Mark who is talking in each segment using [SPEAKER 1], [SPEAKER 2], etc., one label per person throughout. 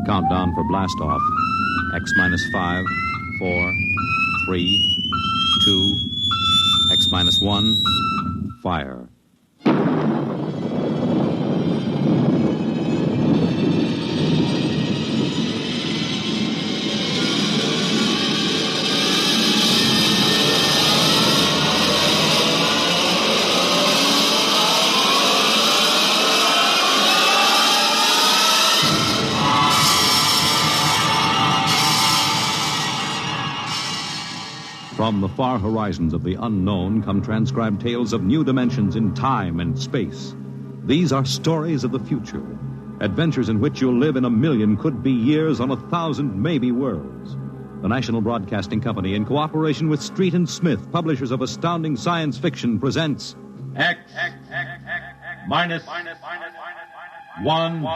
[SPEAKER 1] Countdown for blast-off. X minus 5, 4, 3, 2, X minus 1, fire. From the far horizons of the unknown come transcribed tales of new dimensions in time and space. These are stories of the future, adventures in which you'll live in a million could-be years on 1,000 maybe worlds. The National Broadcasting Company, in cooperation with Street and Smith, publishers of astounding science fiction, presents
[SPEAKER 2] X minus 1.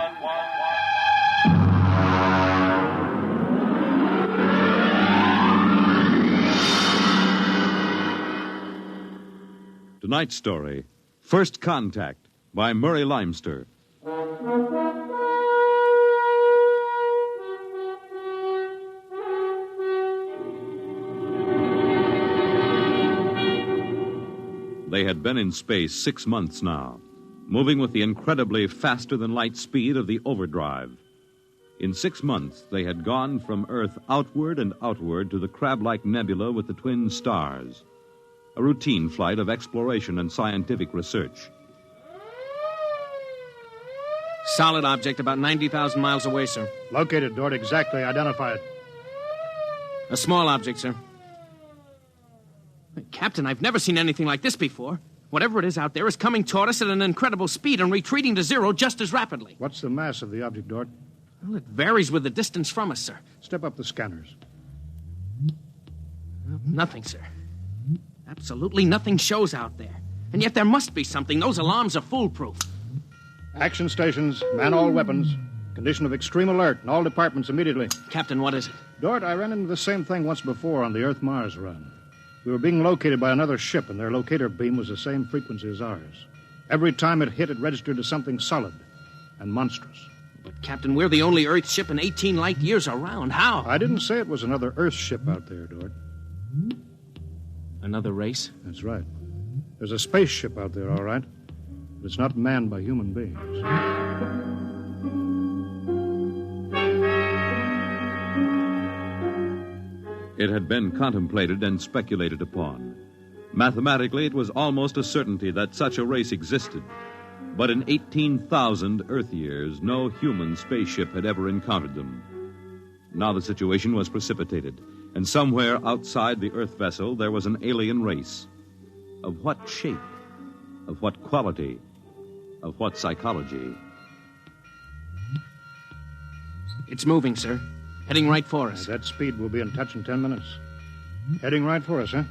[SPEAKER 1] Tonight's story, First Contact, by Murray Leinster. They had been in space 6 months now, moving with the incredibly faster-than-light speed of the overdrive. In 6 months, they had gone from Earth outward and outward to the crab-like nebula with the twin stars. A routine flight of exploration and scientific research.
[SPEAKER 3] Solid object about 90,000 miles away, sir.
[SPEAKER 4] Located, Dort. Exactly. Identify it.
[SPEAKER 3] A small object, sir. Captain, I've never seen anything like this before. Whatever it is out there is coming toward us at an incredible speed and retreating to zero just as rapidly.
[SPEAKER 4] What's the mass of the object, Dort?
[SPEAKER 3] Well, it varies with the distance from us, sir.
[SPEAKER 4] Step up the scanners.
[SPEAKER 3] Nothing, sir. Absolutely nothing shows out there. And yet there must be something. Those alarms are foolproof.
[SPEAKER 4] Action stations, man all weapons. Condition of extreme alert in all departments immediately.
[SPEAKER 3] Captain, what is it?
[SPEAKER 4] Dort, I ran into the same thing once before on the Earth-Mars run. We were being located by another ship, and their locator beam was the same frequency as ours. Every time it hit, it registered as something solid and monstrous.
[SPEAKER 3] But, Captain, we're the only Earth ship in 18 light years around. How?
[SPEAKER 4] I didn't say it was another Earth ship out there, Dort.
[SPEAKER 3] Another race?
[SPEAKER 4] That's right. There's a spaceship out there, all right. But it's not manned by human beings.
[SPEAKER 1] It had been contemplated and speculated upon. Mathematically, it was almost a certainty that such a race existed. But in 18,000 Earth years, no human spaceship had ever encountered them. Now the situation was precipitated, and somewhere outside the Earth vessel there was an alien race. Of what shape? Of what quality? Of what psychology?
[SPEAKER 3] It's moving, sir. Heading right for us.
[SPEAKER 4] At that speed, we'll be in touch in 10 minutes. Heading right for us, huh?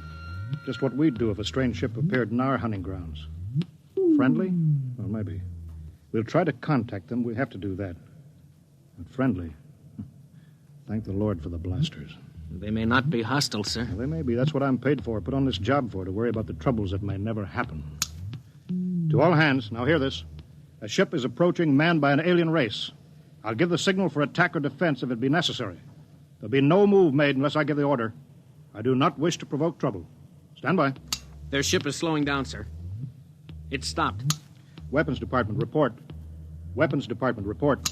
[SPEAKER 4] Just what we'd do if a strange ship appeared in our hunting grounds. Friendly? Well, maybe. We'll try to contact them. We have to do that. But friendly? Thank the Lord for the blasters.
[SPEAKER 3] They may not be hostile, sir.
[SPEAKER 4] Well, they may be. That's what I'm paid for. Put on this job for, to worry about the troubles that may never happen. To all hands, now hear this. A ship is approaching manned by an alien race. I'll give the signal for attack or defense if it be necessary. There'll be no move made unless I give the order. I do not wish to provoke trouble. Stand by.
[SPEAKER 3] Their ship is slowing down, sir. It's stopped.
[SPEAKER 4] Weapons Department, report. Weapons Department, report.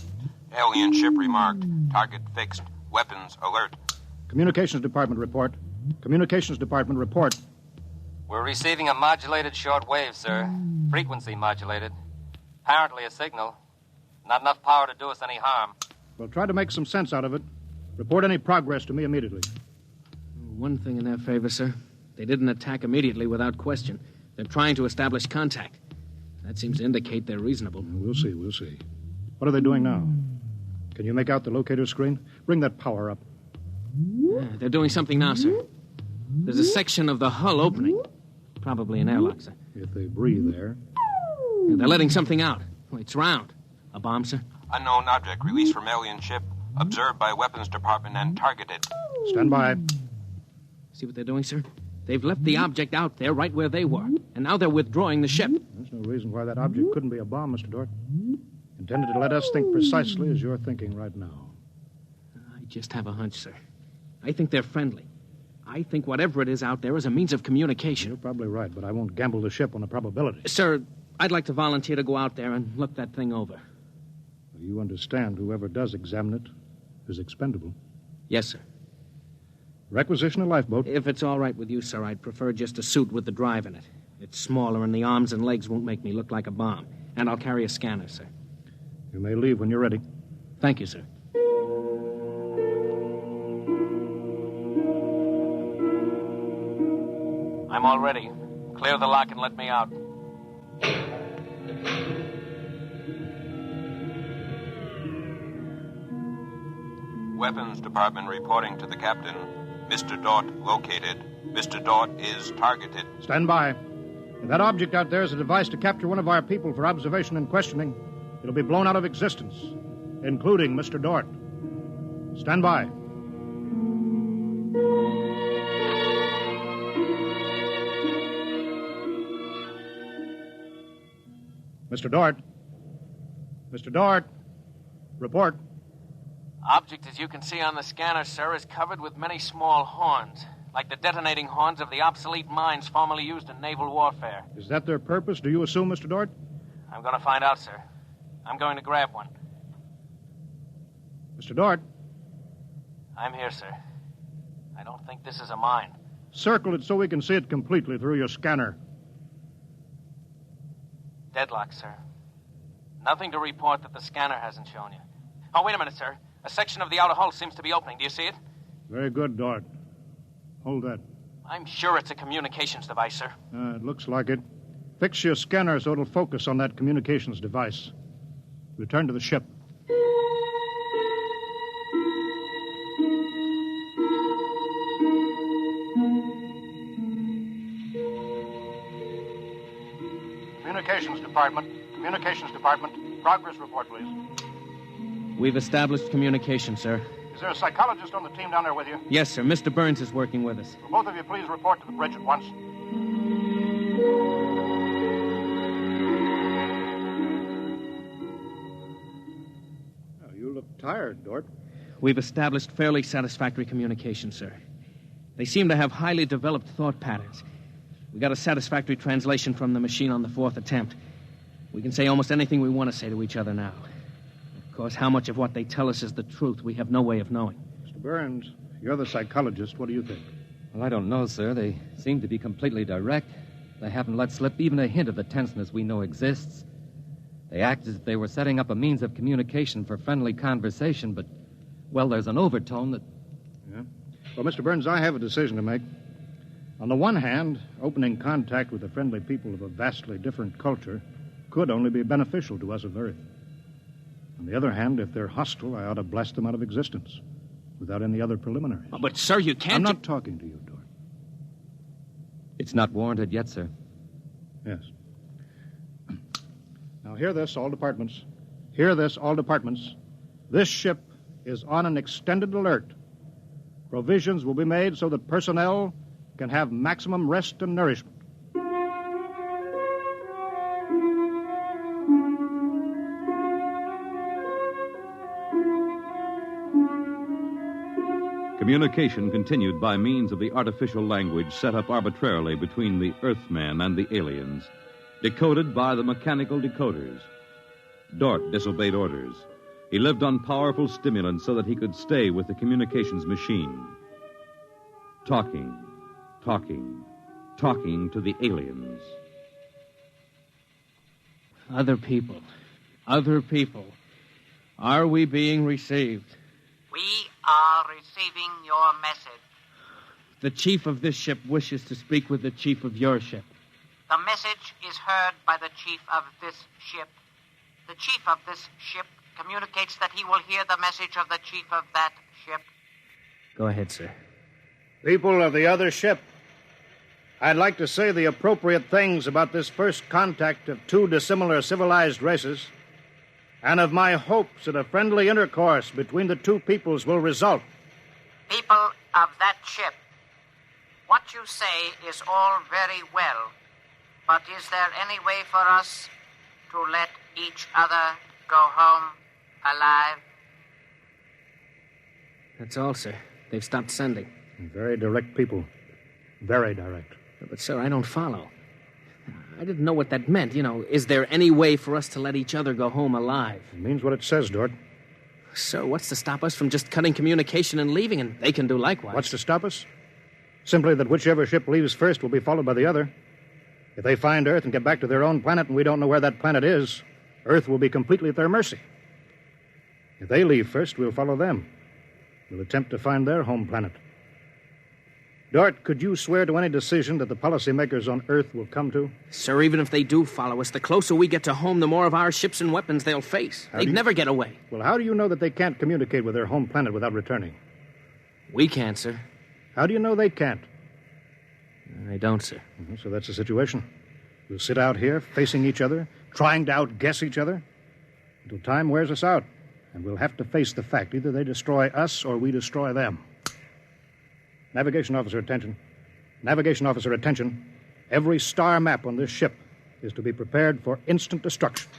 [SPEAKER 5] Alien ship remarked. Target fixed. Weapons alert.
[SPEAKER 4] Communications Department, report. Communications Department, report.
[SPEAKER 6] We're receiving a modulated short wave, sir. Frequency modulated. Apparently a signal. Not enough power to do us any harm.
[SPEAKER 4] Well, try to make some sense out of it. Report any progress to me immediately.
[SPEAKER 3] One thing in their favor, sir. They didn't attack immediately without question. They're trying to establish contact. That seems to indicate they're reasonable.
[SPEAKER 4] We'll see. What are they doing now? Can you make out the locator screen? Bring that power up.
[SPEAKER 3] Yeah, they're doing something now, sir. There's a section of the hull opening. Probably an airlock, sir.
[SPEAKER 4] If they breathe there.
[SPEAKER 3] Yeah, they're letting something out. It's round. A bomb, sir?
[SPEAKER 5] Unknown object released from alien ship. Observed by Weapons Department and targeted.
[SPEAKER 4] Stand by.
[SPEAKER 3] See what they're doing, sir? They've left the object out there right where they were. And now they're withdrawing the ship.
[SPEAKER 4] There's no reason why that object couldn't be a bomb, Mr. Dort. Intended to let us think precisely as you're thinking right now.
[SPEAKER 3] just have a hunch, sir. I think they're friendly. I think whatever it is out there is a means of communication.
[SPEAKER 4] You're probably right, but I won't gamble the ship on a probability.
[SPEAKER 3] Sir, I'd like to volunteer to go out there and look that thing over.
[SPEAKER 4] You understand whoever does examine it is expendable.
[SPEAKER 3] Yes, sir.
[SPEAKER 4] Requisition a lifeboat.
[SPEAKER 3] If it's all right with you, sir, I'd prefer just a suit with the drive in it. It's smaller, and the arms and legs won't make me look like a bomb. And I'll carry a scanner, sir.
[SPEAKER 4] You may leave when you're ready.
[SPEAKER 3] Thank you, sir. I'm all ready. Clear the lock and let me out.
[SPEAKER 5] Weapons Department reporting to the captain. Mr. Dort located. Mr. Dort is targeted.
[SPEAKER 4] Stand by. If that object out there is a device to capture one of our people for observation and questioning, it'll be blown out of existence, including Mr. Dort. Stand by. Mr. Dort. Mr. Dort. Report.
[SPEAKER 3] Object, as you can see on the scanner, sir, is covered with many small horns, like the detonating horns of the obsolete mines formerly used in naval warfare.
[SPEAKER 4] Is that their purpose, do you assume, Mr. Dort?
[SPEAKER 3] I'm going to find out, sir. I'm going to grab one.
[SPEAKER 4] Mr. Dort.
[SPEAKER 3] I'm here, sir. I don't think this is a mine.
[SPEAKER 4] Circle it so we can see it completely through your scanner.
[SPEAKER 3] Deadlock, sir. Nothing to report that the scanner hasn't shown you. Oh, wait a minute, sir. A section of the outer hull seems to be opening. Do you see it?
[SPEAKER 4] Very good, Dort. Hold that.
[SPEAKER 3] I'm sure it's a communications device, sir.
[SPEAKER 4] It looks like it. Fix your scanner so it'll focus on that communications device. Return to the ship. Communications Department. Progress report, please.
[SPEAKER 3] We've established communication, sir.
[SPEAKER 4] Is there a psychologist on the team down there with you?
[SPEAKER 3] Yes, sir. Mr. Burns is working with us.
[SPEAKER 4] Will both of you please report to the bridge at once? Oh, you look tired, Dort.
[SPEAKER 3] We've established fairly satisfactory communication, sir. They seem to have highly developed thought patterns. We got a satisfactory translation from the machine on the fourth attempt. We can say almost anything we want to say to each other now. Of course, how much of what they tell us is the truth, we have no way of knowing.
[SPEAKER 4] Mr. Burns, you're the psychologist. What do you think?
[SPEAKER 7] Well, I don't know, sir. They seem to be completely direct. They haven't let slip even a hint of the tenseness we know exists. They act as if they were setting up a means of communication for friendly conversation, but, well, there's an overtone that...
[SPEAKER 4] Yeah? Well, Mr. Burns, I have a decision to make. On the one hand, opening contact with the friendly people of a vastly different culture could only be beneficial to us of Earth. On the other hand, if they're hostile, I ought to blast them out of existence without any other preliminaries.
[SPEAKER 3] Oh, but, sir, you can't...
[SPEAKER 4] I'm not talking to you, Dort.
[SPEAKER 7] It's not warranted yet, sir.
[SPEAKER 4] Yes. Now, hear this, all departments. Hear this, all departments. This ship is on an extended alert. Provisions will be made so that personnel can have maximum rest and nourishment.
[SPEAKER 1] Communication continued by means of the artificial language set up arbitrarily between the Earthman and the aliens, decoded by the mechanical decoders. Dort disobeyed orders. He lived on powerful stimulants so that he could stay with the communications machine. Talking to the aliens.
[SPEAKER 3] Other people. Are we being received?
[SPEAKER 8] We are receiving your message.
[SPEAKER 3] The chief of this ship wishes to speak with the chief of your ship.
[SPEAKER 8] The message is heard by the chief of this ship. The chief of this ship communicates that he will hear the message of the chief of that ship.
[SPEAKER 3] Go ahead, sir.
[SPEAKER 4] People of the other ship, I'd like to say the appropriate things about this first contact of two dissimilar civilized races, and of my hopes that a friendly intercourse between the two peoples will result.
[SPEAKER 8] People of that ship, what you say is all very well, but is there any way for us to let each other go home alive?
[SPEAKER 3] That's all, sir. They've stopped sending.
[SPEAKER 4] Very direct people. Very direct.
[SPEAKER 3] But, sir, I don't follow. I didn't know what that meant. Is there any way for us to let each other go home alive?
[SPEAKER 4] It means what it says, Dort.
[SPEAKER 3] Sir, what's to stop us from just cutting communication and leaving, and they can do likewise?
[SPEAKER 4] What's to stop us? Simply that whichever ship leaves first will be followed by the other. If they find Earth and get back to their own planet and we don't know where that planet is, Earth will be completely at their mercy. If they leave first, we'll follow them. We'll attempt to find their home planet. Dort, could you swear to any decision that the policymakers on Earth will come to?
[SPEAKER 3] Sir, even if they do follow us, the closer we get to home, the more of our ships and weapons they'll face. They'd never get away.
[SPEAKER 4] Well, how do you know that they can't communicate with their home planet without returning?
[SPEAKER 3] We can't, sir.
[SPEAKER 4] How do you know they can't?
[SPEAKER 3] I don't, sir.
[SPEAKER 4] So that's the situation. We'll sit out here, facing each other, trying to outguess each other, until time wears us out. And we'll have to face the fact. Either they destroy us or we destroy them. Navigation officer, attention. Navigation officer, attention. Every star map on this ship is to be prepared for instant destruction.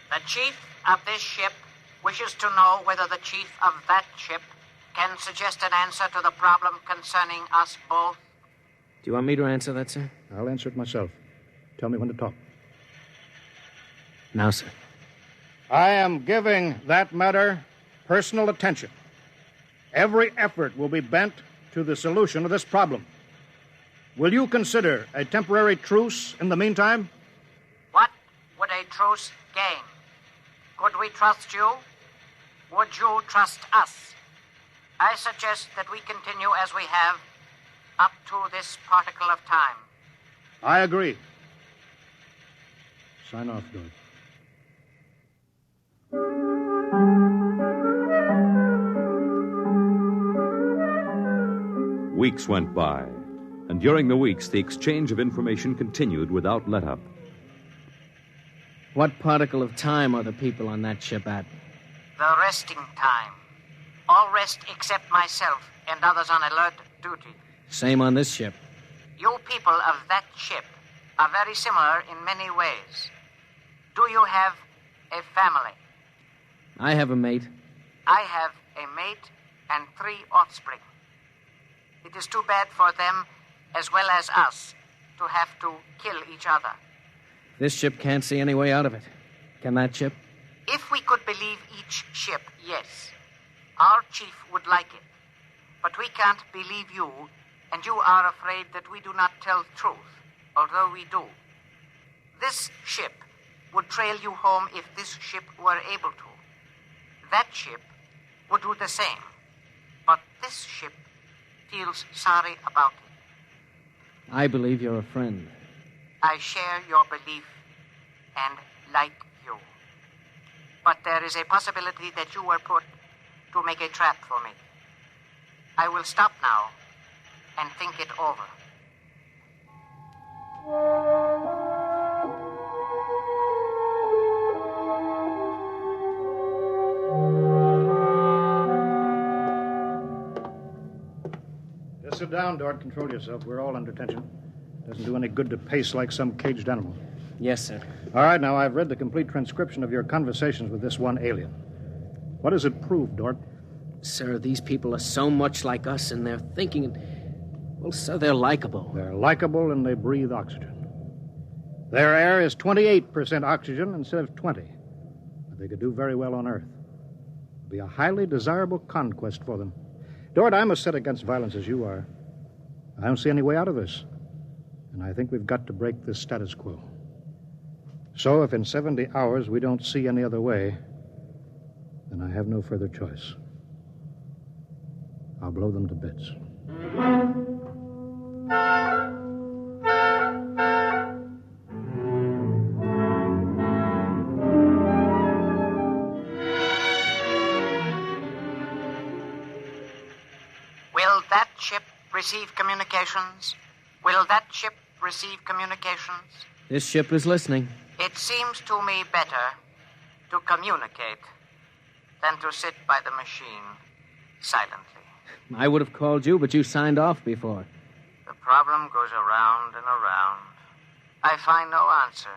[SPEAKER 8] The chief of this ship wishes to know whether the chief of that ship can suggest an answer to the problem concerning us both.
[SPEAKER 3] Do you want me to answer that, sir?
[SPEAKER 4] I'll answer it myself. Tell me when to talk.
[SPEAKER 3] Now, sir.
[SPEAKER 4] I am giving that matter personal attention. Every effort will be bent to the solution of this problem. Will you consider a temporary truce in the meantime?
[SPEAKER 8] What would a truce gain? Could we trust you? Would you trust us? I suggest that we continue as we have up to this particle of time.
[SPEAKER 4] I agree. Sign off, Dort.
[SPEAKER 1] Weeks went by, and during the weeks, the exchange of information continued without let-up.
[SPEAKER 3] What particle of time are the people on that ship at?
[SPEAKER 8] The resting time. All rest except myself and others on alert duty.
[SPEAKER 3] Same on this ship.
[SPEAKER 8] You people of that ship are very similar in many ways. Do you have a family?
[SPEAKER 3] I have a mate.
[SPEAKER 8] I have a mate and 3 offspring. It is too bad for them, as well as us, to have to kill each other.
[SPEAKER 3] This ship can't see any way out of it. Can that ship?
[SPEAKER 8] If we could believe each ship, yes. Our chief would like it. But we can't believe you, and you are afraid that we do not tell the truth, although we do. This ship would trail you home if this ship were able to. That ship would do the same. But this ship feels sorry about it.
[SPEAKER 3] I believe you're a friend.
[SPEAKER 8] I share your belief and like you. But there is a possibility that you were put to make a trap for me. I will stop now and think it over.
[SPEAKER 4] Just sit down, Dort. Control yourself. We're all under tension. Doesn't do any good to pace like some caged animal.
[SPEAKER 3] Yes, sir.
[SPEAKER 4] All right, now, I've read the complete transcription of your conversations with this one alien. What does it prove, Dort?
[SPEAKER 3] Sir, these people are so much like us in their thinking. Well, sir, they're likable.
[SPEAKER 4] They're likable and they breathe oxygen. Their air is 28% oxygen instead of 20. But they could do very well on Earth. It'd be a highly desirable conquest for them. Dort, I'm as set against violence as you are. I don't see any way out of this. And I think we've got to break this status quo. So if in 70 hours we don't see any other way, then I have no further choice. I'll blow them to bits.
[SPEAKER 8] Will that ship receive communications? Will that ship receive communications?
[SPEAKER 3] This ship is listening.
[SPEAKER 8] It seems to me better to communicate than to sit by the machine silently.
[SPEAKER 3] I would have called you, but you signed off before.
[SPEAKER 8] The problem goes around and around. I find no answer.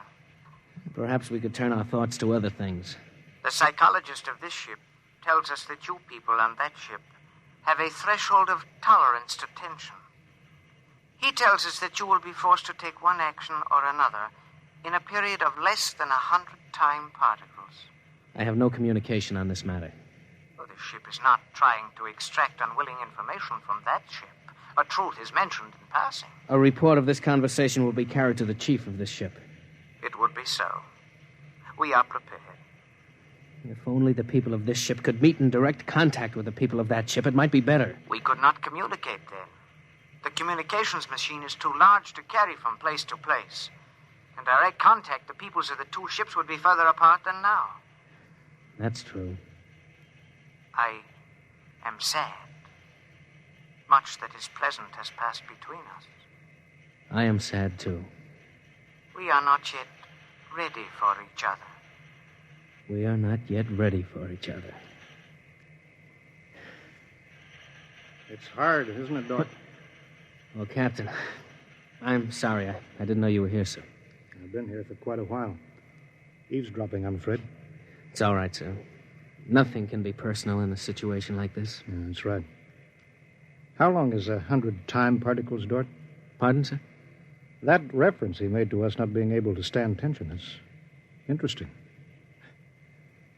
[SPEAKER 3] Perhaps we could turn our thoughts to other things.
[SPEAKER 8] The psychologist of this ship tells us that you people on that ship have a threshold of tolerance to tension. He tells us that you will be forced to take one action or another in a period of less than 100 time particles.
[SPEAKER 3] I have no communication on this matter.
[SPEAKER 8] Well, the ship is not trying to extract unwilling information from that ship. A truth is mentioned in passing.
[SPEAKER 3] A report of this conversation will be carried to the chief of this ship.
[SPEAKER 8] It would be so. We are prepared.
[SPEAKER 3] If only the people of this ship could meet in direct contact with the people of that ship, it might be better.
[SPEAKER 8] We could not communicate then. The communications machine is too large to carry from place to place. In direct contact, the peoples of the two ships would be further apart than now.
[SPEAKER 3] That's true.
[SPEAKER 8] I am sad. Much that is pleasant has passed between us.
[SPEAKER 3] I am sad, too.
[SPEAKER 8] We are not yet ready for each other.
[SPEAKER 3] We are not yet ready for each other.
[SPEAKER 4] It's hard, isn't it, Dort?
[SPEAKER 3] Well, Captain, I'm sorry. I didn't know you were here, sir.
[SPEAKER 4] I've been here for quite a while. Eavesdropping, I'm afraid.
[SPEAKER 3] It's all right, sir. Nothing can be personal in a situation like this.
[SPEAKER 4] Yeah, that's right. How long is 100 time particles, Dort?
[SPEAKER 3] Pardon, sir?
[SPEAKER 4] That reference he made to us not being able to stand tension is interesting.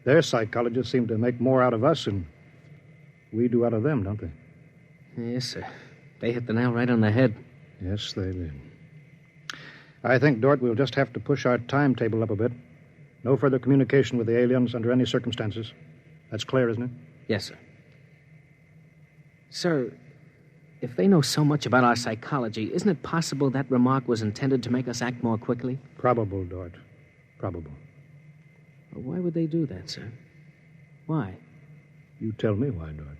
[SPEAKER 4] Their psychologists seem to make more out of us than we do out of them, don't they?
[SPEAKER 3] Yes, sir. They hit the nail right on the head.
[SPEAKER 4] Yes, they did. I think, Dort, we'll just have to push our timetable up a bit. No further communication with the aliens under any circumstances. That's clear, isn't it?
[SPEAKER 3] Yes, sir. Sir, if they know so much about our psychology, isn't it possible that remark was intended to make us act more quickly?
[SPEAKER 4] Probable, Dort. Probable.
[SPEAKER 3] Well, why would they do that, sir? Why?
[SPEAKER 4] You tell me why, Dort.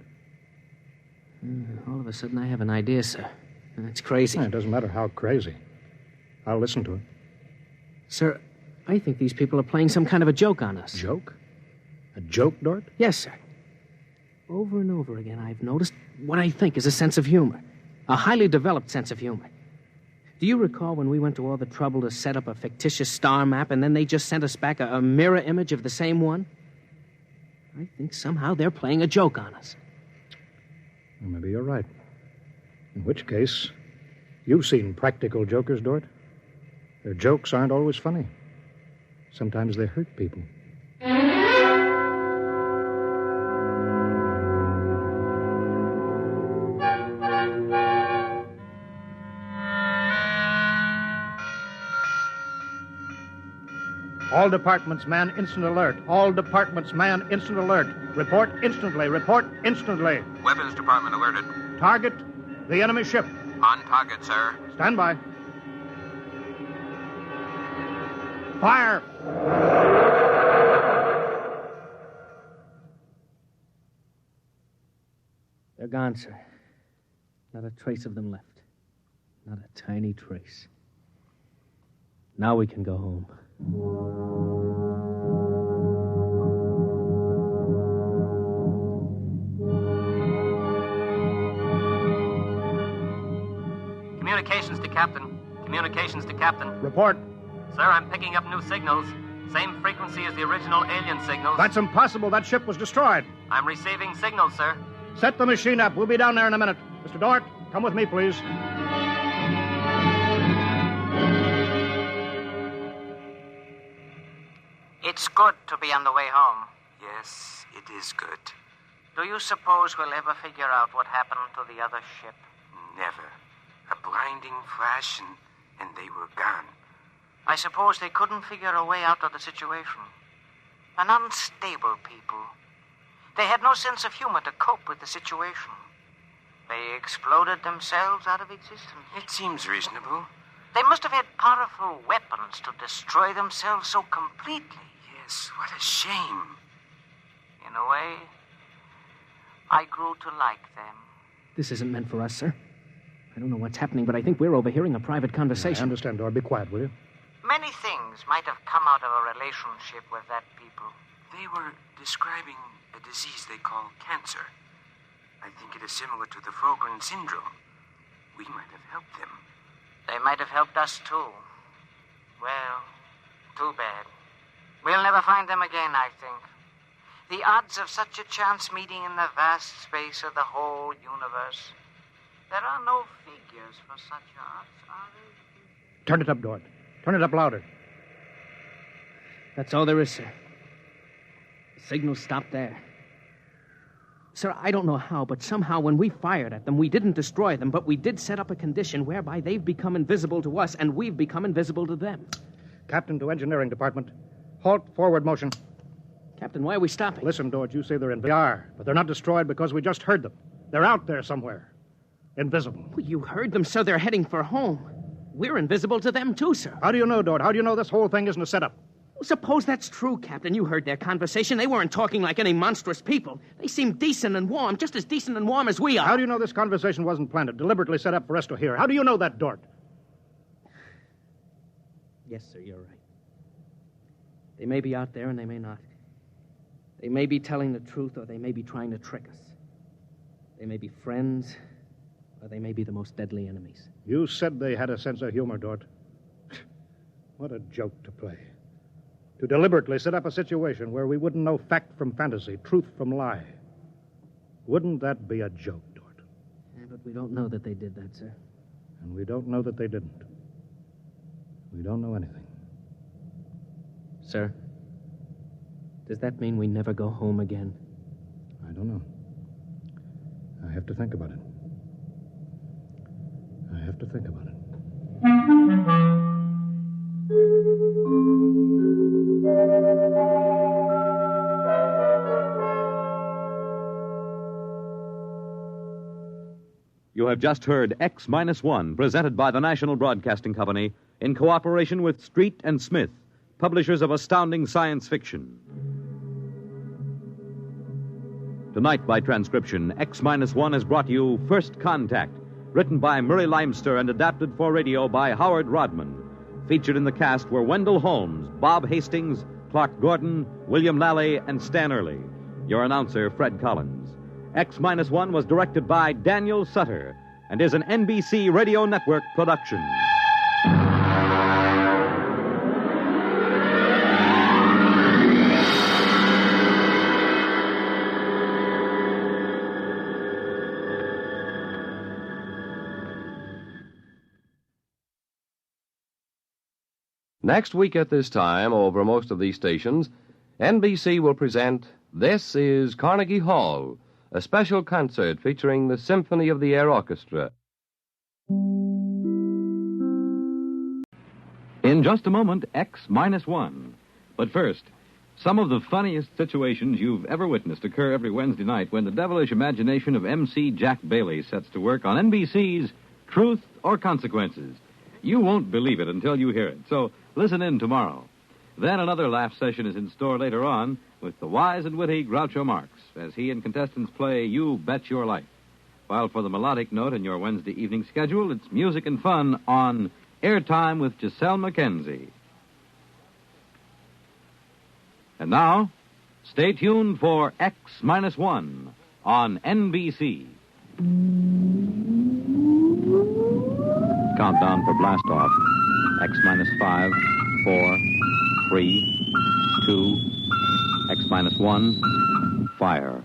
[SPEAKER 3] All of a sudden, I have an idea, sir. It's crazy.
[SPEAKER 4] It doesn't matter how crazy. I'll listen to it.
[SPEAKER 3] Sir, I think these people are playing some kind of a joke on us.
[SPEAKER 4] Joke? A joke, Dort?
[SPEAKER 3] Yes, sir. Over and over again, I've noticed what I think is a sense of humor. A highly developed sense of humor. Do you recall when we went to all the trouble to set up a fictitious star map and then they just sent us back a mirror image of the same one? I think somehow they're playing a joke on us.
[SPEAKER 4] Well, maybe you're right. In which case, you've seen practical jokers, Dort. Their jokes aren't always funny. Sometimes they hurt people. All departments, man, instant alert. All departments, man, instant alert. Report instantly. Report instantly.
[SPEAKER 5] Weapons Department alerted.
[SPEAKER 4] Target, the enemy ship.
[SPEAKER 5] On target, sir.
[SPEAKER 4] Stand by. Fire!
[SPEAKER 3] They're gone, sir. Not a trace of them left. Not a tiny trace. Now we can go home.
[SPEAKER 6] Communications to Captain. Communications to Captain.
[SPEAKER 4] Report.
[SPEAKER 6] Sir, I'm picking up new signals. Same frequency as the original alien signals.
[SPEAKER 4] That's impossible. That ship was destroyed.
[SPEAKER 6] I'm receiving signals, sir.
[SPEAKER 4] Set the machine up. We'll be down there in a minute. Mr. Dort, come with me, please.
[SPEAKER 8] It's good to be on the way home.
[SPEAKER 5] Yes, it is good.
[SPEAKER 8] Do you suppose we'll ever figure out what happened to the other ship?
[SPEAKER 5] Never. A blinding flash and they were gone.
[SPEAKER 8] I suppose they couldn't figure a way out of the situation. An unstable people. They had no sense of humor to cope with the situation. They exploded themselves out of existence.
[SPEAKER 5] It seems reasonable.
[SPEAKER 8] They must have had powerful weapons to destroy themselves so completely.
[SPEAKER 5] Yes, what a shame.
[SPEAKER 8] In a way, I grew to like them.
[SPEAKER 3] This isn't meant for us, sir. I don't know what's happening, but I think we're overhearing a private conversation.
[SPEAKER 4] I understand, Dort. Be quiet, will you?
[SPEAKER 8] Many things might have come out of a relationship with that people.
[SPEAKER 5] They were describing a disease they call cancer. I think it is similar to the Frogren syndrome. We might have helped them.
[SPEAKER 8] They might have helped us, too. Well, too bad. We'll never find them again, I think. The odds of such a chance meeting in the vast space of the whole universe. There are no figures for such odds, are there?
[SPEAKER 4] Turn it up, Dort. Turn it up louder.
[SPEAKER 3] That's all there is, sir. The signal stopped there. Sir, I don't know how, but somehow when we fired at them, we didn't destroy them, but we did set up a condition whereby they've become invisible to us and we've become invisible to them.
[SPEAKER 4] Captain to Engineering Department. Halt, forward motion.
[SPEAKER 3] Captain, why are we stopping?
[SPEAKER 4] Listen, Dort, you say they're invisible. They are, but they're not destroyed because we just heard them. They're out there somewhere. Invisible.
[SPEAKER 3] Well, you heard them, sir. They're heading for home. We're invisible to them, too, sir.
[SPEAKER 4] How do you know, Dort? How do you know this whole thing isn't a setup?
[SPEAKER 3] Well, suppose that's true, Captain. You heard their conversation. They weren't talking like any monstrous people. They seemed decent and warm, just as decent and warm as we are.
[SPEAKER 4] How do you know this conversation wasn't planted, deliberately set up for us to hear? How do you know that, Dort?
[SPEAKER 3] Yes, sir, you're right. They may be out there and they may not. They may be telling the truth or they may be trying to trick us. They may be friends or they may be the most deadly enemies.
[SPEAKER 4] You said they had a sense of humor, Dort. What a joke to play. To deliberately set up a situation where we wouldn't know fact from fantasy, truth from lie. Wouldn't that be a joke, Dort?
[SPEAKER 3] Yeah, but we don't know that they did that, sir.
[SPEAKER 4] And we don't know that they didn't. We don't know anything.
[SPEAKER 3] Sir, does that mean we never go home again?
[SPEAKER 4] I don't know. I have to think about it. I have to think about it.
[SPEAKER 1] You have just heard X-1, presented by the National Broadcasting Company in cooperation with Street and Smith, publishers of astounding science fiction. Tonight, by transcription, X-1 has brought you First Contact, written by Murray Leinster and adapted for radio by Howard Rodman. Featured in the cast were Wendell Holmes, Bob Hastings, Clark Gordon, William Lally, and Stan Early. Your announcer, Fred Collins. X-1 was directed by Daniel Sutter and is an NBC Radio Network production.
[SPEAKER 9] Next week at this time, over most of these stations, NBC will present This is Carnegie Hall, a special concert featuring the Symphony of the Air Orchestra.
[SPEAKER 1] In just a moment, X-1. But first, some of the funniest situations you've ever witnessed occur every Wednesday night when the devilish imagination of MC Jack Bailey sets to work on NBC's Truth or Consequences. You won't believe it until you hear it, so listen in tomorrow. Then another laugh session is in store later on with the wise and witty Groucho Marx as he and contestants play You Bet Your Life. While for the melodic note in your Wednesday evening schedule, it's music and fun on Airtime with Giselle McKenzie. And now, stay tuned for X-1 on NBC. Countdown for blast off. X-5, 4, 3, 2, X-1, fire.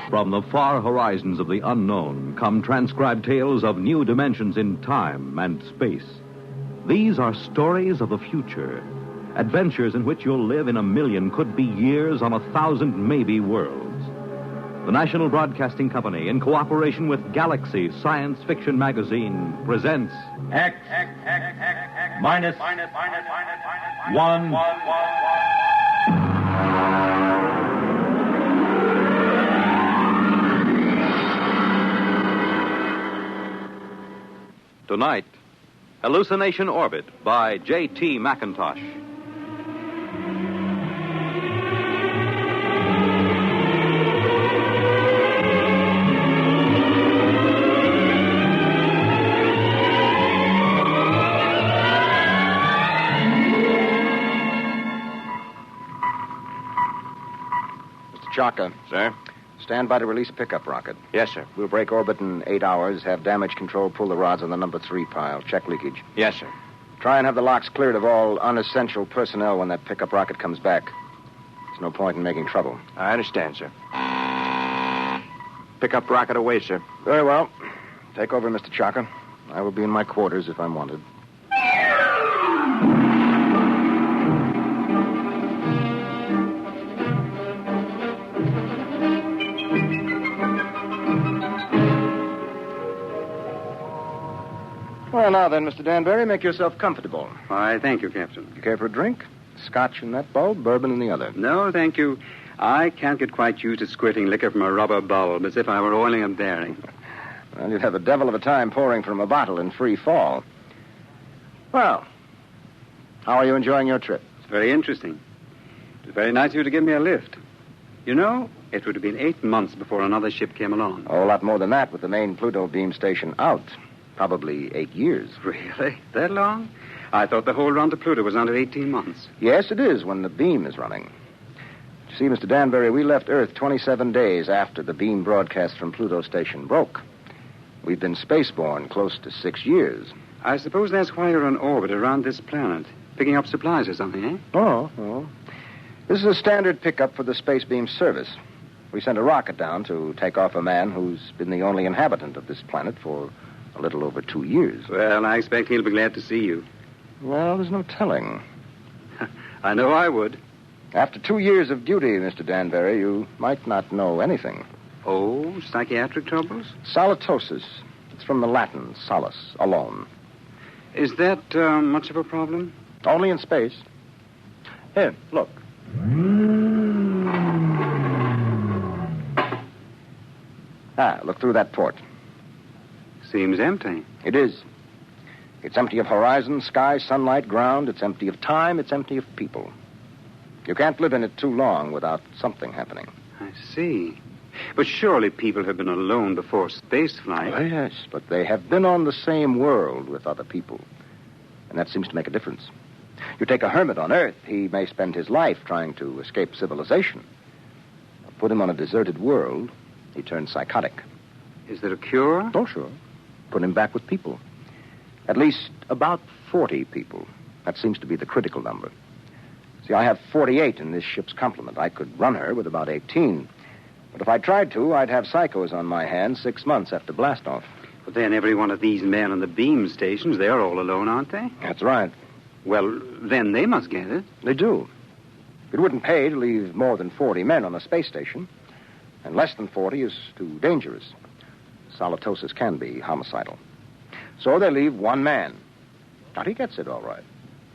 [SPEAKER 1] From the far horizons of the unknown come transcribed tales of new dimensions in time and space. These are stories of the future, adventures in which you'll live in a million, could be years, on 1,000 maybe worlds. The National Broadcasting Company, in cooperation with Galaxy Science Fiction Magazine, presents
[SPEAKER 2] X minus 1.
[SPEAKER 1] Tonight, Hallucination Orbit by J.T. McIntosh.
[SPEAKER 10] Chaka.
[SPEAKER 11] Sir?
[SPEAKER 10] Stand by to release a pickup rocket.
[SPEAKER 11] Yes, sir.
[SPEAKER 10] We'll break orbit in 8 hours, have damage control pull the rods on the number 3 pile. Check leakage.
[SPEAKER 11] Yes, sir.
[SPEAKER 10] Try and have the locks cleared of all unessential personnel when that pickup rocket comes back. There's no point in making trouble.
[SPEAKER 11] I understand, sir. Pickup rocket away, sir.
[SPEAKER 10] Very well. Take over, Mr. Chaka. I will be in my quarters if I'm wanted. Well, now then, Mr. Danbury, make yourself comfortable.
[SPEAKER 12] Why, thank you, Captain.
[SPEAKER 10] You care for a drink? Scotch in that bulb, bourbon in the other.
[SPEAKER 12] No, thank you. I can't get quite used to squirting liquor from a rubber bulb as if I were oiling a dairy.
[SPEAKER 10] Well, you'd have a devil of a time pouring from a bottle in free fall. Well, how are you enjoying your trip?
[SPEAKER 12] It's very interesting. It was very nice of you to give me a lift. You know, it would have been 8 months before another ship came along.
[SPEAKER 10] A whole lot more than that with the main Pluto beam station out. Probably 8 years.
[SPEAKER 12] Really? That long? I thought the whole run to Pluto was under 18 months.
[SPEAKER 10] Yes, it is when the beam is running. You see, Mr. Danbury, we left Earth 27 days after the beam broadcast from Pluto station broke. We've been spaceborne close to 6 years.
[SPEAKER 12] I suppose that's why you're on orbit around this planet, picking up supplies or something, eh?
[SPEAKER 10] Oh. This is a standard pickup for the space beam service. We sent a rocket down to take off a man who's been the only inhabitant of this planet for a little over 2 years.
[SPEAKER 12] Well, I expect he'll be glad to see you.
[SPEAKER 10] Well, there's no telling.
[SPEAKER 12] I know I would.
[SPEAKER 10] After 2 years of duty, Mr. Danbury, you might not know anything.
[SPEAKER 12] Oh, psychiatric troubles?
[SPEAKER 10] Solitosis. It's from the Latin, solace, alone.
[SPEAKER 12] Is that much of a problem?
[SPEAKER 10] Only in space. Here, look. Look through that port.
[SPEAKER 12] Seems empty.
[SPEAKER 10] It is. It's empty of horizon, sky, sunlight, ground. It's empty of time. It's empty of people. You can't live in it too long without something happening.
[SPEAKER 12] I see. But surely people have been alone before spaceflight.
[SPEAKER 10] Oh, yes, but they have been on the same world with other people. And that seems to make a difference. You take a hermit on Earth, he may spend his life trying to escape civilization. Put him on a deserted world, he turns psychotic.
[SPEAKER 12] Is there a cure?
[SPEAKER 10] Oh, sure. Put him back with people. At least about 40 people. That seems to be the critical number. See, I have 48 in this ship's complement. I could run her with about 18. But if I tried to, I'd have psychos on my hands 6 months after blastoff.
[SPEAKER 12] But then every one of these men on the beam stations, they're all alone, aren't they?
[SPEAKER 10] That's right.
[SPEAKER 12] Well, then they must get it.
[SPEAKER 10] They do. It wouldn't pay to leave more than 40 men on a space station. And less than 40 is too dangerous. Solitosis can be homicidal. So they leave one man. Now, he gets it all right.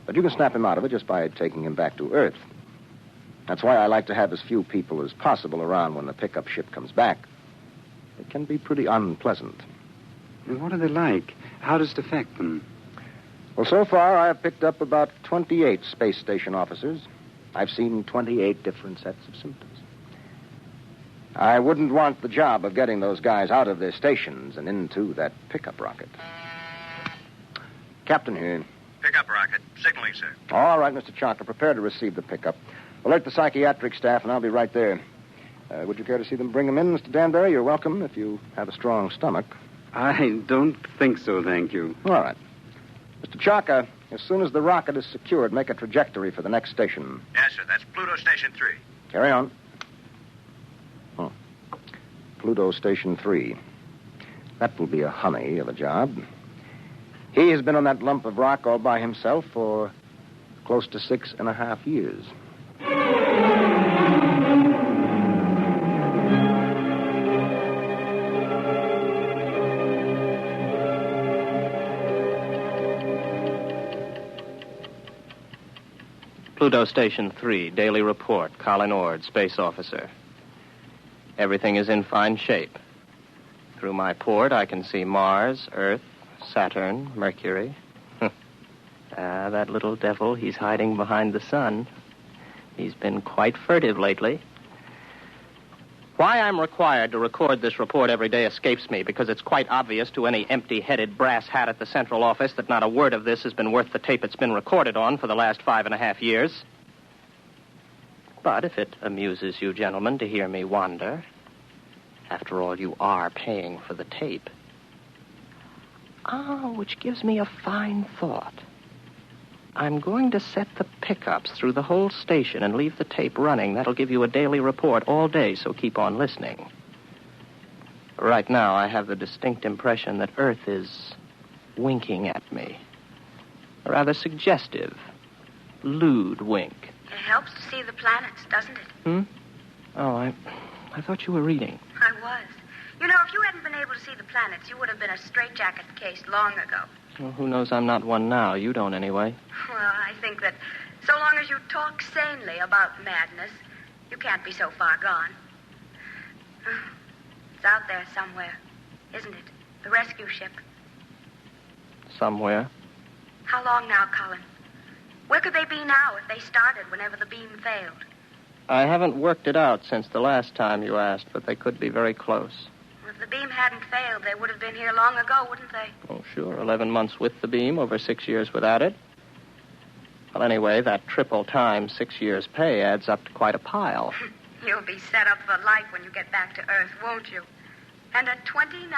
[SPEAKER 10] But you can snap him out of it just by taking him back to Earth. That's why I like to have as few people as possible around when the pickup ship comes back. It can be pretty unpleasant.
[SPEAKER 12] And what are they like? How does it affect them?
[SPEAKER 10] Well, so far, I've picked up about 28 space station officers. I've seen 28 different sets of symptoms. I wouldn't want the job of getting those guys out of their stations and into that pickup rocket. Captain here.
[SPEAKER 13] Pickup rocket. Signaling, sir.
[SPEAKER 10] All right, Mr. Chaka, prepare to receive the pickup. Alert the psychiatric staff, and I'll be right there. Would you care to see them bring them in, Mr. Danbury? You're welcome if you have a strong stomach.
[SPEAKER 12] I don't think so, thank you.
[SPEAKER 10] All right. Mr. Chaka, as soon as the rocket is secured, make a trajectory for the next station.
[SPEAKER 13] Yes, sir. That's Pluto Station 3.
[SPEAKER 10] Carry on. Oh. Pluto Station 3. That will be a honey of a job. He has been on that lump of rock all by himself for close to 6.5 years.
[SPEAKER 3] Pluto Station 3, daily report. Colin Ord, space officer. Everything is in fine shape. Through my port, I can see Mars, Earth, Saturn, Mercury. That little devil, he's hiding behind the sun. He's been quite furtive lately. Why I'm required to record this report every day escapes me, because it's quite obvious to any empty-headed brass hat at the central office that not a word of this has been worth the tape it's been recorded on for the last 5.5 years.
[SPEAKER 14] But if it amuses you gentlemen to hear me wander, after all, you are paying for the tape. Which gives me a fine thought. I'm going to set the pickups through the whole station and leave the tape running. That'll give you a daily report all day, so keep on listening. Right now, I have the distinct impression that Earth is winking at me. A rather suggestive, lewd wink.
[SPEAKER 15] It helps to see the planets, doesn't it?
[SPEAKER 14] Oh, I thought you were reading.
[SPEAKER 15] I was. You know, if you hadn't been able to see the planets, you would have been a straitjacket case long ago.
[SPEAKER 14] Well, who knows I'm not one now? You don't, anyway.
[SPEAKER 15] Well, I think that so long as you talk sanely about madness, you can't be so far gone. It's out there somewhere, isn't it? The rescue ship.
[SPEAKER 14] Somewhere.
[SPEAKER 15] How long now, Colin? Where could they be now if they started whenever the beam failed?
[SPEAKER 14] I haven't worked it out since the last time you asked, but they could be very close.
[SPEAKER 15] Well, if the beam hadn't failed, they would have been here long ago, wouldn't they?
[SPEAKER 14] Oh, sure. 11 months with the beam, over 6 years without it. Well, anyway, that triple time 6 years' pay adds up to quite a pile.
[SPEAKER 15] You'll be set up for life when you get back to Earth, won't you? And at 29.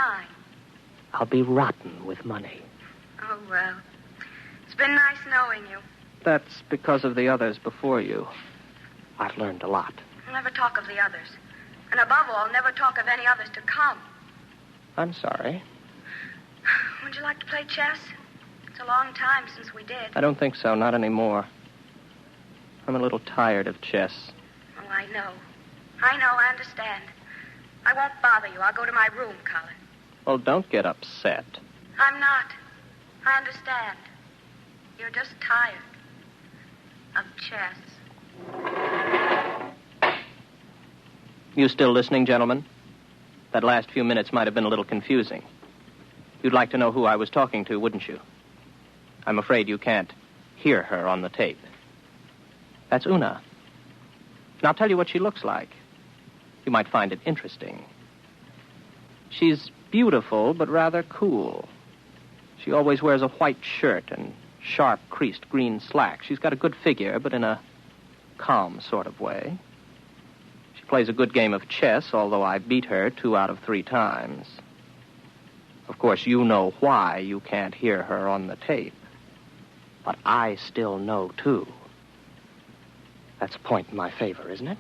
[SPEAKER 14] I'll be rotten with money.
[SPEAKER 15] Oh, well. It's been nice knowing you.
[SPEAKER 14] That's because of the others before you. I've learned a lot.
[SPEAKER 15] Never talk of the others. And above all, never talk of any others to come.
[SPEAKER 14] I'm sorry.
[SPEAKER 15] Would you like to play chess? It's a long time since we did.
[SPEAKER 14] I don't think so, not anymore. I'm a little tired of chess.
[SPEAKER 15] Oh, I know. I understand. I won't bother you. I'll go to my room, Colin.
[SPEAKER 14] Well, don't get upset.
[SPEAKER 15] I'm not. I understand. You're just tired of chess.
[SPEAKER 14] You still listening, gentlemen? That last few minutes might have been a little confusing. You'd like to know who I was talking to, wouldn't you? I'm afraid you can't hear her on the tape. That's Una. And I'll tell you what she looks like. You might find it interesting. She's beautiful, but rather cool. She always wears a white shirt and sharp, creased green slacks. She's got a good figure, but in a calm sort of way. She plays a good game of chess, although I beat her 2 out of 3 times. Of course, you know why you can't hear her on the tape. But I still know, too. That's a point in my favor, isn't it?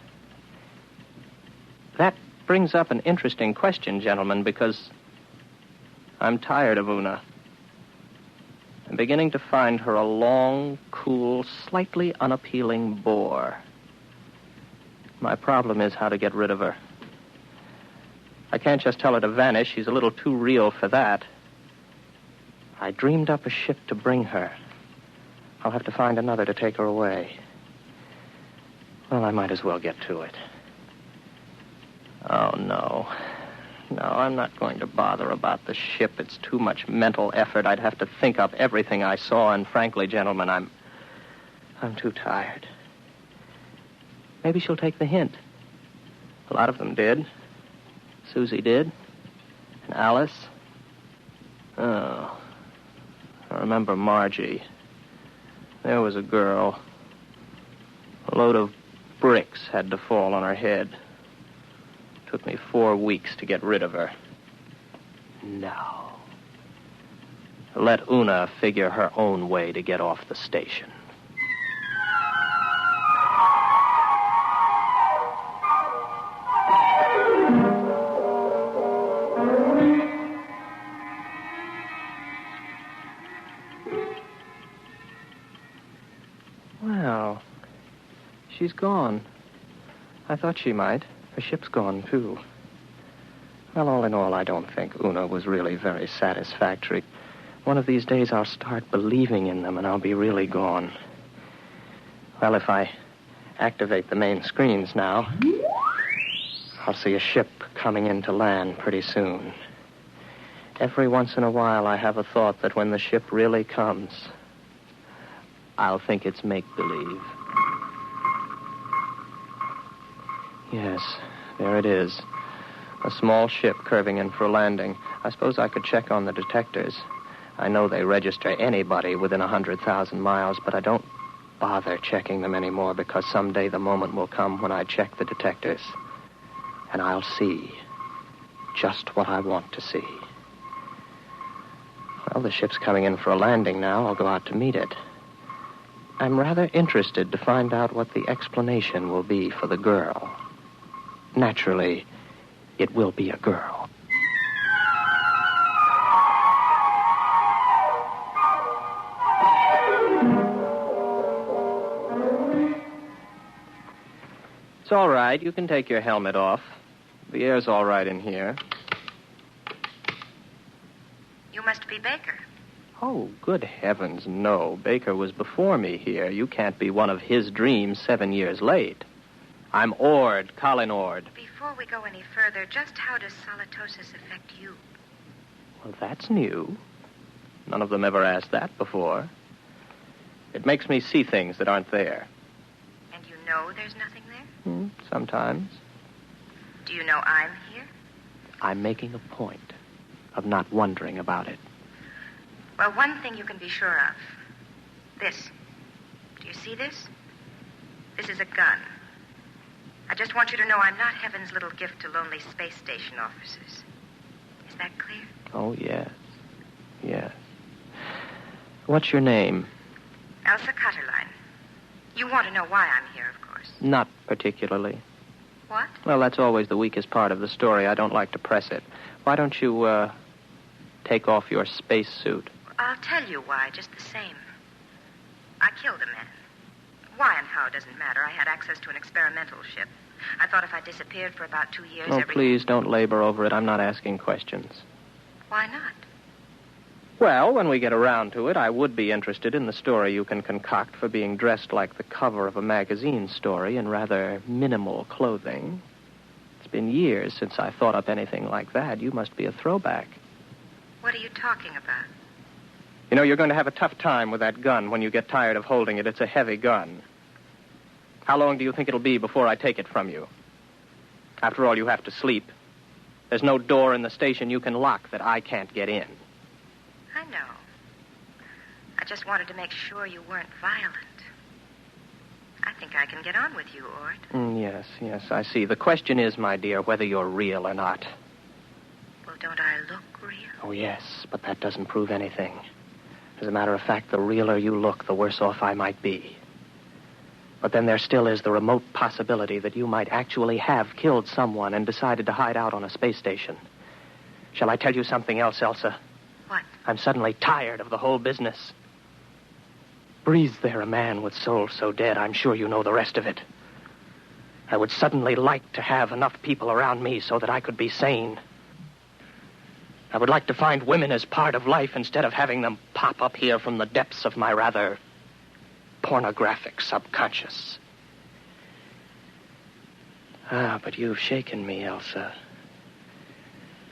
[SPEAKER 14] That brings up an interesting question, gentlemen, because I'm tired of Una. I'm beginning to find her a long, cool, slightly unappealing bore. My problem is how to get rid of her. I can't just tell her to vanish. She's a little too real for that. I dreamed up a ship to bring her. I'll have to find another to take her away. Well, I might as well get to it. Oh, no. No, I'm not going to bother about the ship. It's too much mental effort. I'd have to think up everything I saw, and frankly, gentlemen, I'm too tired. Maybe she'll take the hint. A lot of them did. Susie did. And Alice. Oh. I remember Margie. There was a girl. A load of bricks had to fall on her head. Took me 4 weeks to get rid of her. No. Let Una figure her own way to get off the station. Well, she's gone. I thought she might. Her ship's gone, too. Well, all in all, I don't think Una was really very satisfactory. One of these days, I'll start believing in them, and I'll be really gone. Well, if I activate the main screens now, I'll see a ship coming in to land pretty soon. Every once in a while, I have a thought that when the ship really comes, I'll think it's make-believe. Yes, there it is. A small ship curving in for a landing. I suppose I could check on the detectors. I know they register anybody within 100,000 miles, but I don't bother checking them anymore because someday the moment will come when I check the detectors. And I'll see just what I want to see. Well, the ship's coming in for a landing now. I'll go out to meet it. I'm rather interested to find out what the explanation will be for the girl. Naturally, it will be a girl. It's all right. You can take your helmet off. The air's all right in here.
[SPEAKER 15] You must be Baker.
[SPEAKER 14] Oh, good heavens, no. Baker was before me here. You can't be one of his dreams 7 years late. I'm Ord, Colin Ord.
[SPEAKER 15] Before we go any further, just how does solitosis affect you?
[SPEAKER 14] Well, that's new. None of them ever asked that before. It makes me see things that aren't there.
[SPEAKER 15] And you know there's nothing there?
[SPEAKER 14] Sometimes.
[SPEAKER 15] Do you know I'm here?
[SPEAKER 14] I'm making a point of not wondering about it.
[SPEAKER 15] Well, one thing you can be sure of. This. Do you see this? This is a gun. I just want you to know I'm not heaven's little gift to lonely space station officers. Is that clear?
[SPEAKER 14] Oh, yes. Yes. What's your name?
[SPEAKER 15] Elsa Cutterline. You want to know why I'm here, of course.
[SPEAKER 14] Not particularly.
[SPEAKER 15] What?
[SPEAKER 14] Well, that's always the weakest part of the story. I don't like to press it. Why don't you, take off your spacesuit?
[SPEAKER 15] I'll tell you why, just the same. I killed a man. Why and how doesn't matter. I had access to an experimental ship. I thought if I disappeared for about 2 years,
[SPEAKER 14] Oh, please don't labor over it. I'm not asking questions.
[SPEAKER 15] Why not?
[SPEAKER 14] Well, when we get around to it, I would be interested in the story you can concoct for being dressed like the cover of a magazine story in rather minimal clothing. It's been years since I thought up anything like that. You must be a throwback.
[SPEAKER 15] What are you talking about?
[SPEAKER 14] You know, you're going to have a tough time with that gun when you get tired of holding it. It's a heavy gun. How long do you think it'll be before I take it from you? After all, you have to sleep. There's no door in the station you can lock that I can't get in.
[SPEAKER 15] I know. I just wanted to make sure you weren't violent. I think I can get on with you, Ord.
[SPEAKER 14] Yes, I see. The question is, my dear, whether you're real or not.
[SPEAKER 15] Well, don't I look real?
[SPEAKER 14] Oh, yes, but that doesn't prove anything. As a matter of fact, the realer you look, the worse off I might be. But then there still is the remote possibility that you might actually have killed someone and decided to hide out on a space station. Shall I tell you something else, Elsa?
[SPEAKER 15] What?
[SPEAKER 14] I'm suddenly tired of the whole business. Breathes there a man with soul so dead, I'm sure you know the rest of it. I would suddenly like to have enough people around me so that I could be sane. I would like to find women as part of life instead of having them pop up here from the depths of my rather pornographic subconscious. But you've shaken me, Elsa.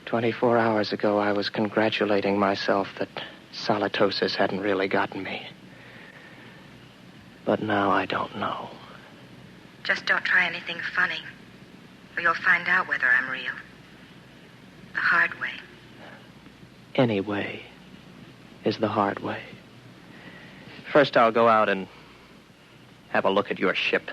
[SPEAKER 14] 24 hours ago, I was congratulating myself that solitosis hadn't really gotten me. But now I don't know.
[SPEAKER 15] Just don't try anything funny, or you'll find out whether I'm real. The hard way.
[SPEAKER 14] Any way is the hard way. First, I'll go out and have a look at your ship.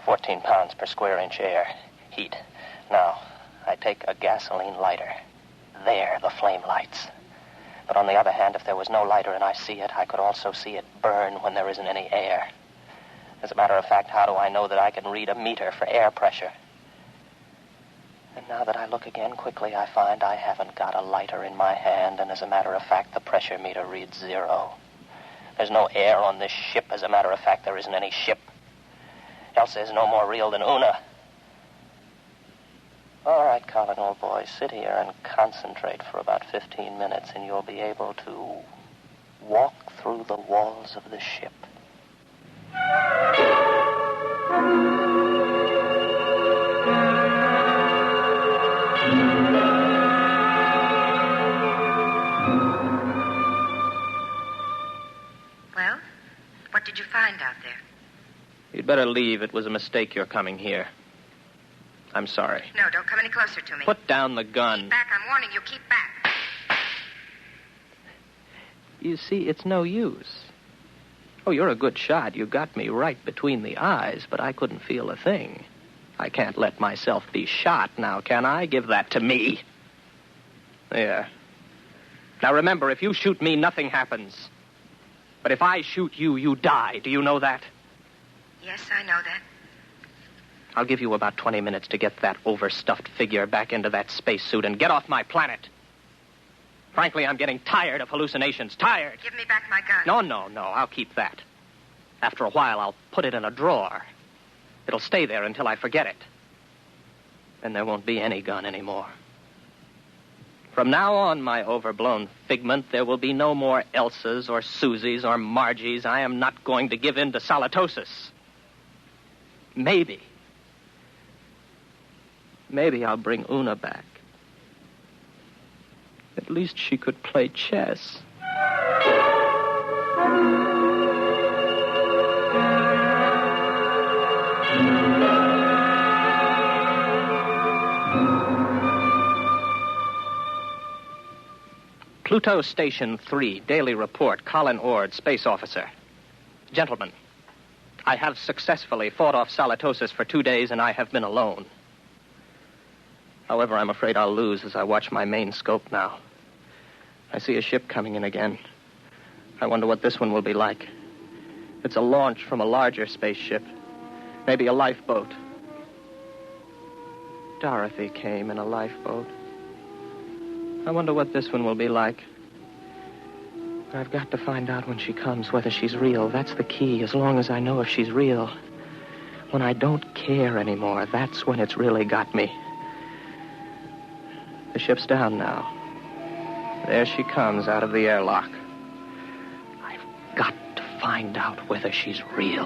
[SPEAKER 14] £14 per square inch air. Heat. Now, I take a gasoline lighter. There, the flame lights. But on the other hand, if there was no lighter and I see it, I could also see it burn when there isn't any air. As a matter of fact, how do I know that I can read a meter for air pressure? And now that I look again quickly, I find I haven't got a lighter in my hand, and as a matter of fact, the pressure meter reads 0. There's no air on this ship. As a matter of fact, there isn't any ship. Elsa is no more real than Una. All right, Colin, old boy, sit here and concentrate for about 15 minutes, and you'll be able to walk through the walls of the ship.
[SPEAKER 15] Well, what did you find out there?
[SPEAKER 14] You'd better leave. It was a mistake your coming here. I'm sorry.
[SPEAKER 15] No, don't come any closer to me.
[SPEAKER 14] Put down the gun.
[SPEAKER 15] Keep back. I'm warning you. Keep back.
[SPEAKER 14] You see, it's no use. Oh, you're a good shot. You got me right between the eyes, but I couldn't feel a thing. I can't let myself be shot now, can I? Give that to me. There. Now remember, if you shoot me, nothing happens. But if I shoot you, you die. Do you know that?
[SPEAKER 15] Yes, I know that.
[SPEAKER 14] I'll give you about 20 minutes to get that overstuffed figure back into that spacesuit and get off my planet. Frankly, I'm getting tired of hallucinations. Tired.
[SPEAKER 15] Give me back my gun.
[SPEAKER 14] No. I'll keep that. After a while, I'll put it in a drawer. It'll stay there until I forget it. Then there won't be any gun anymore. From now on, my overblown figment, there will be no more Elsas or Susies or Margies. I am not going to give in to solitosis. Maybe I'll bring Una back. At least she could play chess. Pluto Station 3, Daily Report, Colin Ord, Space Officer. Gentlemen, I have successfully fought off solitosis for 2 days, and I have been alone. However, I'm afraid I'll lose as I watch my main scope now. I see a ship coming in again. I wonder what this one will be like. It's a launch from a larger spaceship. Maybe a lifeboat. Dorothy came in a lifeboat. I wonder what this one will be like. I've got to find out when she comes whether she's real. That's the key, as long as I know if she's real. When I don't care anymore, that's when it's really got me. The ship's down now. There she comes out of the airlock. I've got to find out whether she's real.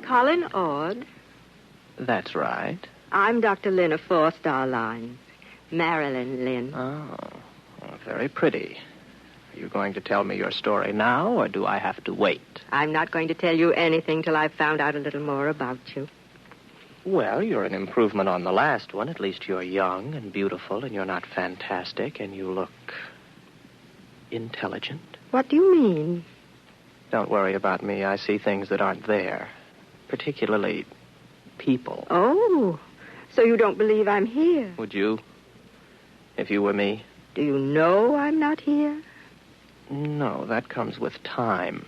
[SPEAKER 16] Colin Ord?
[SPEAKER 14] That's right.
[SPEAKER 16] I'm Dr. Lynn of 4-Star Lines. Marilyn Lynn.
[SPEAKER 14] Oh, well, very pretty. Are you going to tell me your story now, or do I have to wait?
[SPEAKER 16] I'm not going to tell you anything till I've found out a little more about you.
[SPEAKER 14] Well, you're an improvement on the last one. At least you're young and beautiful, and you're not fantastic, and you look intelligent.
[SPEAKER 16] What do you mean?
[SPEAKER 14] Don't worry about me. I see things that aren't there. Particularly people.
[SPEAKER 16] Oh, so you don't believe I'm here?
[SPEAKER 14] Would you? If you were me?
[SPEAKER 16] Do you know I'm not here?
[SPEAKER 14] No, that comes with time.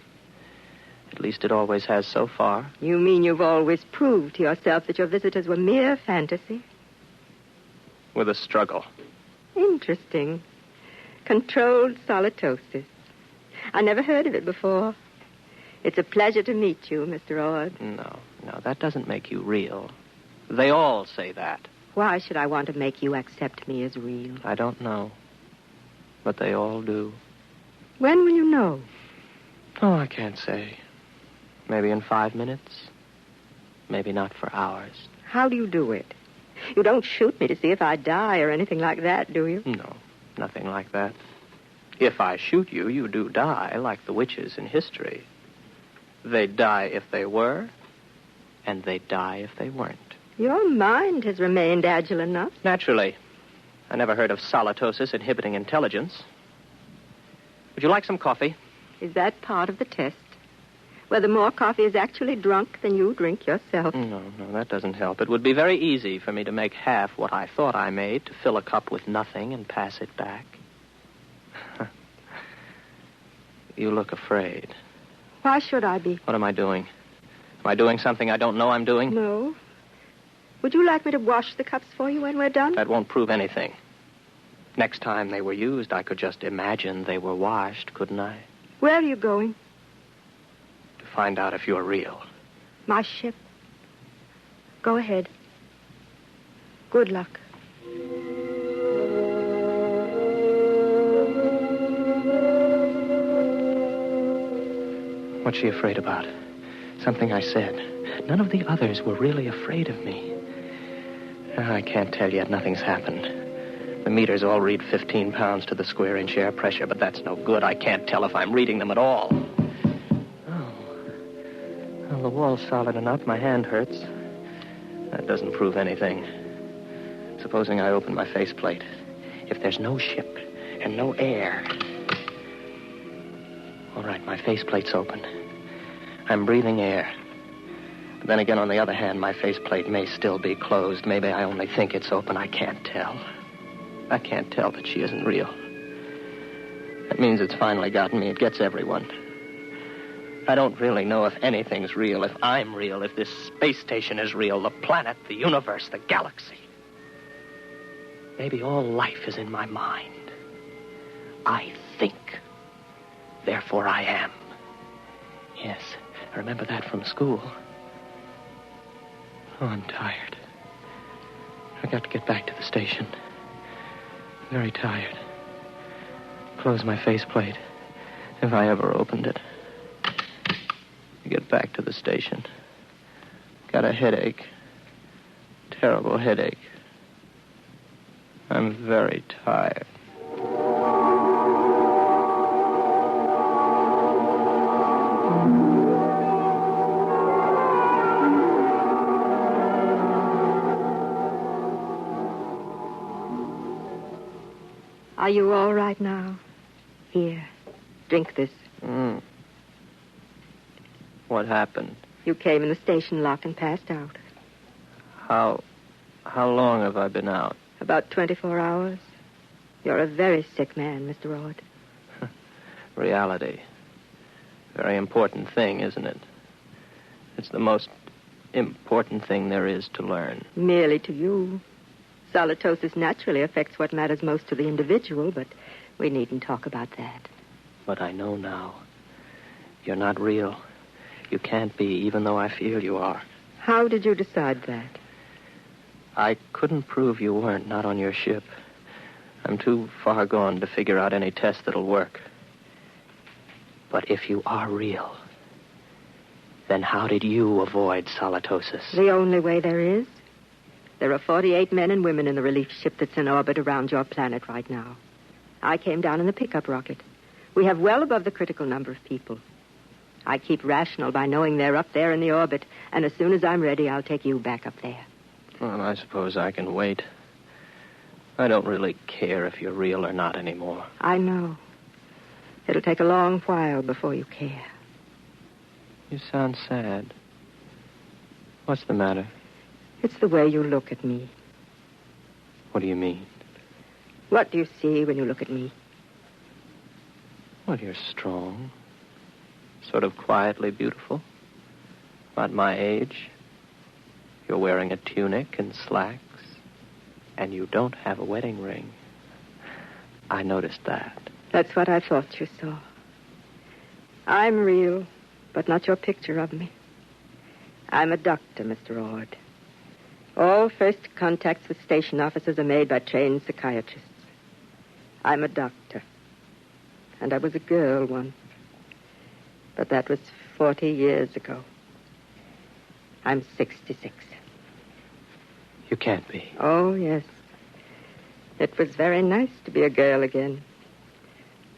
[SPEAKER 14] At least it always has so far.
[SPEAKER 16] You mean you've always proved to yourself that your visitors were mere fantasy?
[SPEAKER 14] With a struggle.
[SPEAKER 16] Interesting. Controlled solitosis. I never heard of it before. It's a pleasure to meet you, Mr. Ord.
[SPEAKER 14] No, that doesn't make you real. They all say that.
[SPEAKER 16] Why should I want to make you accept me as real?
[SPEAKER 14] I don't know. But they all do.
[SPEAKER 16] When will you know?
[SPEAKER 14] Oh, I can't say. Maybe in 5 minutes. Maybe not for hours.
[SPEAKER 16] How do you do it? You don't shoot me to see if I die or anything like that, do you?
[SPEAKER 14] No, nothing like that. If I shoot you, you do die, like the witches in history. They'd die if they were, and they'd die if they weren't.
[SPEAKER 16] Your mind has remained agile enough.
[SPEAKER 14] Naturally. I never heard of solitosis inhibiting intelligence. Would you like some coffee?
[SPEAKER 16] Is that part of the test? Whether more coffee is actually drunk than you drink yourself?
[SPEAKER 14] No, that doesn't help. It would be very easy for me to make half what I thought I made, to fill a cup with nothing and pass it back. You look afraid.
[SPEAKER 16] Why should I be?
[SPEAKER 14] What am I doing? Am I doing something I don't know I'm doing?
[SPEAKER 16] No. Would you like me to wash the cups for you when we're done?
[SPEAKER 14] That won't prove anything. Next time they were used, I could just imagine they were washed, couldn't I?
[SPEAKER 16] Where are you going?
[SPEAKER 14] To find out if you're real.
[SPEAKER 16] My ship. Go ahead. Good luck.
[SPEAKER 14] What's she afraid about? Something I said. None of the others were really afraid of me. I can't tell yet. Nothing's happened. The meters all read 15 pounds to the square inch air pressure, but that's no good. I can't tell if I'm reading them at all. Oh. Well, the wall's solid enough. My hand hurts. That doesn't prove anything. Supposing I open my faceplate. If there's no ship and no air... All right, my faceplate's open. I'm breathing air. But then again, on the other hand, my faceplate may still be closed. Maybe I only think it's open. I can't tell. I can't tell that she isn't real. That means it's finally gotten me. It gets everyone. I don't really know if anything's real, if I'm real, if this space station is real, the planet, the universe, the galaxy. Maybe all life is in my mind. I think. Therefore I am. Yes, I remember that from school. Oh, I'm tired. I got to get back to the station. Very tired. Close my faceplate, if I ever opened it. Get back to the station. Got a headache. Terrible headache. I'm very tired.
[SPEAKER 16] Are you all right now? Here, drink this.
[SPEAKER 14] What happened?
[SPEAKER 16] You came in the station lock and passed out.
[SPEAKER 14] How long have I been out?
[SPEAKER 16] About 24 hours. You're a very sick man, Mr. Ord.
[SPEAKER 14] Reality. Very important thing, isn't it? It's the most important thing there is to learn.
[SPEAKER 16] Merely to you. Solitosis naturally affects what matters most to the individual, but we needn't talk about that.
[SPEAKER 14] But I know now. You're not real. You can't be, even though I feel you are.
[SPEAKER 16] How did you decide that?
[SPEAKER 14] I couldn't prove you weren't, not on your ship. I'm too far gone to figure out any test that'll work. But if you are real, then how did you avoid solitosis?
[SPEAKER 16] The only way there is. There are 48 men and women in the relief ship that's in orbit around your planet right now. I came down in the pickup rocket. We have well above the critical number of people. I keep rational by knowing they're up there in the orbit, and as soon as I'm ready, I'll take you back up there.
[SPEAKER 14] Well, I suppose I can wait. I don't really care if you're real or not anymore.
[SPEAKER 16] I know. It'll take a long while before you care.
[SPEAKER 14] You sound sad. What's the matter?
[SPEAKER 16] It's the way you look at me.
[SPEAKER 14] What do you mean?
[SPEAKER 16] What do you see when you look at me?
[SPEAKER 14] Well, you're strong. Sort of quietly beautiful. About my age. You're wearing a tunic and slacks. And you don't have a wedding ring. I noticed that.
[SPEAKER 16] That's what I thought you saw. I'm real, but not your picture of me. I'm a doctor, Mr. Ord. All first contacts with station officers are made by trained psychiatrists. I'm a doctor. And I was a girl once. But that was 40 years ago. I'm 66.
[SPEAKER 14] You can't be.
[SPEAKER 16] Oh, yes. It was very nice to be a girl again.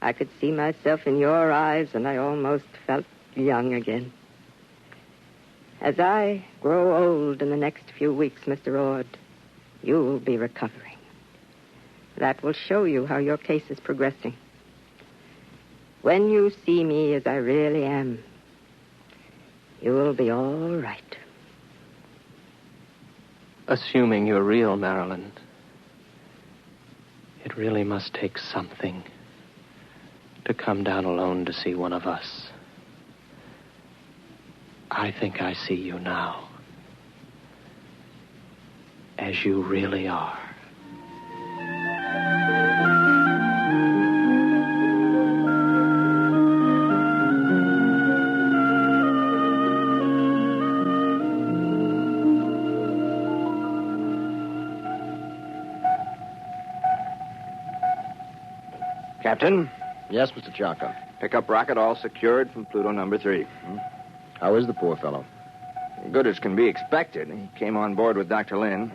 [SPEAKER 16] I could see myself in your eyes, and I almost felt young again. As I grow old in the next few weeks, Mr. Ord, you'll be recovering. That will show you how your case is progressing. When you see me as I really am, you will be all right.
[SPEAKER 14] Assuming you're real, Marilyn, it really must take something to come down alone to see one of us. I think I see you now, as you really are.
[SPEAKER 10] Captain?
[SPEAKER 11] Yes, Mr. Chalka.
[SPEAKER 10] Pickup rocket all secured from Pluto number 3.
[SPEAKER 11] How is the poor fellow?
[SPEAKER 10] Good as can be expected. He came on board with Dr. Lynn.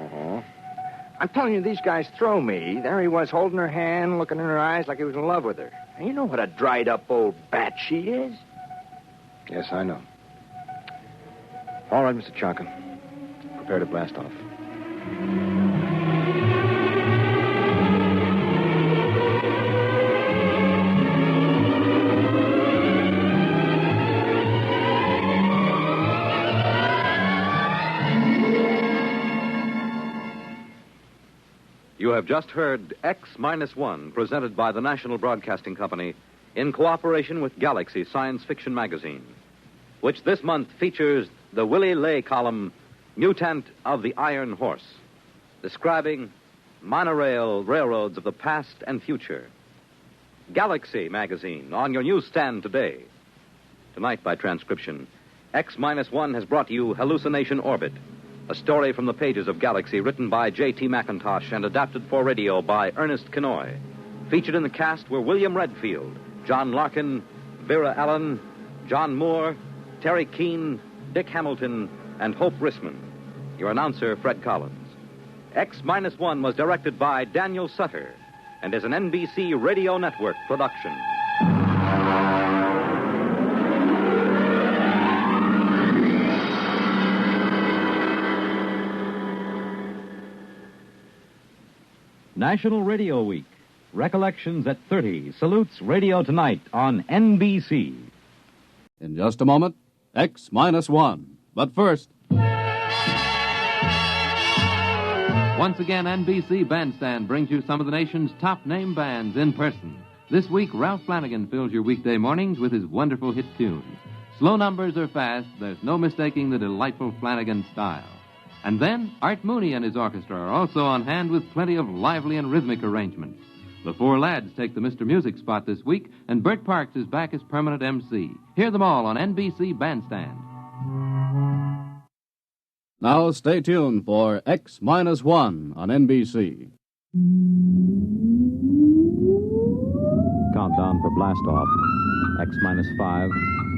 [SPEAKER 10] I'm telling you, these guys throw me. There he was, holding her hand, looking in her eyes like he was in love with her. And you know what a dried-up old bat she is? Yes, I know. All right, Mr. Chaka. Prepare to blast off.
[SPEAKER 1] You have just heard X-1, presented by the National Broadcasting Company in cooperation with Galaxy Science Fiction Magazine, which this month features the Willie Lay column, Mutant of the Iron Horse, describing monorail railroads of the past and future. Galaxy Magazine, on your newsstand today. Tonight, by transcription, X-1 has brought you Hallucination Orbit, a story from the pages of Galaxy written by J.T. McIntosh and adapted for radio by Ernest Kenoy. Featured in the cast were William Redfield, John Larkin, Vera Allen, John Moore, Terry Keane, Dick Hamilton, and Hope Rissman. Your announcer, Fred Collins. X-1 was directed by Daniel Sutter and is an NBC Radio Network production. National Radio Week. Recollections at 30 salutes Radio Tonight on NBC.
[SPEAKER 17] In just a moment, X-1. But first...
[SPEAKER 18] Once again, NBC Bandstand brings you some of the nation's top name bands in person. This week, Ralph Flanagan fills your weekday mornings with his wonderful hit tunes. Slow numbers or fast, there's no mistaking the delightful Flanagan style. And then, Art Mooney and his orchestra are also on hand with plenty of lively and rhythmic arrangements. The four lads take the Mr. Music spot this week, and Bert Parks is back as permanent MC. Hear them all on NBC Bandstand.
[SPEAKER 17] Now stay tuned for X-1 on NBC.
[SPEAKER 1] Countdown for blast off. X-5,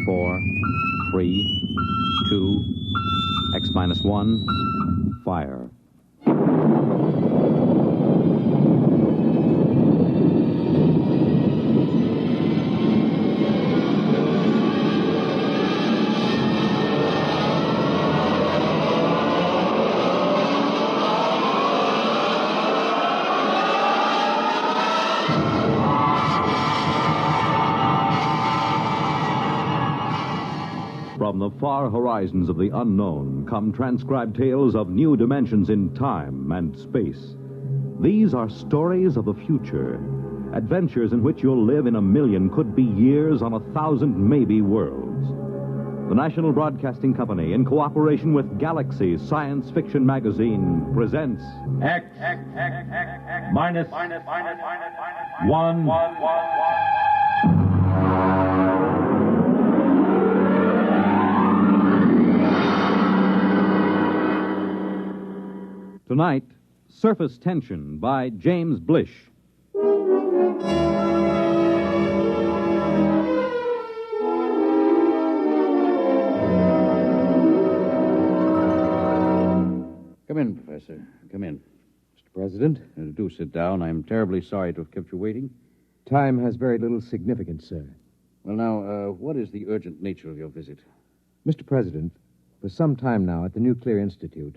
[SPEAKER 1] 4, 3, 2, X-1, fire. From the far horizons of the unknown come transcribed tales of new dimensions in time and space. These are stories of the future, adventures in which you'll live in a million, could be years, on 1,000 maybe worlds. The National Broadcasting Company, in cooperation with Galaxy Science Fiction Magazine, presents
[SPEAKER 2] X-1.
[SPEAKER 1] Tonight, Surface Tension by James Blish.
[SPEAKER 19] Come in, Professor. Come in. Mr. President, do sit down. I'm terribly sorry to have kept you waiting.
[SPEAKER 20] Time has very little significance, sir.
[SPEAKER 19] Well, now, what is the urgent nature of your visit?
[SPEAKER 20] Mr. President, for some time now at the Nuclear Institute,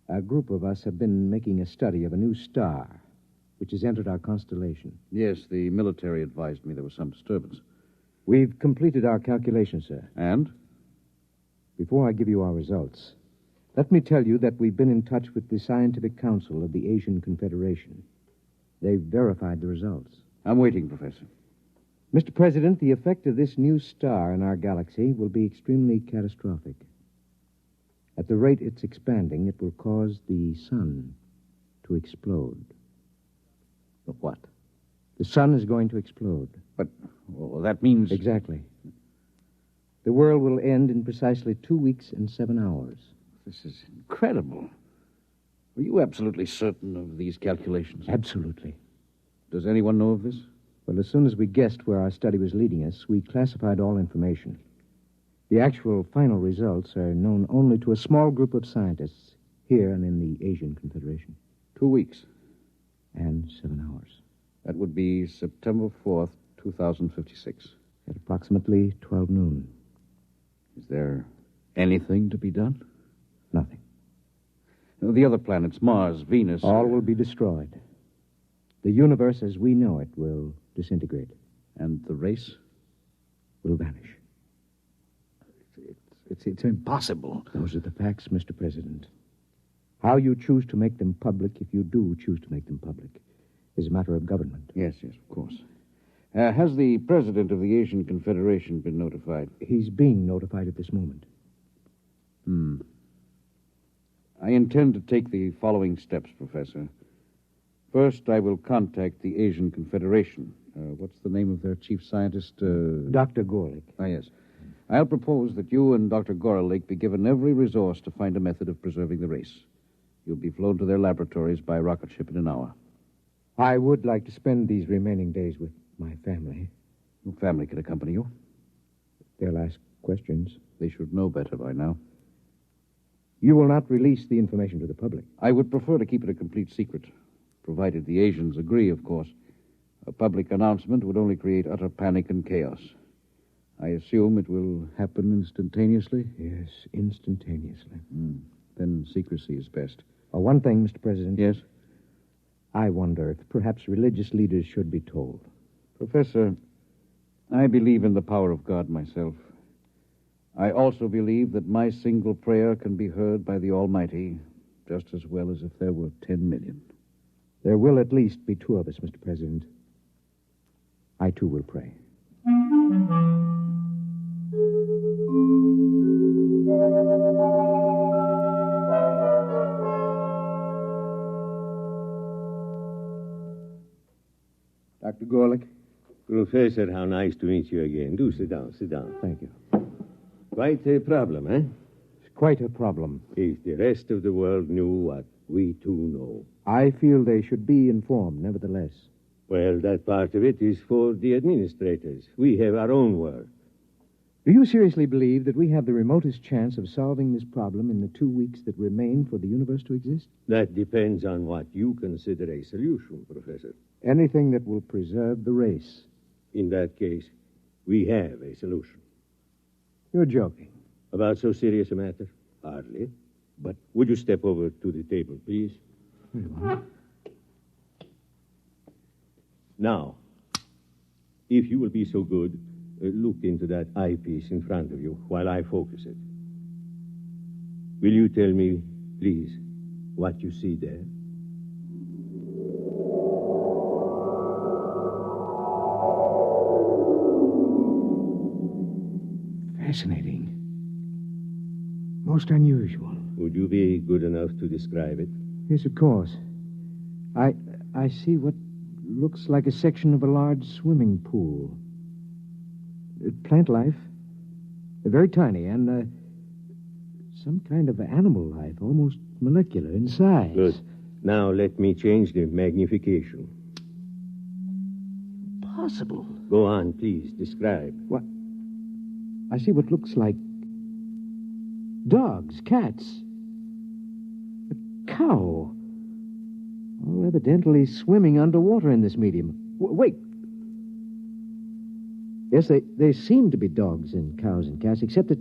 [SPEAKER 20] a group of us have been making a study of a new star, which has entered our constellation.
[SPEAKER 19] Yes, the military advised me there was some disturbance.
[SPEAKER 20] We've completed our calculations, sir.
[SPEAKER 19] And?
[SPEAKER 20] Before I give you our results, let me tell you that we've been in touch with the Scientific Council of the Asian Confederation. They've verified the results.
[SPEAKER 19] I'm waiting, Professor.
[SPEAKER 20] Mr. President, the effect of this new star in our galaxy will be extremely catastrophic. At the rate it's expanding, it will cause the sun to explode.
[SPEAKER 19] The what?
[SPEAKER 20] The sun is going to explode.
[SPEAKER 19] But, well, that means...
[SPEAKER 20] Exactly. The world will end in precisely 2 weeks and 7 hours.
[SPEAKER 19] This is incredible. Are you absolutely certain of these calculations?
[SPEAKER 20] Absolutely.
[SPEAKER 19] Does anyone know of this?
[SPEAKER 20] Well, as soon as we guessed where our study was leading us, we classified all information. The actual final results are known only to a small group of scientists here and in the Asian Confederation.
[SPEAKER 19] 2 weeks.
[SPEAKER 20] And 7 hours.
[SPEAKER 19] That would be September 4th, 2056.
[SPEAKER 20] At approximately 12 noon.
[SPEAKER 19] Is there anything to be done?
[SPEAKER 20] Nothing.
[SPEAKER 19] Now, the other planets, Mars, Venus...
[SPEAKER 20] All will be destroyed. The universe as we know it will disintegrate.
[SPEAKER 19] And the race?
[SPEAKER 20] Will vanish.
[SPEAKER 19] It's impossible.
[SPEAKER 20] Those are the facts, Mr. President. How you choose to make them public, if you do choose to make them public, is a matter of government.
[SPEAKER 19] Yes, of course. Has the president of the Asian Confederation been notified?
[SPEAKER 20] He's being notified at this moment.
[SPEAKER 19] I intend to take the following steps, Professor. First, I will contact the Asian Confederation. What's the name of their chief scientist?
[SPEAKER 20] Dr. Gorlick.
[SPEAKER 19] Ah, yes. I'll propose that you and Dr. Gorlick be given every resource to find a method of preserving the race. You'll be flown to their laboratories by rocket ship in an hour.
[SPEAKER 20] I would like to spend these remaining days with my family.
[SPEAKER 19] Your family can accompany you.
[SPEAKER 20] They'll ask questions.
[SPEAKER 19] They should know better by now.
[SPEAKER 20] You will not release the information to the public.
[SPEAKER 19] I would prefer to keep it a complete secret, provided the Asians agree, of course. A public announcement would only create utter panic and chaos. I assume it will happen instantaneously?
[SPEAKER 20] Yes, instantaneously.
[SPEAKER 19] Then secrecy is best.
[SPEAKER 20] One thing, Mr. President.
[SPEAKER 19] Yes?
[SPEAKER 20] I wonder if perhaps religious leaders should be told.
[SPEAKER 19] Professor, I believe in the power of God myself. I also believe that my single prayer can be heard by the Almighty just as well as if there were 10 million.
[SPEAKER 20] There will at least be 2 of us, Mr. President. I, too, will pray. Dr. Gorlick?
[SPEAKER 21] Professor, how nice to meet you again. Do sit down, sit down.
[SPEAKER 20] Thank you.
[SPEAKER 21] Quite a problem, eh?
[SPEAKER 20] It's quite a problem.
[SPEAKER 21] If the rest of the world knew what we too know.
[SPEAKER 20] I feel they should be informed, nevertheless.
[SPEAKER 21] Well, that part of it is for the administrators. We have our own work.
[SPEAKER 20] Do you seriously believe that we have the remotest chance of solving this problem in the 2 weeks that remain for the universe to exist?
[SPEAKER 21] That depends on what you consider a solution, Professor.
[SPEAKER 20] Anything that will preserve the race.
[SPEAKER 21] In that case, we have a solution.
[SPEAKER 20] You're joking.
[SPEAKER 21] About so serious a matter? Hardly. But would you step over to the table, please?
[SPEAKER 20] Very well.
[SPEAKER 21] Now, if you will be so good, look into that eyepiece in front of you while I focus it. Will you tell me, please, what you see there?
[SPEAKER 20] Fascinating. Most unusual.
[SPEAKER 21] Would you be good enough to describe it?
[SPEAKER 20] Yes, of course. I see what looks like a section of a large swimming pool. Plant life. Very tiny, and some kind of animal life, almost molecular in size.
[SPEAKER 21] Good. Now let me change the magnification.
[SPEAKER 20] Possible.
[SPEAKER 21] Go on, please. Describe.
[SPEAKER 20] What? I see what looks like dogs, cats, a cow. All evidently swimming underwater in this medium. Wait. Yes, they seem to be dogs and cows and cats, except that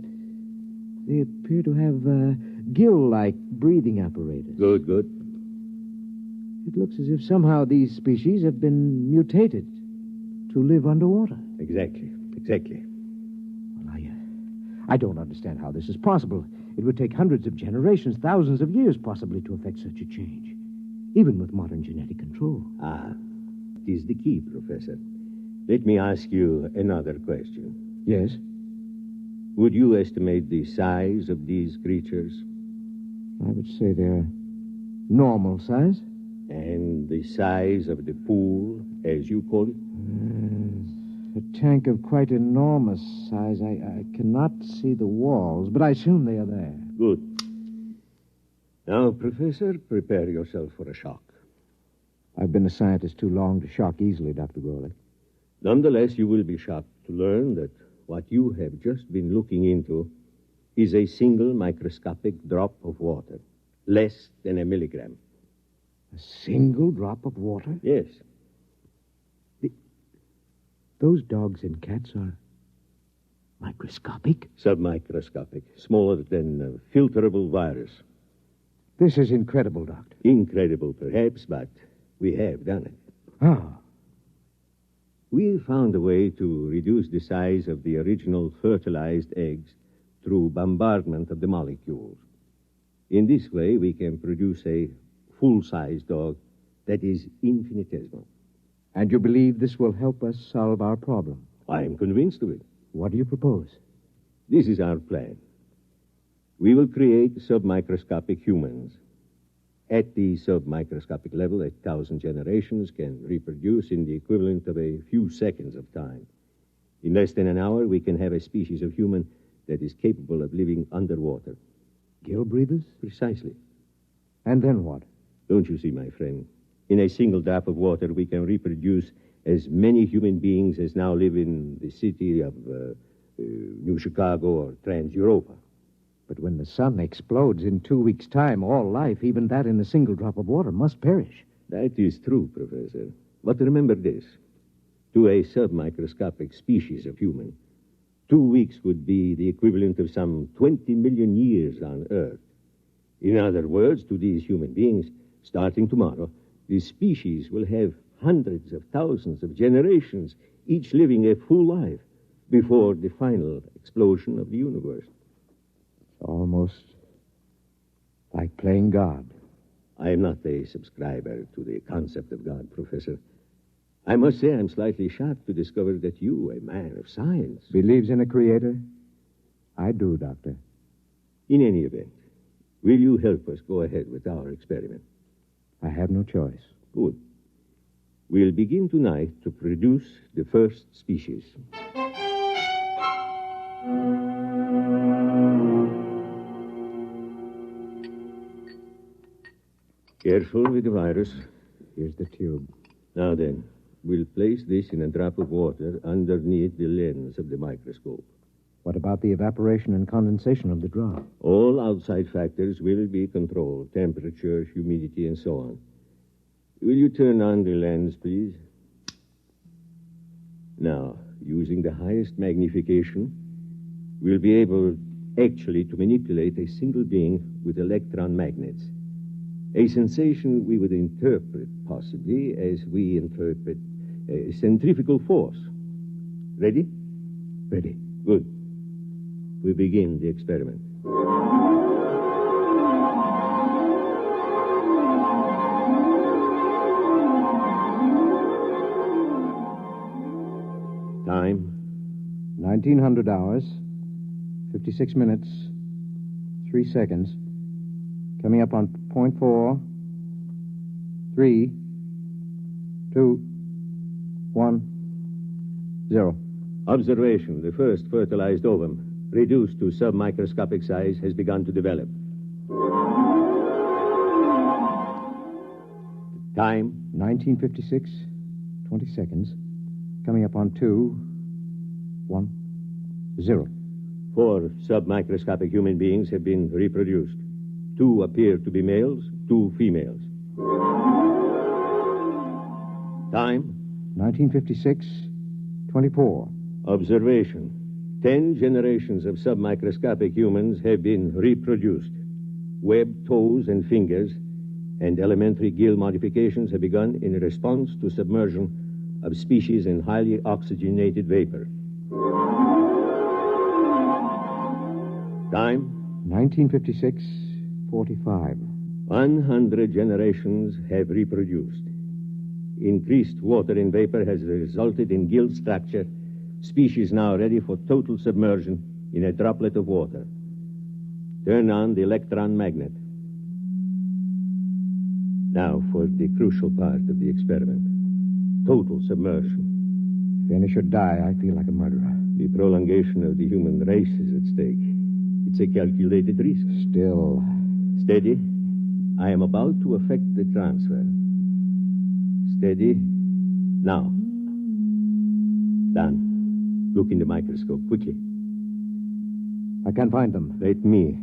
[SPEAKER 20] they appear to have gill-like breathing apparatus.
[SPEAKER 21] Good.
[SPEAKER 20] It looks as if somehow these species have been mutated to live underwater.
[SPEAKER 21] Exactly.
[SPEAKER 20] Well, I don't understand how this is possible. It would take hundreds of generations, thousands of years, possibly, to effect such a change, even with modern genetic control.
[SPEAKER 21] It is the key, Professor. Let me ask you another question.
[SPEAKER 20] Yes?
[SPEAKER 21] Would you estimate the size of these creatures?
[SPEAKER 20] I would say they're normal size.
[SPEAKER 21] And the size of the pool, as you call it?
[SPEAKER 20] A tank of quite enormous size. I cannot see the walls, but I assume they are there.
[SPEAKER 21] Good. Now, Professor, prepare yourself for a shock.
[SPEAKER 20] I've been a scientist too long to shock easily, Dr. Gorlick.
[SPEAKER 21] Nonetheless, you will be shocked to learn that what you have just been looking into is a single microscopic drop of water, less than a milligram.
[SPEAKER 20] A single drop of water?
[SPEAKER 21] Yes.
[SPEAKER 20] Those dogs and cats are microscopic?
[SPEAKER 21] Submicroscopic. Smaller than a filterable virus.
[SPEAKER 20] This is incredible, Doctor.
[SPEAKER 21] Incredible, perhaps, but we have done it.
[SPEAKER 20] Ah.
[SPEAKER 21] We found a way to reduce the size of the original fertilized eggs through bombardment of the molecules. In this way, we can produce a full-sized dog that is infinitesimal.
[SPEAKER 20] And you believe this will help us solve our problem?
[SPEAKER 21] I am convinced of it.
[SPEAKER 20] What do you propose?
[SPEAKER 21] This is our plan. We will create submicroscopic humans. At the submicroscopic level, 1,000 generations can reproduce in the equivalent of a few seconds of time. In less than an hour, we can have a species of human that is capable of living underwater.
[SPEAKER 20] Gill breathers?
[SPEAKER 21] Precisely.
[SPEAKER 20] And then what?
[SPEAKER 21] Don't you see, my friend? In a single drop of water, we can reproduce as many human beings as now live in the city of New Chicago or Trans-Europa.
[SPEAKER 20] But when the sun explodes in 2 weeks' time, all life, even that in a single drop of water, must perish.
[SPEAKER 21] That is true, Professor. But remember this. To a submicroscopic species of human, 2 weeks would be the equivalent of some 20 million years on Earth. In other words, to these human beings, starting tomorrow, the species will have hundreds of thousands of generations, each living a full life, before the final explosion of the universe.
[SPEAKER 20] Almost like playing God.
[SPEAKER 21] I am not a subscriber to the concept of God, Professor. I must say I'm slightly shocked to discover that you, a man of science...
[SPEAKER 20] Believes in a creator? I do, Doctor.
[SPEAKER 21] In any event, will you help us go ahead with our experiment?
[SPEAKER 20] I have no choice.
[SPEAKER 21] Good. We'll begin tonight to produce the first species. Careful with the virus.
[SPEAKER 20] Here's the tube.
[SPEAKER 21] Now then, we'll place this in a drop of water underneath the lens of the microscope.
[SPEAKER 20] What about the evaporation and condensation of the drop?
[SPEAKER 21] All outside factors will be controlled. Temperature, humidity, and so on. Will you turn on the lens, please? Now, using the highest magnification, we'll be able actually to manipulate a single being with electron magnets. A sensation we would interpret, possibly, as we interpret centrifugal force. Ready?
[SPEAKER 20] Ready.
[SPEAKER 21] Good. We begin the experiment. Time?
[SPEAKER 20] 1900 hours, 56 minutes, 3 seconds. Coming up on 0.4, 3, 2, 1, 0.
[SPEAKER 21] Observation. The first fertilized ovum, reduced to submicroscopic size, has begun to develop. Time?
[SPEAKER 20] 1956, 20 seconds. Coming up on 2, 1, 0.
[SPEAKER 21] 4 submicroscopic human beings have been reproduced. 2 appear to be males, 2 females. Time?
[SPEAKER 20] 1956, 24.
[SPEAKER 21] Observation. 10 generations of submicroscopic humans have been reproduced. Webbed toes and fingers and elementary gill modifications have begun in response to submersion of species in highly oxygenated vapor. Time?
[SPEAKER 20] 1956, 45.
[SPEAKER 21] 100 generations have reproduced. Increased water in vapor has resulted in gill structure, species now ready for total submersion in a droplet of water. Turn on the electron magnet. Now for the crucial part of the experiment. Total submersion.
[SPEAKER 20] Finish or die, I feel like a murderer.
[SPEAKER 21] The prolongation of the human race is at stake. It's a calculated risk.
[SPEAKER 20] Still.
[SPEAKER 21] Steady. I am about to effect the transfer. Steady. Now. Done. Look in the microscope, quickly.
[SPEAKER 20] I can't find them.
[SPEAKER 21] Let me.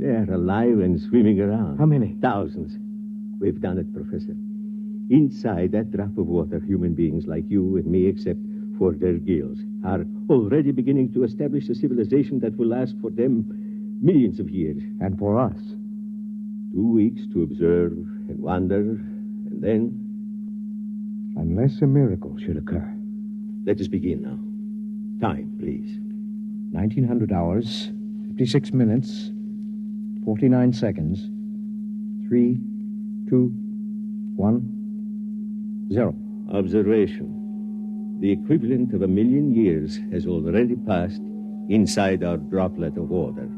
[SPEAKER 21] They're alive and swimming around.
[SPEAKER 20] How many?
[SPEAKER 21] Thousands. We've done it, Professor. Inside that drop of water, human beings like you and me, except for their gills, are already beginning to establish a civilization that will last for them millions of years.
[SPEAKER 20] And for us?
[SPEAKER 21] 2 weeks to observe and wonder, and then...
[SPEAKER 20] Unless a miracle should occur.
[SPEAKER 21] Let us begin now. Time, please.
[SPEAKER 20] 1900 hours, 56 minutes, 49 seconds, 3, 2, 1, 0.
[SPEAKER 21] Observation. The equivalent of 1,000,000 years has already passed inside our droplet of water.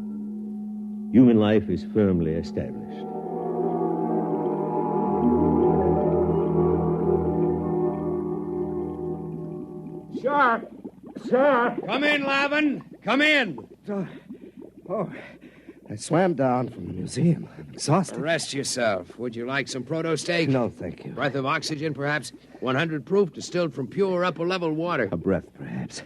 [SPEAKER 21] Human life is firmly established.
[SPEAKER 7] Sir! Sir!
[SPEAKER 22] Come in, Lavin. Come in.
[SPEAKER 7] I swam down from the museum. I'm exhausted.
[SPEAKER 22] Rest yourself. Would you like some proto steak?
[SPEAKER 7] No, thank you.
[SPEAKER 22] Breath of oxygen, perhaps? 100 proof, distilled from pure upper-level water.
[SPEAKER 7] A breath, perhaps.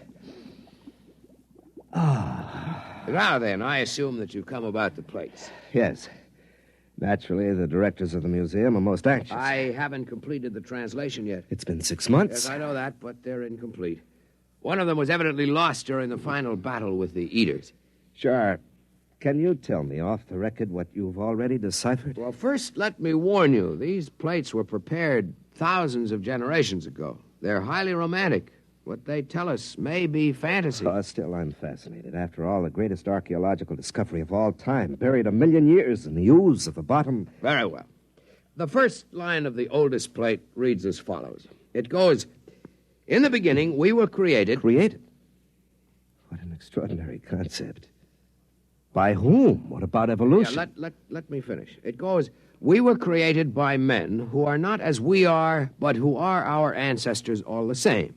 [SPEAKER 22] Now then, I assume that you come about the plates.
[SPEAKER 7] Yes. Naturally, the directors of the museum are most anxious.
[SPEAKER 22] I haven't completed the translation yet.
[SPEAKER 7] It's been 6 months.
[SPEAKER 22] Yes, I know that, but they're incomplete. One of them was evidently lost during the final battle with the Eaters.
[SPEAKER 7] Sure. Can you tell me off the record what you've already deciphered?
[SPEAKER 22] Well, first, let me warn you. These plates were prepared thousands of generations ago. They're highly romantic. What they tell us may be fantasy.
[SPEAKER 7] Still, I'm fascinated. After all, the greatest archaeological discovery of all time, buried 1,000,000 years in the ooze of the bottom.
[SPEAKER 22] Very well. The first line of the oldest plate reads as follows. It goes, "In the beginning, we were created..."
[SPEAKER 7] Created? What an extraordinary concept. By whom? What about evolution?
[SPEAKER 22] Yeah, let me finish. It goes, "We were created by men who are not as we are, but who are our ancestors all the same.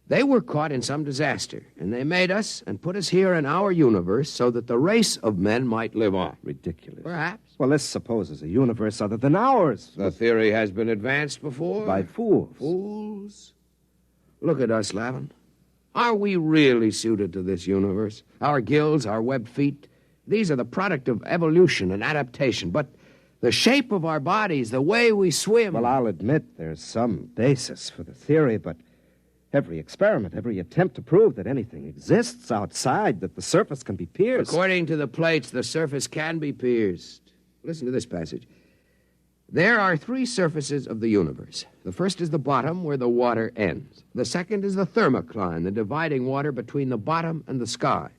[SPEAKER 22] They were caught in some disaster, and they made us and put us here in our universe so that the race of men might live on."
[SPEAKER 7] Ridiculous.
[SPEAKER 22] Perhaps.
[SPEAKER 7] Well, this supposes a universe other than ours.
[SPEAKER 22] The theory has been advanced before.
[SPEAKER 7] By fools.
[SPEAKER 22] Fools? Look at us, Lavin. Are we really suited to this universe? Our gills, our webbed feet, these are the product of evolution and adaptation. But the shape of our bodies, the way we swim...
[SPEAKER 7] Well, I'll admit there's some basis for the theory, but every experiment, every attempt to prove that anything exists outside, that the surface can be pierced...
[SPEAKER 22] According to the plates, the surface can be pierced. Listen to this passage. There are 3 surfaces of the universe. The first is the bottom, where the water ends. The second is the thermocline, the dividing water between the bottom and the sky.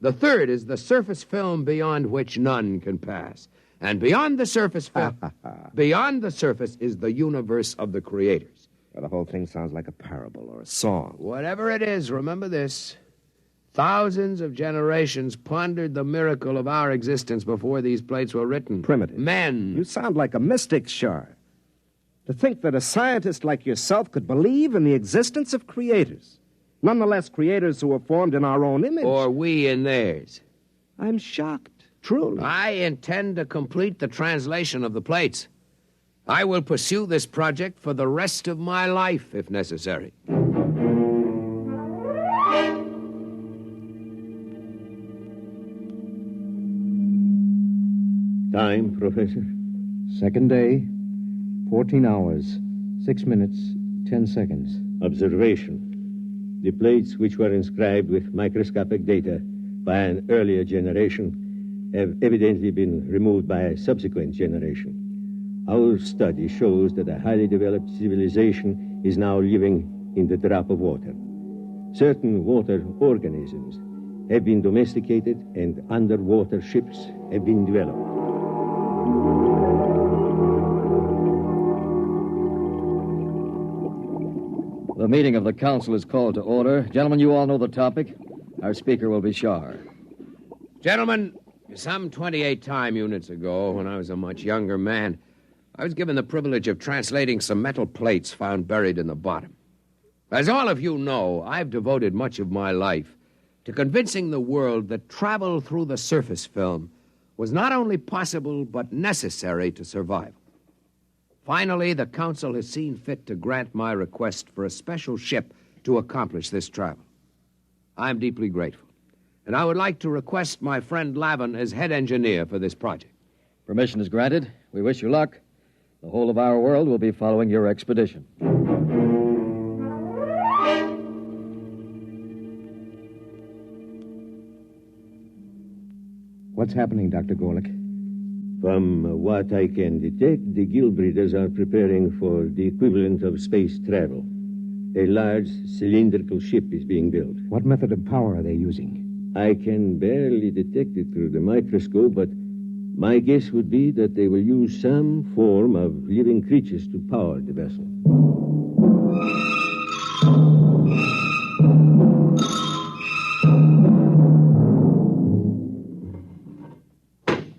[SPEAKER 22] The third is the surface film beyond which none can pass. And beyond the surface film, beyond the surface is the universe of the creators.
[SPEAKER 7] Well, the whole thing sounds like a parable or a song.
[SPEAKER 22] Whatever it is, remember this. Thousands of generations pondered the miracle of our existence before these plates were written.
[SPEAKER 7] Primitive.
[SPEAKER 22] Men.
[SPEAKER 7] You sound like a mystic, Shar. To think that a scientist like yourself could believe in the existence of creators. Nonetheless, creators who were formed in our own image.
[SPEAKER 22] Or we in theirs.
[SPEAKER 7] I'm shocked, truly.
[SPEAKER 22] I intend to complete the translation of the plates. I will pursue this project for the rest of my life, if necessary.
[SPEAKER 21] Time, Professor?
[SPEAKER 20] Second day, 14 hours, 6 minutes, 10 seconds.
[SPEAKER 21] Observation. The plates which were inscribed with microscopic data by an earlier generation have evidently been removed by a subsequent generation. Our study shows that a highly developed civilization is now living in the drop of water. Certain water organisms have been domesticated and underwater ships have been developed.
[SPEAKER 23] The meeting of the council is called to order. Gentlemen, you all know the topic. Our speaker will be Shar.
[SPEAKER 22] Gentlemen, some 28 time units ago, when I was a much younger man, I was given the privilege of translating some metal plates found buried in the bottom. As all of you know, I've devoted much of my life to convincing the world that travel through the surface film was not only possible but necessary to survival. Finally, the council has seen fit to grant my request for a special ship to accomplish this travel. I'm deeply grateful. And I would like to request my friend Lavin as head engineer for this project.
[SPEAKER 23] Permission is granted. We wish you luck. The whole of our world will be following your expedition.
[SPEAKER 20] What's happening, Dr. Gorlick?
[SPEAKER 21] From what I can detect, the Gilbreeders are preparing for the equivalent of space travel. A large cylindrical ship is being built.
[SPEAKER 20] What method of power are they using?
[SPEAKER 21] I can barely detect it through the microscope, but my guess would be that they will use some form of living creatures to power the vessel.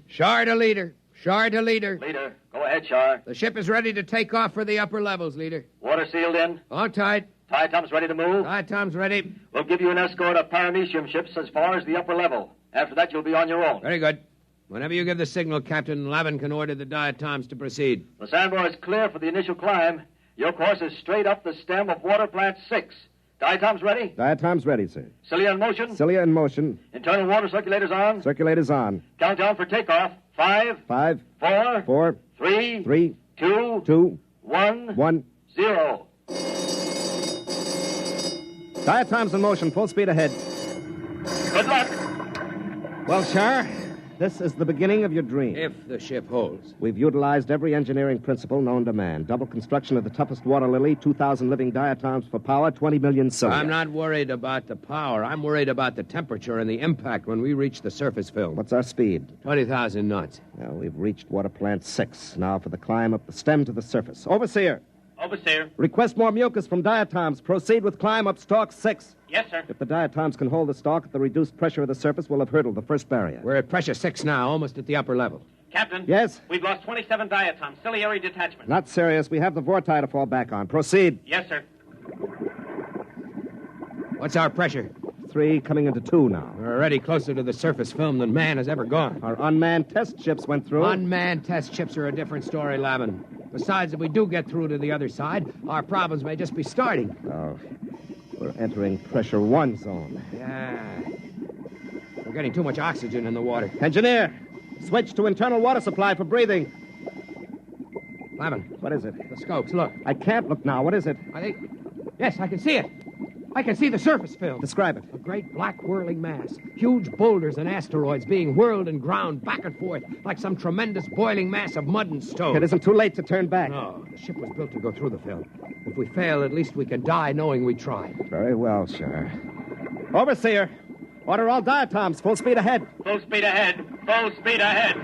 [SPEAKER 22] Char to leader. Char to leader.
[SPEAKER 13] Leader, go ahead, Char.
[SPEAKER 22] The ship is ready to take off for the upper levels, leader.
[SPEAKER 13] Water sealed in.
[SPEAKER 22] All tight.
[SPEAKER 13] Diatom's ready to move.
[SPEAKER 22] Diatom's ready.
[SPEAKER 13] We'll give you an escort of paramecium ships as far as the upper level. After that, you'll be on your own.
[SPEAKER 22] Very good. Whenever you give the signal, Captain, Lavin can order the diatoms to proceed.
[SPEAKER 13] The Sandbar is clear for the initial climb. Your course is straight up the stem of Water Plant 6. Diatom's ready?
[SPEAKER 7] Diatom's ready, sir.
[SPEAKER 13] Cilia in motion?
[SPEAKER 7] Cilia in motion.
[SPEAKER 13] Internal water circulators on?
[SPEAKER 7] Circulators on.
[SPEAKER 13] Countdown for takeoff. 5.
[SPEAKER 7] 5.
[SPEAKER 13] 4.
[SPEAKER 7] 4.
[SPEAKER 13] 3.
[SPEAKER 7] 3.
[SPEAKER 13] 2.
[SPEAKER 7] 2.
[SPEAKER 13] 1.
[SPEAKER 7] 1.
[SPEAKER 13] 0.
[SPEAKER 7] Diatom's in motion. Full speed ahead.
[SPEAKER 13] Good luck.
[SPEAKER 7] Well, Char, this is the beginning of your dream.
[SPEAKER 22] If the ship holds.
[SPEAKER 7] We've utilized every engineering principle known to man. Double construction of the toughest water lily, 2,000 living diatoms for power, 20 million cilia.
[SPEAKER 22] I'm not worried about the power. I'm worried about the temperature and the impact when we reach the surface film.
[SPEAKER 7] What's our speed?
[SPEAKER 22] 20,000 knots.
[SPEAKER 7] Well, we've reached Water Plant 6. Now for the climb up the stem to the surface. Overseer.
[SPEAKER 13] Overseer.
[SPEAKER 7] Request more mucus from diatoms. Proceed with climb up stalk 6.
[SPEAKER 13] Yes, sir.
[SPEAKER 7] If the diatoms can hold the stalk at the reduced pressure of the surface, we'll have hurdled the first barrier.
[SPEAKER 22] We're at pressure 6 now, almost at the upper level.
[SPEAKER 13] Captain.
[SPEAKER 7] Yes?
[SPEAKER 13] We've lost 27 diatoms. Ciliary detachment.
[SPEAKER 7] Not serious. We have the vorti to fall back on. Proceed.
[SPEAKER 13] Yes, sir.
[SPEAKER 22] What's our pressure?
[SPEAKER 7] 3 coming into 2 now.
[SPEAKER 22] We're already closer to the surface film than man has ever gone.
[SPEAKER 7] Our unmanned test ships went through.
[SPEAKER 22] Unmanned test ships are a different story, Lavin. Besides, if we do get through to the other side, our problems may just be starting.
[SPEAKER 7] Oh, we're entering pressure 1 zone.
[SPEAKER 22] Yeah. We're getting too much oxygen in the water.
[SPEAKER 7] Engineer, switch to internal water supply for breathing.
[SPEAKER 22] Lavin.
[SPEAKER 7] What is it?
[SPEAKER 22] The scopes, look.
[SPEAKER 7] I can't look now. What is it?
[SPEAKER 22] I think... Yes, I can see it. I can see the surface film.
[SPEAKER 7] Describe it.
[SPEAKER 22] A great black whirling mass. Huge boulders and asteroids being whirled and ground back and forth like some tremendous boiling mass of mud and stone.
[SPEAKER 7] It isn't too late to turn back.
[SPEAKER 22] No, the ship was built to go through the film. If we fail, at least we can die knowing we tried.
[SPEAKER 7] Very well, sir. Overseer, order all diatoms. Full speed ahead.
[SPEAKER 13] Full speed ahead. Full speed ahead.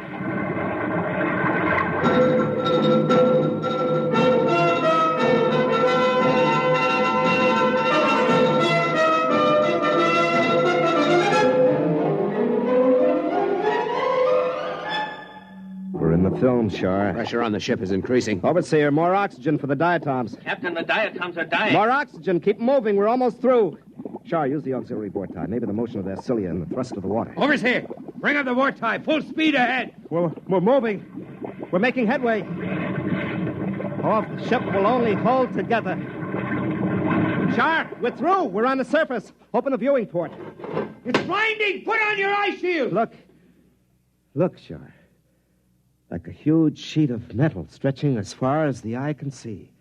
[SPEAKER 7] The film, Char.
[SPEAKER 22] Pressure on the ship is increasing.
[SPEAKER 7] Overseer, more oxygen for the diatoms.
[SPEAKER 13] Captain, the diatoms are dying.
[SPEAKER 7] More oxygen. Keep moving. We're almost through. Char, use the auxiliary vorti. Maybe the motion of their cilia and the thrust of the water.
[SPEAKER 22] Overseer, bring up the vorti. Full speed ahead.
[SPEAKER 7] We're moving. We're making headway. Oh, if the ship will only hold together. Char, we're through. We're on the surface. Open the viewing port.
[SPEAKER 22] It's blinding. Put on your eye shield.
[SPEAKER 7] Look, Char. Like a huge sheet of metal stretching as far as the eye can see,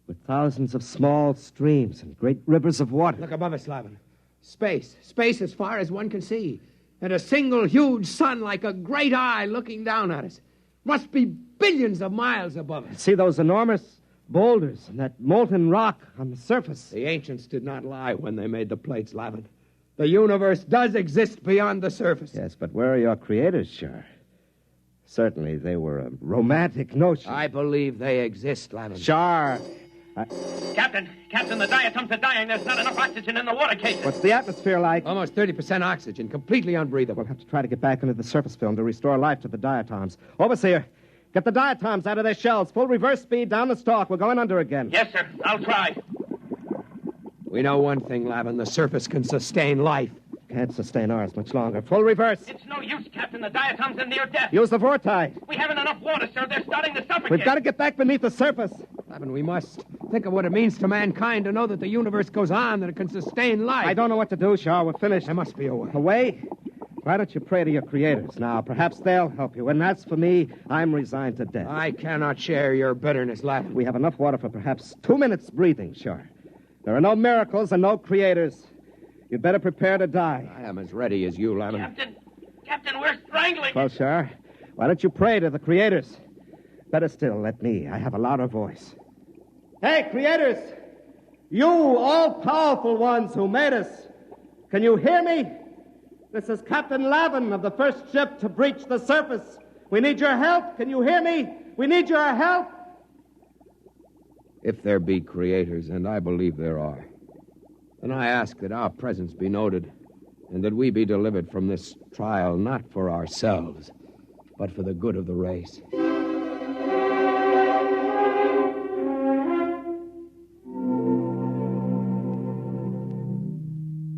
[SPEAKER 7] with thousands of small streams and great rivers of water.
[SPEAKER 22] Look above us, Lavin. Space. Space as far as one can see. And a single huge sun like a great eye looking down at us. Must be billions of miles above us.
[SPEAKER 7] See those enormous boulders and that molten rock on the surface?
[SPEAKER 22] The ancients did not lie when they made the plates, Lavin. The universe does exist beyond the surface.
[SPEAKER 7] Yes, but where are your creators, Char? Certainly, they were a romantic notion.
[SPEAKER 22] I believe they exist, Lavin.
[SPEAKER 7] Char.
[SPEAKER 13] Captain, the diatoms are dying. There's not enough oxygen in the water cases.
[SPEAKER 7] What's the atmosphere like?
[SPEAKER 22] Almost 30% oxygen, completely unbreathable.
[SPEAKER 7] We'll have to try to get back into the surface film to restore life to the diatoms. Overseer, get the diatoms out of their shells. Full reverse speed down the stalk. We're going under again.
[SPEAKER 13] Yes, sir. I'll try.
[SPEAKER 22] We know one thing, Lavin. The surface can sustain life.
[SPEAKER 7] Can't sustain ours much longer. Full reverse.
[SPEAKER 13] It's no use, Captain. The diatoms are near death.
[SPEAKER 7] Use the vorti.
[SPEAKER 13] We haven't enough water, sir. They're starting to suffocate.
[SPEAKER 7] We've got to get back beneath the surface.
[SPEAKER 22] Lavin, we must. Think of what it means to mankind to know that the universe goes on, that it can sustain life.
[SPEAKER 7] I don't know what to do, Shaw. We're finished.
[SPEAKER 22] There must be a way.
[SPEAKER 7] A way? Why don't you pray to your creators now? Perhaps they'll help you. And as for me, I'm resigned to death.
[SPEAKER 22] I cannot share your bitterness, Lavin.
[SPEAKER 7] We have enough water for perhaps 2 minutes breathing, Shaw. There are no miracles and no creators. You'd better prepare to die.
[SPEAKER 22] I am as ready as you, Lavin.
[SPEAKER 3] Captain, we're strangling.
[SPEAKER 7] Well, Shaw, why don't you pray to the creators? Better still, let me. I have a louder voice. Hey, creators! You all-powerful ones who made us, can you hear me? This is Captain Lavin of the first ship to breach the surface. We need your help. Can you hear me? We need your help.
[SPEAKER 22] If there be creators, and I believe there are, then I ask that our presence be noted, and that we be delivered from this trial not for ourselves, but for the good of the race.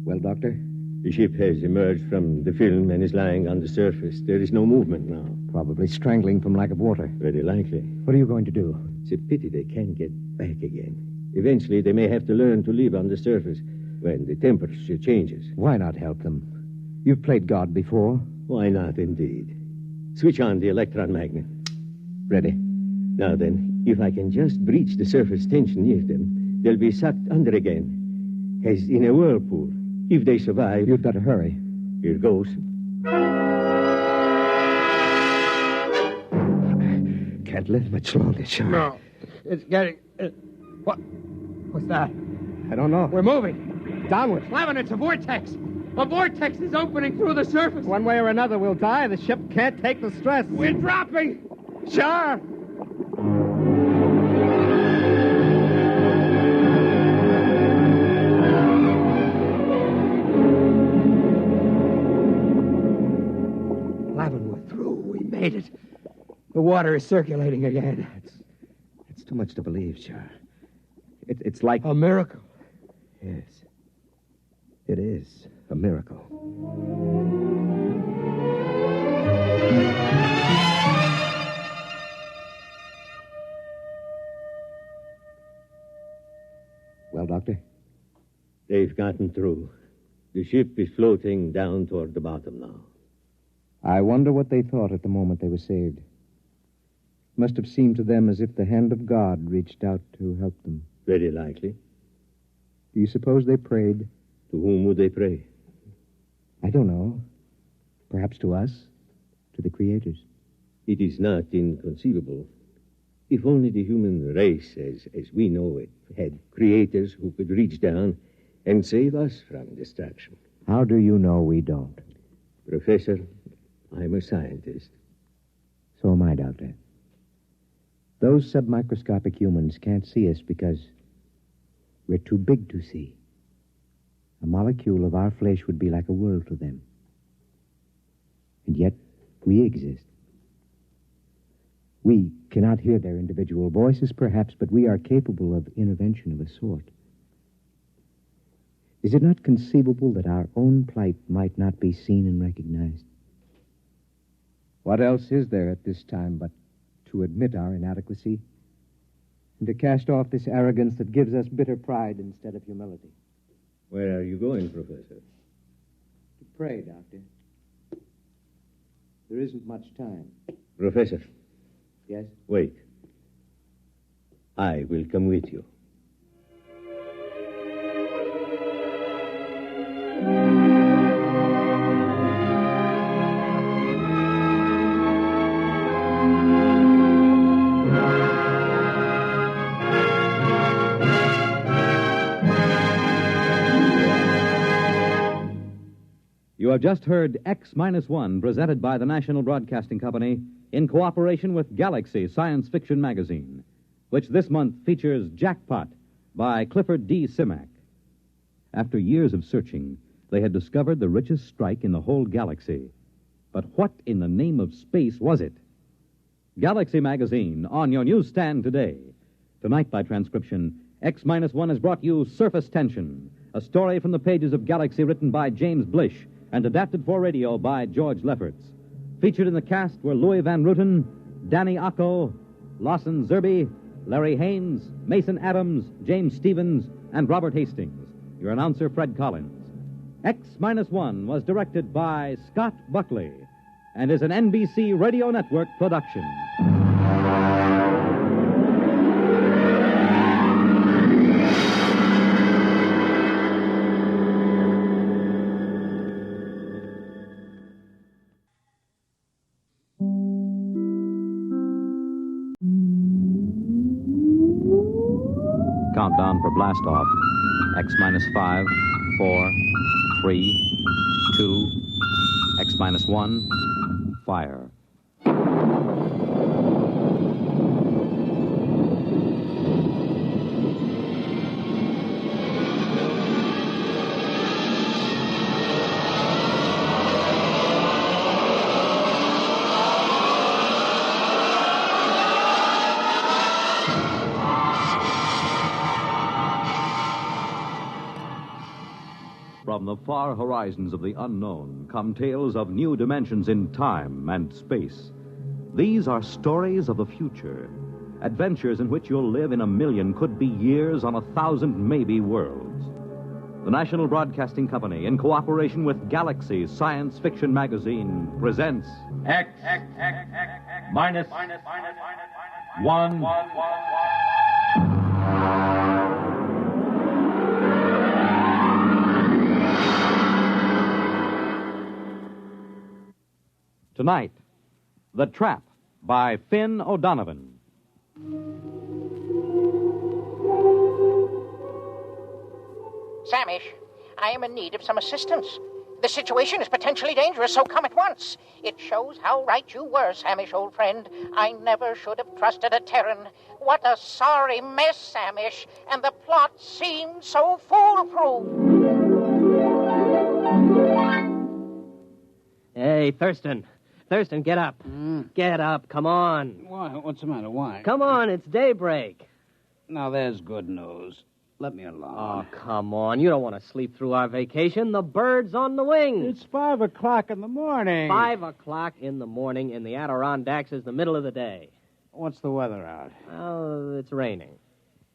[SPEAKER 7] Well, Doctor?
[SPEAKER 21] The ship has emerged from the film and is lying on the surface. There is no movement now.
[SPEAKER 7] Probably strangling from lack of water.
[SPEAKER 21] Very likely.
[SPEAKER 7] What are you going to do?
[SPEAKER 21] It's a pity they can't get back again. Eventually, they may have to learn to live on the surface when the temperature changes.
[SPEAKER 7] Why not help them? You've played God before.
[SPEAKER 21] Why not, indeed? Switch on the electron magnet.
[SPEAKER 7] Ready.
[SPEAKER 21] Now then, if I can just breach the surface tension near them, they'll be sucked under again, as in a whirlpool. If they survive...
[SPEAKER 7] You'd better hurry.
[SPEAKER 21] Here goes.
[SPEAKER 7] Can't live much longer, Shaw.
[SPEAKER 22] No. It's getting... What's that?
[SPEAKER 7] I don't know.
[SPEAKER 22] We're moving.
[SPEAKER 7] Downward.
[SPEAKER 22] Lavin, it's a vortex. A vortex is opening through the surface.
[SPEAKER 7] One way or another, we'll die. The ship can't take the stress.
[SPEAKER 22] We're dropping.
[SPEAKER 7] Shaw!
[SPEAKER 22] Lavin, we're through. We made it. The water is circulating again.
[SPEAKER 7] It's too much to believe, Shaw. It's like...
[SPEAKER 22] A miracle.
[SPEAKER 7] Yes. It is a miracle. Well, Doctor?
[SPEAKER 21] They've gotten through. The ship is floating down toward the bottom now.
[SPEAKER 20] I wonder what they thought at the moment they were saved. Must have seemed to them as if the hand of God reached out to help them.
[SPEAKER 21] Very likely.
[SPEAKER 20] Do you suppose they prayed?
[SPEAKER 21] To whom would they pray?
[SPEAKER 20] I don't know. Perhaps to us? To the creators?
[SPEAKER 21] It is not inconceivable. If only the human race, as we know it, had creators who could reach down and save us from destruction.
[SPEAKER 20] How do you know we don't?
[SPEAKER 21] Professor, I'm a scientist.
[SPEAKER 20] So am I, Doctor. Those submicroscopic humans can't see us because we're too big to see. A molecule of our flesh would be like a world to them. And yet, we exist. We cannot hear their individual voices, perhaps, but we are capable of intervention of a sort. Is it not conceivable that our own plight might not be seen and recognized? What else is there at this time but to admit our inadequacy and to cast off this arrogance that gives us bitter pride instead of humility?
[SPEAKER 21] Where are you going, Professor?
[SPEAKER 20] To pray, Doctor. There isn't much time.
[SPEAKER 21] Professor.
[SPEAKER 20] Yes?
[SPEAKER 21] Wait. I will come with you.
[SPEAKER 1] You have just heard X-1, presented by the National Broadcasting Company in cooperation with Galaxy Science Fiction Magazine, which this month features Jackpot by Clifford D. Simak. After years of searching, they had discovered the richest strike in the whole galaxy. But what in the name of space was it? Galaxy Magazine, on your newsstand today. Tonight, by transcription, X-1 has brought you Surface Tension, a story from the pages of Galaxy written by James Blish and adapted for radio by George Lefferts. Featured in the cast were Louis Van Rooten, Danny Acco, Lawson Zerby,
[SPEAKER 5] Larry Haynes, Mason Adams, James Stevens, and Robert Hastings. Your announcer, Fred Collins. X-1 was directed by Scott Buckley and is an NBC Radio Network production. Countdown for blast off. X-5, 4, 3, 2, X-1, fire. From the far horizons of the unknown come tales of new dimensions in time and space. These are stories of the future, adventures in which you'll live in a million, could be years, on 1,000 maybe worlds. The National Broadcasting Company, in cooperation with Galaxy Science Fiction Magazine, presents
[SPEAKER 2] X minus 1.
[SPEAKER 5] Tonight, The Trap by Finn O'Donovan.
[SPEAKER 6] Samish, I am in need of some assistance. The situation is potentially dangerous, so come at once. It shows how right you were, Samish, old friend. I never should have trusted a Terran. What a sorry mess, Samish, and the plot seemed so foolproof.
[SPEAKER 3] Hey, Thurston. Thurston, get up. Get up, come on.
[SPEAKER 19] Why? What's the matter? Why?
[SPEAKER 3] Come on, it's daybreak.
[SPEAKER 19] Now, there's good news. Let me alone.
[SPEAKER 3] Oh, come on. You don't want to sleep through our vacation. The bird's on the wing.
[SPEAKER 19] It's 5 o'clock in the morning.
[SPEAKER 3] 5 o'clock in the morning in the Adirondacks is the middle of the day.
[SPEAKER 19] What's the weather out?
[SPEAKER 3] Oh, it's raining.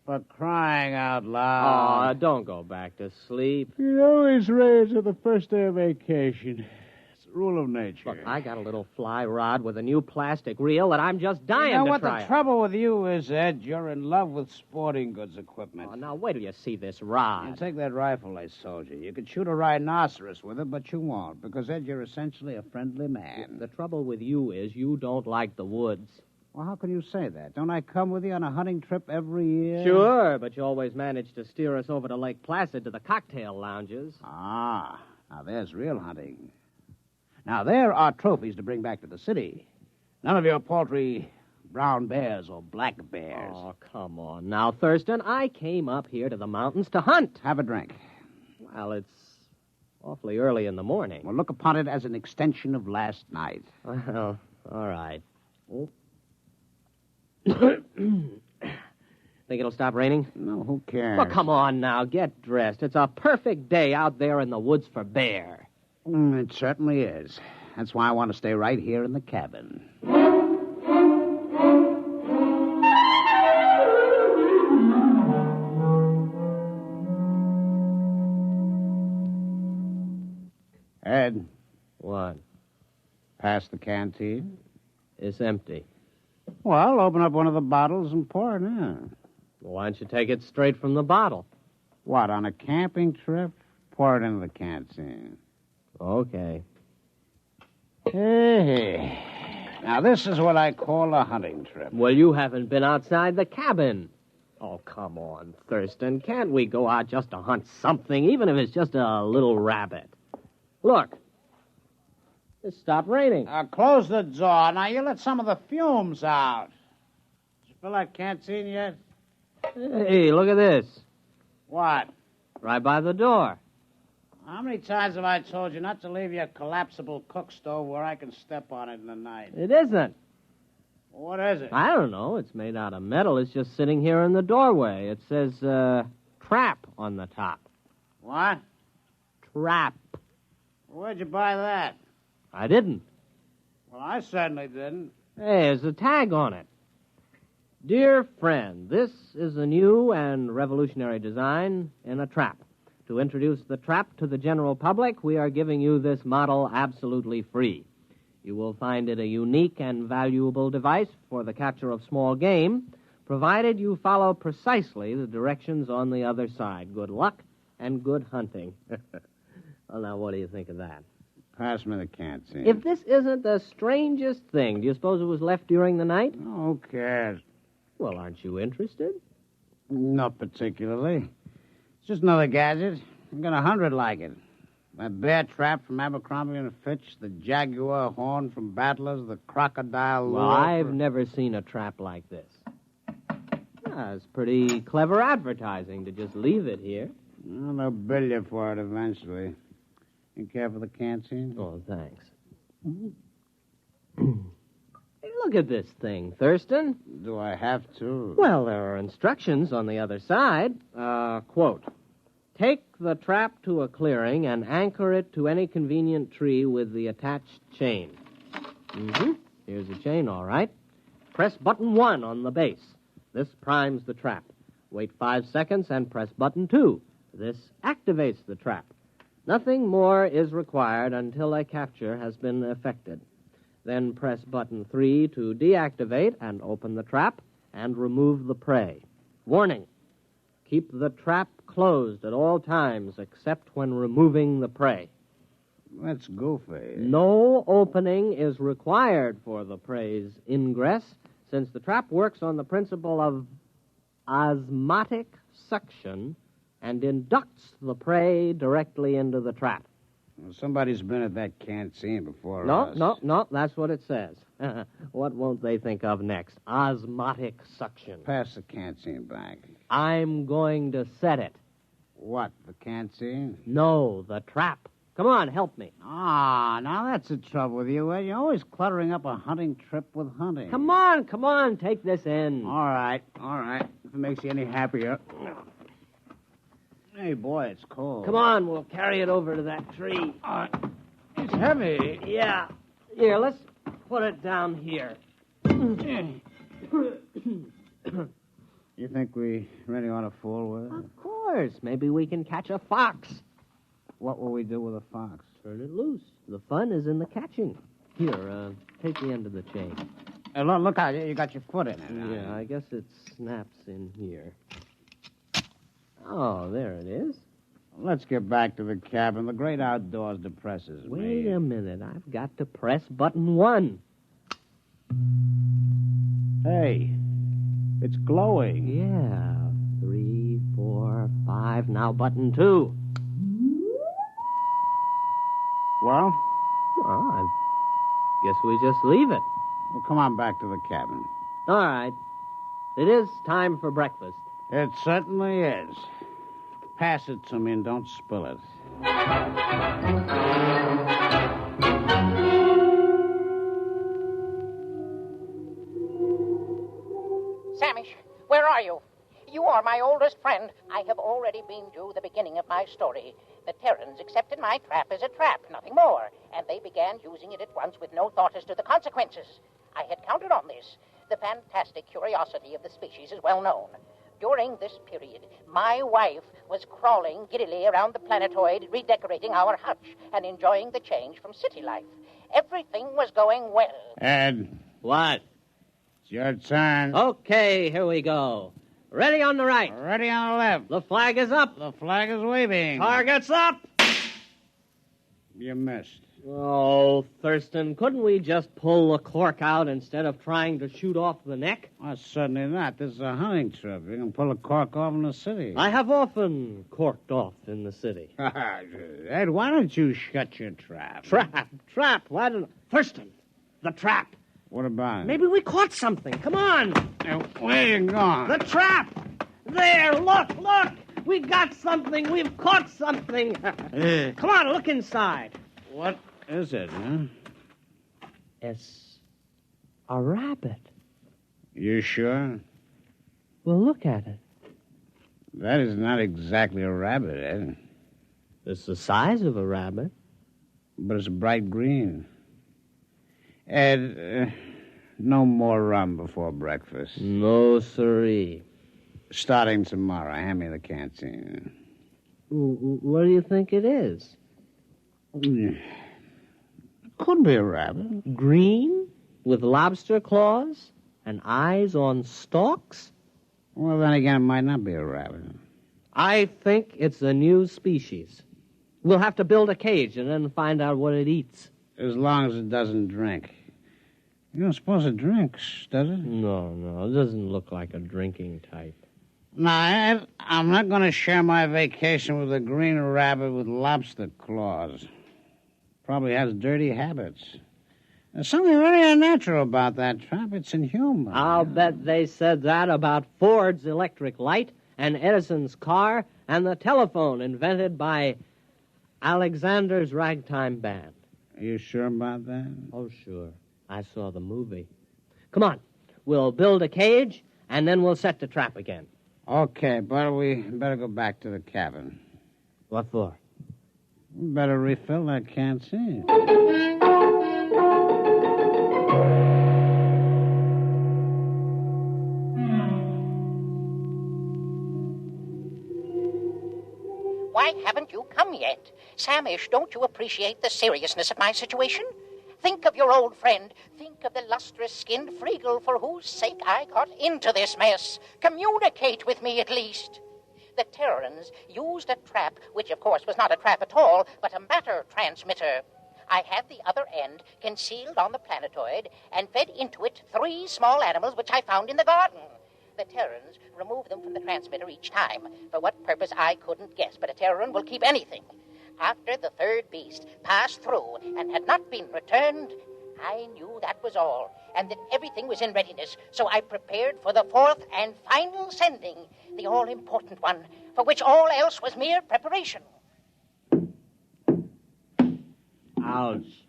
[SPEAKER 19] For crying out loud.
[SPEAKER 3] Oh, don't go back to sleep.
[SPEAKER 19] It always rains on the first day of vacation. Rule of nature.
[SPEAKER 3] Look, I got a little fly rod with a new plastic reel that I'm just dying to try.
[SPEAKER 19] You know what the trouble with you is, Ed? You're in love with sporting goods equipment.
[SPEAKER 3] Oh, now, wait till you see this rod.
[SPEAKER 19] You take that rifle I sold you. You could shoot a rhinoceros with it, but you won't, because, Ed, you're essentially a friendly man.
[SPEAKER 3] The trouble with you is you don't like the woods.
[SPEAKER 19] Well, how can you say that? Don't I come with you on a hunting trip every year?
[SPEAKER 3] Sure, but you always manage to steer us over to Lake Placid to the cocktail lounges.
[SPEAKER 19] Ah, now there's real hunting. Now, there are trophies to bring back to the city. None of your paltry brown bears or black bears.
[SPEAKER 3] Oh, come on now, Thurston. I came up here to the mountains to hunt.
[SPEAKER 19] Have a drink.
[SPEAKER 3] Well, it's awfully early in the morning.
[SPEAKER 19] Well, look upon it as an extension of last night.
[SPEAKER 3] Well, all right. Think it'll stop raining?
[SPEAKER 19] No, who cares?
[SPEAKER 3] Well, come on now. Get dressed. It's a perfect day out there in the woods for bear.
[SPEAKER 19] It certainly is. That's why I want to stay right here in the cabin. Ed.
[SPEAKER 3] What?
[SPEAKER 19] Past the canteen?
[SPEAKER 3] It's empty.
[SPEAKER 19] Well, open up one of the bottles and pour it in.
[SPEAKER 3] Well, why don't you take it straight from the bottle?
[SPEAKER 19] What, on a camping trip? Pour it into the canteen.
[SPEAKER 3] Okay.
[SPEAKER 19] Hey. Now, this is what I call a hunting trip.
[SPEAKER 3] Well, you haven't been outside the cabin. Oh, come on, Thurston. Can't we go out just to hunt something, even if it's just a little rabbit? Look. It stopped raining.
[SPEAKER 19] Close the door. Now, you let some of the fumes out. Did you fill that canteen yet?
[SPEAKER 3] Hey, look at this.
[SPEAKER 19] What?
[SPEAKER 3] Right by the door.
[SPEAKER 19] How many times have I told you not to leave your collapsible cook stove where I can step on it in the night?
[SPEAKER 3] It isn't.
[SPEAKER 19] What is it?
[SPEAKER 3] I don't know. It's made out of metal. It's just sitting here in the doorway. It says, trap on the top.
[SPEAKER 19] What?
[SPEAKER 3] Trap.
[SPEAKER 19] Where'd you buy that?
[SPEAKER 3] I didn't.
[SPEAKER 19] Well, I certainly didn't.
[SPEAKER 3] Hey, there's a tag on it. Dear friend, this is a new and revolutionary design in a trap. To introduce the trap to the general public, we are giving you this model absolutely free. You will find it a unique and valuable device for the capture of small game, provided you follow precisely the directions on the other side. Good luck and good hunting. Well, now, what do you think of that?
[SPEAKER 19] Pass me the canteen.
[SPEAKER 3] If this isn't the strangest thing, do you suppose it was left during the night?
[SPEAKER 19] Who cares?
[SPEAKER 3] Well, aren't you interested?
[SPEAKER 19] Not particularly. It's just another gadget. I've got 100 like it. That bear trap from Abercrombie and Fitch, the jaguar horn from Battlers, the crocodile lure.
[SPEAKER 3] Well, I've never seen a trap like this. It's pretty clever advertising to just leave it here.
[SPEAKER 19] Well, they'll bill you for it eventually. You care for the canteen?
[SPEAKER 3] Oh, thanks. Hey, look at this thing, Thurston.
[SPEAKER 19] Do I have to?
[SPEAKER 3] Well, there are instructions on the other side. Quote, take the trap to a clearing and anchor it to any convenient tree with the attached chain. Here's the chain, all right. Press button 1 on the base. This primes the trap. Wait 5 seconds and press button 2. This activates the trap. Nothing more is required until a capture has been effected. Then press button 3 to deactivate and open the trap and remove the prey. Warning, keep the trap closed at all times except when removing the prey.
[SPEAKER 19] That's goofy.
[SPEAKER 3] No opening is required for the prey's ingress, since the trap works on the principle of osmotic suction and inducts the prey directly into the trap.
[SPEAKER 19] Well, somebody's been at that canteen before us.
[SPEAKER 3] No, that's what it says. What won't they think of next? Osmotic suction.
[SPEAKER 19] Pass the canteen back.
[SPEAKER 3] I'm going to set it.
[SPEAKER 19] What, the canteen?
[SPEAKER 3] No, the trap. Come on, help me.
[SPEAKER 19] Now that's the trouble with you, Ed. You're always cluttering up a hunting trip with hunting.
[SPEAKER 3] Come on, take this in.
[SPEAKER 19] All right. If it makes you any happier. Hey, boy, it's cold.
[SPEAKER 3] Come on, we'll carry it over to that tree.
[SPEAKER 19] It's heavy.
[SPEAKER 3] Yeah. Here, let's put it down here.
[SPEAKER 19] You think we really ought to fool with it?
[SPEAKER 3] Of course. Maybe we can catch a fox.
[SPEAKER 19] What will we do with a fox?
[SPEAKER 3] Turn it loose. The fun is in the catching. Here, take the end of the chain.
[SPEAKER 19] Hey, look out. You got your foot in it.
[SPEAKER 3] Yeah, I guess it snaps in here. Oh, there it is.
[SPEAKER 19] Let's get back to the cabin. The great outdoors depresses me.
[SPEAKER 3] Wait a minute. I've got to press button 1.
[SPEAKER 19] Hey, it's glowing.
[SPEAKER 3] Yeah. 3, 4, 5. Now button 2.
[SPEAKER 19] Well,
[SPEAKER 3] I guess we just leave it.
[SPEAKER 19] Well, come on back to the cabin.
[SPEAKER 3] All right. It is time for breakfast.
[SPEAKER 19] It certainly is. Pass it to me and don't spill it.
[SPEAKER 6] Samish, where are you? You are my oldest friend. I have already beamed you the beginning of my story. The Terrans accepted my trap as a trap, nothing more, and they began using it at once with no thought as to the consequences. I had counted on this. The fantastic curiosity of the species is well known. During this period, my wife was crawling giddily around the planetoid, redecorating our hutch and enjoying the change from city life. Everything was going well.
[SPEAKER 19] Ed.
[SPEAKER 3] What?
[SPEAKER 19] It's your turn.
[SPEAKER 3] Okay, here we go. Ready on the right.
[SPEAKER 19] Ready on the left.
[SPEAKER 3] The flag is up.
[SPEAKER 19] The flag is waving.
[SPEAKER 3] Target's up.
[SPEAKER 19] You missed.
[SPEAKER 3] Oh, Thurston, couldn't we just pull the cork out instead of trying to shoot off the neck?
[SPEAKER 19] Well, certainly not. This is a hunting trip. You can pull a cork off in the city.
[SPEAKER 3] I have often corked off in the city.
[SPEAKER 19] Ed, why don't you shut your trap?
[SPEAKER 3] Trap. Why don't... Thurston, the trap.
[SPEAKER 19] What about it?
[SPEAKER 3] Maybe we caught something. Come on.
[SPEAKER 19] Where you going?
[SPEAKER 3] The trap. There, look. We got something. We've caught something. Come on, look inside.
[SPEAKER 19] What is it, huh?
[SPEAKER 3] It's a rabbit.
[SPEAKER 19] You sure?
[SPEAKER 3] Well, look at it.
[SPEAKER 19] That is not exactly a rabbit, Ed.
[SPEAKER 3] It's the size of a rabbit.
[SPEAKER 19] But it's bright green. Ed,
[SPEAKER 4] No more rum before breakfast.
[SPEAKER 8] No, siree.
[SPEAKER 4] Starting tomorrow, hand me the canteen.
[SPEAKER 8] What do you think it is?
[SPEAKER 4] Could be a rabbit.
[SPEAKER 8] Green? With lobster claws? And eyes on stalks?
[SPEAKER 4] Well, then again, it might not be a rabbit.
[SPEAKER 8] I think it's a new species. We'll have to build a cage and then find out what it eats.
[SPEAKER 4] As long as it doesn't drink. You don't suppose it drinks, does it?
[SPEAKER 8] No, it doesn't look like a drinking type.
[SPEAKER 4] No, I'm not going to share my vacation with a green rabbit with lobster claws. Probably has dirty habits. There's something very unnatural about that trap. It's inhuman.
[SPEAKER 8] I'll bet they said that about Ford's electric light and Edison's car and the telephone invented by Alexander's ragtime band.
[SPEAKER 4] Are you sure about that?
[SPEAKER 8] Oh, sure. I saw the movie. Come on. We'll build a cage, and then we'll set the trap again.
[SPEAKER 4] Okay, but we better go back to the cabin.
[SPEAKER 8] What for?
[SPEAKER 4] We better refill that canteen.
[SPEAKER 6] Why haven't you come yet? Samish, don't you appreciate the seriousness of my situation? Think of your old friend. Think of the lustrous-skinned Freegal for whose sake I got into this mess. Communicate with me, at least. The Terrans used a trap, which, of course, was not a trap at all, but a matter transmitter. I had the other end concealed on the planetoid and fed into it 3 small animals which I found in the garden. The Terrans removed them from the transmitter each time. For what purpose, I couldn't guess, but a Terran will keep anything. After the 3rd beast passed through and had not been returned, I knew that was all, and that everything was in readiness, so I prepared for the 4th and final sending, the all-important one, for which all else was mere preparation.
[SPEAKER 8] Ouch.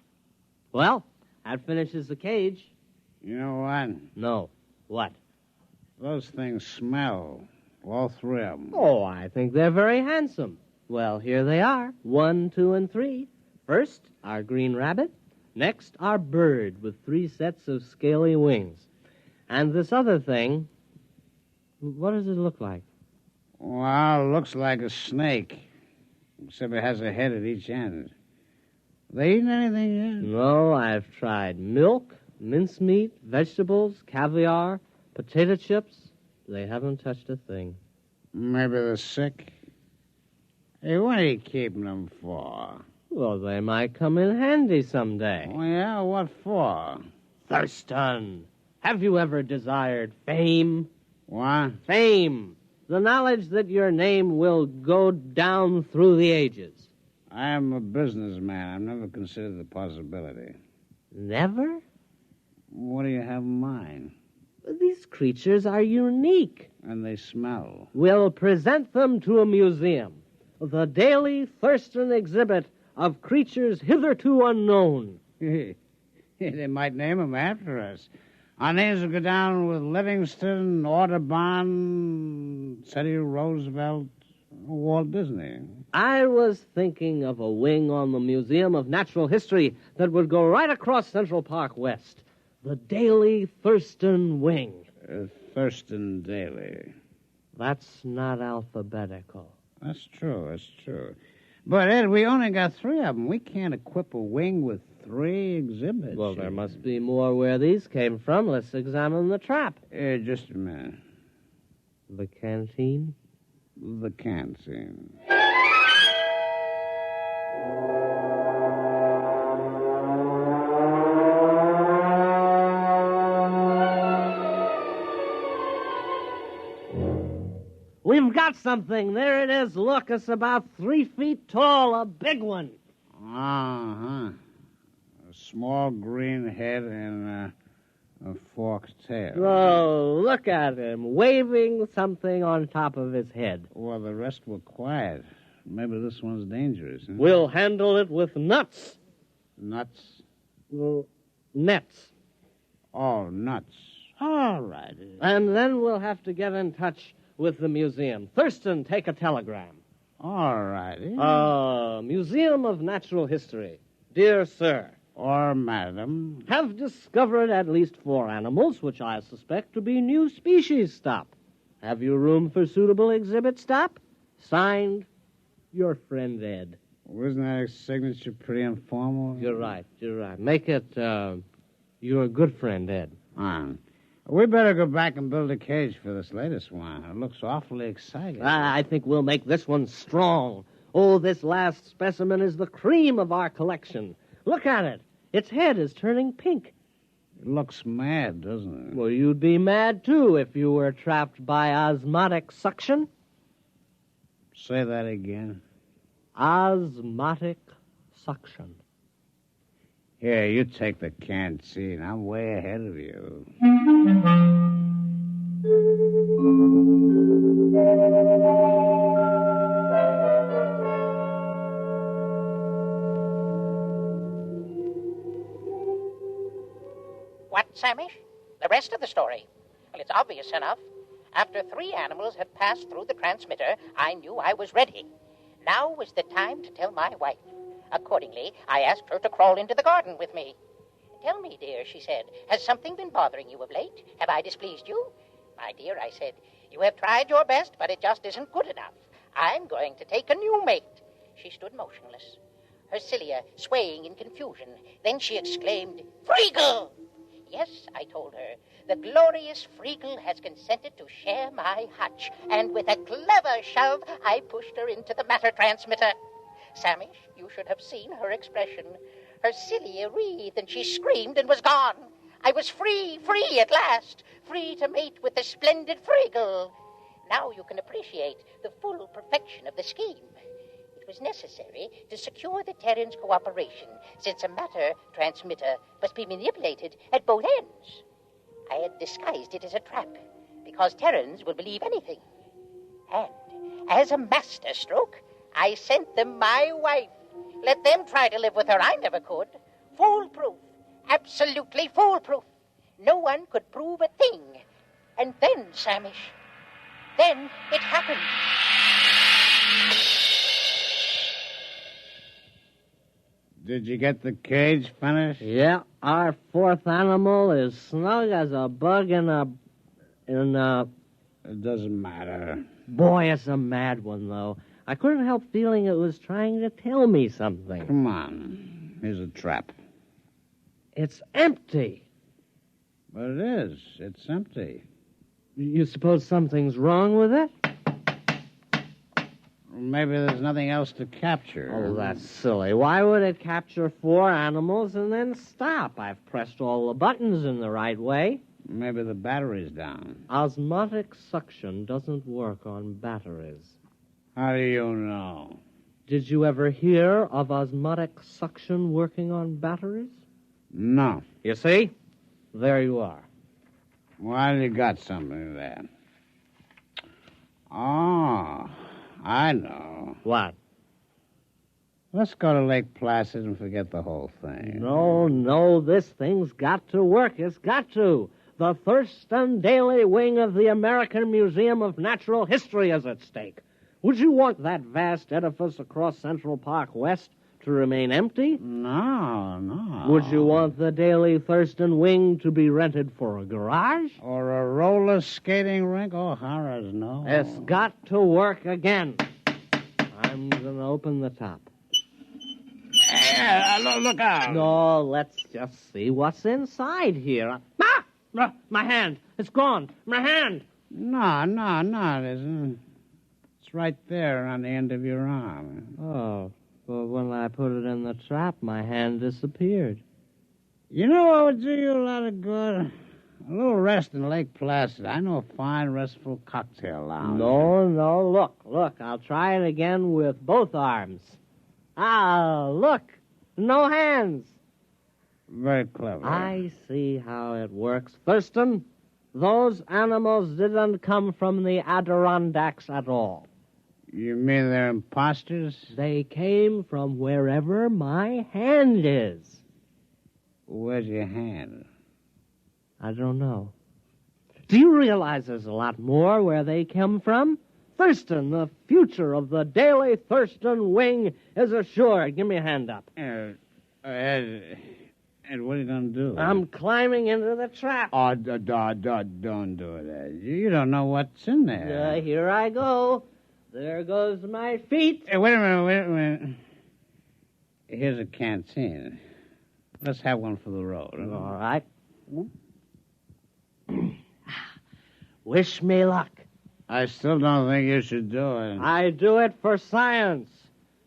[SPEAKER 8] Well, that finishes the cage.
[SPEAKER 4] You know what?
[SPEAKER 8] No. What?
[SPEAKER 4] Those things smell. All 3 of them.
[SPEAKER 8] Oh, I think they're very handsome. Well, here they are. 1, 2, and 3. First, our green rabbit. Next, our bird with 3 sets of scaly wings. And this other thing, what does it look like?
[SPEAKER 4] Well, it looks like a snake, except it has a head at each end. They eaten anything yet?
[SPEAKER 8] No, I've tried milk, mincemeat, vegetables, caviar, potato chips. They haven't touched a thing.
[SPEAKER 4] Maybe they're sick. Hey, what are you keeping them for?
[SPEAKER 8] Well, they might come in handy someday.
[SPEAKER 4] Oh, yeah? What for?
[SPEAKER 8] Thurston, have you ever desired fame?
[SPEAKER 4] What?
[SPEAKER 8] Fame. The knowledge that your name will go down through the ages.
[SPEAKER 4] I am a businessman. I've never considered the possibility.
[SPEAKER 8] Never?
[SPEAKER 4] What do you have in mind?
[SPEAKER 8] These creatures are unique.
[SPEAKER 4] And they smell.
[SPEAKER 8] We'll present them to a museum. The daily Thurston exhibit of creatures hitherto unknown.
[SPEAKER 4] They might name them after us. Our names will go down with Livingston, Audubon, Teddy Roosevelt, Walt Disney.
[SPEAKER 8] I was thinking of a wing on the Museum of Natural History that would go right across Central Park West. The Daily Thurston Wing.
[SPEAKER 4] Thurston Daily.
[SPEAKER 8] That's not alphabetical.
[SPEAKER 4] That's true. But, Ed, we only got 3 of them. We can't equip a wing with 3 exhibits.
[SPEAKER 8] Well, there must be more where these came from. Let's examine the trap.
[SPEAKER 4] Just a minute.
[SPEAKER 8] The canteen?
[SPEAKER 4] The canteen.
[SPEAKER 8] We've got something. There it is. Look, it's about 3 feet tall, a big one.
[SPEAKER 4] Uh-huh. A small green head and a forked tail.
[SPEAKER 8] Oh, look at him, waving something on top of his head.
[SPEAKER 4] Well, the rest were quiet. Maybe this one's dangerous. Huh?
[SPEAKER 8] We'll handle it with nuts.
[SPEAKER 4] Nuts?
[SPEAKER 8] Well, nets.
[SPEAKER 4] Oh, nuts. All right.
[SPEAKER 8] And then we'll have to get in touch with the museum. Thurston, take a telegram.
[SPEAKER 4] All righty.
[SPEAKER 8] Museum of Natural History. Dear Sir.
[SPEAKER 4] or madam,
[SPEAKER 8] have discovered at least 4 animals which I suspect to be new species. Stop. Have you room for suitable exhibit? Stop. Signed, your friend Ed.
[SPEAKER 4] Wasn't that signature pretty informal?
[SPEAKER 8] You're right. Make it, your good friend Ed.
[SPEAKER 4] We better go back and build a cage for this latest one. It looks awfully exciting.
[SPEAKER 8] I think we'll make this one strong. Oh, this last specimen is the cream of our collection. Look at it. Its head is turning pink.
[SPEAKER 4] It looks mad, doesn't it?
[SPEAKER 8] Well, you'd be mad, too, if you were trapped by osmotic suction.
[SPEAKER 4] Say that again.
[SPEAKER 8] Osmotic suction.
[SPEAKER 4] Here, you take the canned seat. I'm way ahead of you.
[SPEAKER 6] What, Samish? The rest of the story? Well, it's obvious enough. After 3 animals had passed through the transmitter, I knew I was ready. Now was the time to tell my wife. Accordingly, I asked her to crawl into the garden with me. Tell me, dear, she said, has something been bothering you of late? Have I displeased you? My dear, I said, you have tried your best, but it just isn't good enough. I'm going to take a new mate. She stood motionless, her cilia swaying in confusion. Then she exclaimed, Freagle! Yes, I told her, the glorious Freagle has consented to share my hutch, and with a clever shove, I pushed her into the matter transmitter. Samish, you should have seen her expression. Her cilia wreathed, and she screamed and was gone. I was free at last, free to mate with the splendid Freagle. Now you can appreciate the full perfection of the scheme. It was necessary to secure the Terran's cooperation, since a matter transmitter must be manipulated at both ends. I had disguised it as a trap, because Terrans will believe anything. And as a masterstroke, I sent them my wife. Let them try to live with her. I never could. Foolproof. Absolutely foolproof. No one could prove a thing. And then, Samish, then it happened.
[SPEAKER 4] Did you get the cage finished?
[SPEAKER 8] Yeah, our 4th animal is snug as a bug in a...
[SPEAKER 4] It doesn't matter.
[SPEAKER 8] Boy, it's a mad one, though. I couldn't help feeling it was trying to tell me something.
[SPEAKER 4] Come on. Here's a trap.
[SPEAKER 8] It's empty.
[SPEAKER 4] But it is. It's empty.
[SPEAKER 8] You suppose something's wrong with it?
[SPEAKER 4] Maybe there's nothing else to capture.
[SPEAKER 8] Oh, that's silly. Why would it capture 4 animals and then stop? I've pressed all the buttons in the right way.
[SPEAKER 4] Maybe the battery's down.
[SPEAKER 8] Osmotic suction doesn't work on batteries.
[SPEAKER 4] How do you know?
[SPEAKER 8] Did you ever hear of osmotic suction working on batteries?
[SPEAKER 4] No.
[SPEAKER 8] You see? There you are.
[SPEAKER 4] Well, you got something there. Oh, I know.
[SPEAKER 8] What?
[SPEAKER 4] Let's go to Lake Placid and forget the whole thing.
[SPEAKER 8] No, this thing's got to work. It's got to. The Thurston Daily wing of the American Museum of Natural History is at stake. Would you want that vast edifice across Central Park West to remain empty?
[SPEAKER 4] No.
[SPEAKER 8] Would you want the Daily Thurston wing to be rented for a garage?
[SPEAKER 4] Or a roller skating rink? Oh, horrors, no.
[SPEAKER 8] It's got to work again. I'm going to open the top.
[SPEAKER 4] Look out.
[SPEAKER 8] No, let's just see what's inside here. My hand. It's gone. My hand.
[SPEAKER 4] No, it isn't. It's right there on the end of your arm.
[SPEAKER 8] Oh, but when I put it in the trap, my hand disappeared.
[SPEAKER 4] You know what would do you a lot of good? A little rest in Lake Placid. I know a fine, restful cocktail lounge.
[SPEAKER 8] No. Look. I'll try it again with both arms. Look. No hands.
[SPEAKER 4] Very clever.
[SPEAKER 8] I see how it works. Thurston, those animals didn't come from the Adirondacks at all.
[SPEAKER 4] You mean they're imposters?
[SPEAKER 8] They came from wherever my hand is.
[SPEAKER 4] Where's your hand?
[SPEAKER 8] I don't know. Do you realize there's a lot more where they come from? Thurston, the future of the Daily Thurston wing is assured. Give me a hand up.
[SPEAKER 4] And what are you going to do?
[SPEAKER 8] I'm climbing into the trap.
[SPEAKER 4] Oh, don't do that. You don't know what's in there.
[SPEAKER 8] Here I go. There goes my feet.
[SPEAKER 4] Hey, wait a minute. Here's a canteen. Let's have one for the road. Huh?
[SPEAKER 8] All right. Wish me luck.
[SPEAKER 4] I still don't think you should do it.
[SPEAKER 8] I do it for science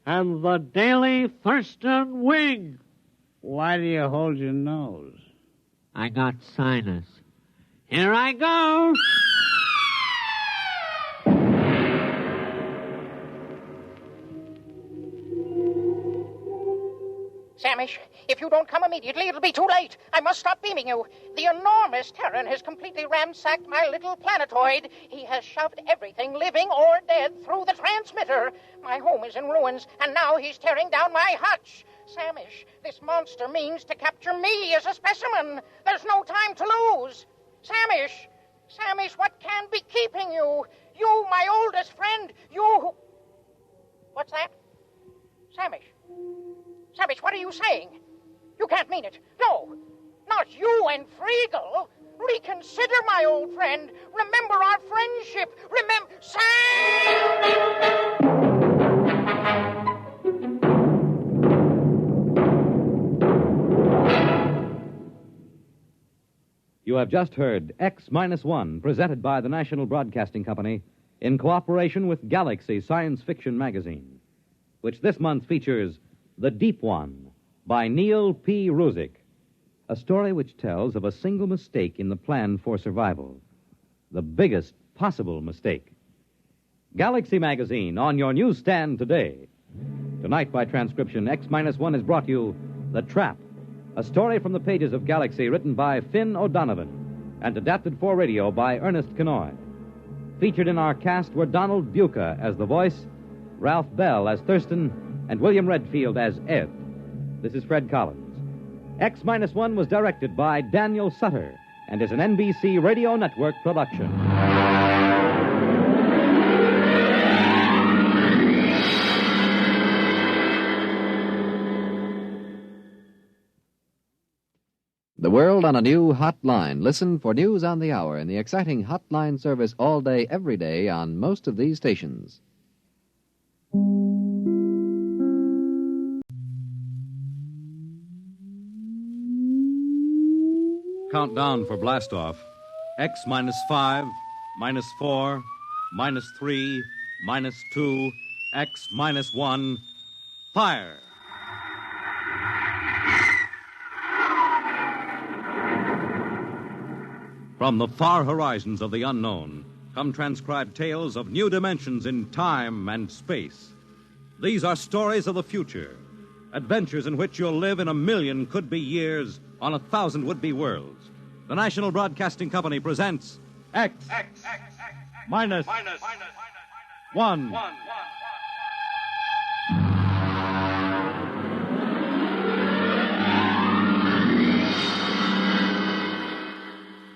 [SPEAKER 8] and the Daily Thurston Wing.
[SPEAKER 4] Why do you hold your nose?
[SPEAKER 8] I got sinus. Here I go.
[SPEAKER 6] Samish, if you don't come immediately, it'll be too late. I must stop beaming you. The enormous Terran has completely ransacked my little planetoid. He has shoved everything, living or dead, through the transmitter. My home is in ruins, and now he's tearing down my hutch. Samish, this monster means to capture me as a specimen. There's no time to lose. Samish, what can be keeping you? You, my oldest friend, you who... What's that? Samish, what are you saying? You can't mean it. No, not you and Friegel. Reconsider, my old friend. Remember our friendship. Remember...
[SPEAKER 5] You have just heard X-1, presented by the National Broadcasting Company in cooperation with Galaxy Science Fiction Magazine, which this month features The Deep One by Neil P. Ruzick, a story which tells of a single mistake in the plan for survival, the biggest possible mistake. Galaxy Magazine on your newsstand today. Tonight, by transcription, X-1 has brought you The Trap, a story from the pages of Galaxy written by Finn O'Donovan and adapted for radio by Ernest Kenoy. Featured in our cast were Donald Buca as the voice, Ralph Bell as Thurston, and William Redfield as Ed. This is Fred Collins. X-1 was directed by Daniel Sutter and is an NBC Radio Network production.
[SPEAKER 18] The world on a new hotline. Listen for news on the hour in the exciting hotline service all day, every day on most of these stations.
[SPEAKER 1] Countdown for blastoff. X -5, -4, -3, -2, X -1. Fire! From the far horizons of the unknown come transcribed tales of new dimensions in time and space. These are stories of the future, adventures in which you'll live in 1,000,000 could-be years on 1,000 would-be worlds. The National Broadcasting Company presents X -1.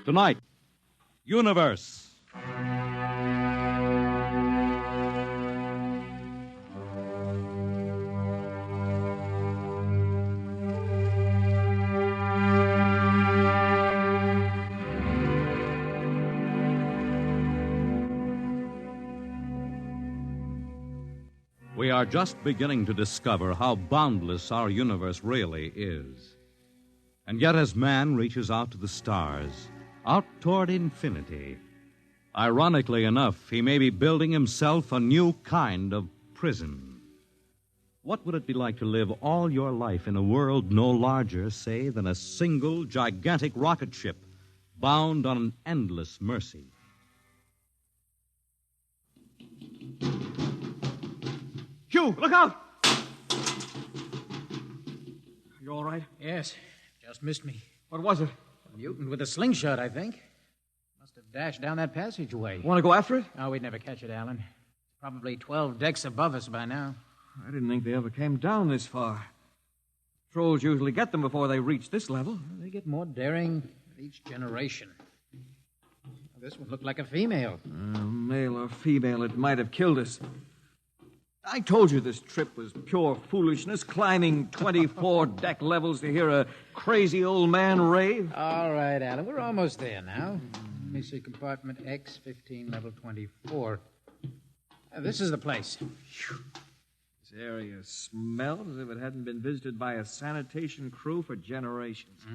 [SPEAKER 1] Tonight, Universe. We are just beginning to discover how boundless our universe really is. And yet, as man reaches out to the stars, out toward infinity, ironically enough, he may be building himself a new kind of prison. What would it be like to live all your life in a world no larger, say, than a single gigantic rocket ship bound on an endless mercy?
[SPEAKER 9] Hugh, look out! You all right?
[SPEAKER 12] Yes, just missed me.
[SPEAKER 9] What was it?
[SPEAKER 12] A mutant with a slingshot, I think. Must have dashed down that passageway.
[SPEAKER 9] Want to go after it?
[SPEAKER 12] Oh, we'd never catch it, Alan. It's probably 12 decks above us by now.
[SPEAKER 9] I didn't think they ever came down this far. Trolls usually get them before they reach this level.
[SPEAKER 12] They get more daring with each generation. This one looked like a female.
[SPEAKER 9] Male or female, it might have killed us. I told you this trip was pure foolishness, climbing 24 deck levels to hear a crazy old man rave.
[SPEAKER 12] All right, Alan, we're almost there now. Let me see, compartment X, 15, level 24. This is the place.
[SPEAKER 9] This area smells as if it hadn't been visited by a sanitation crew for generations.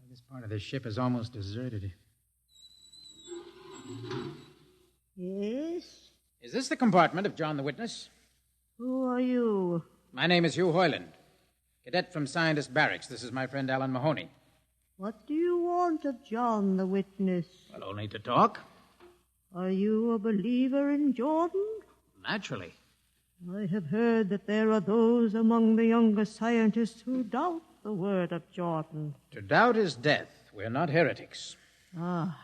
[SPEAKER 12] This part of the ship is almost deserted.
[SPEAKER 14] Yes?
[SPEAKER 12] Is this the compartment of John the Witness?
[SPEAKER 14] Who are you?
[SPEAKER 12] My name is Hugh Hoyland, cadet from Scientist Barracks. This is my friend Alan Mahoney.
[SPEAKER 14] What do you want of John the Witness?
[SPEAKER 12] Well, only to talk.
[SPEAKER 14] Are you a believer in Jordan?
[SPEAKER 12] Naturally.
[SPEAKER 14] I have heard that there are those among the younger scientists who doubt the word of Jordan.
[SPEAKER 12] To doubt is death. We're not heretics.
[SPEAKER 14] Ah,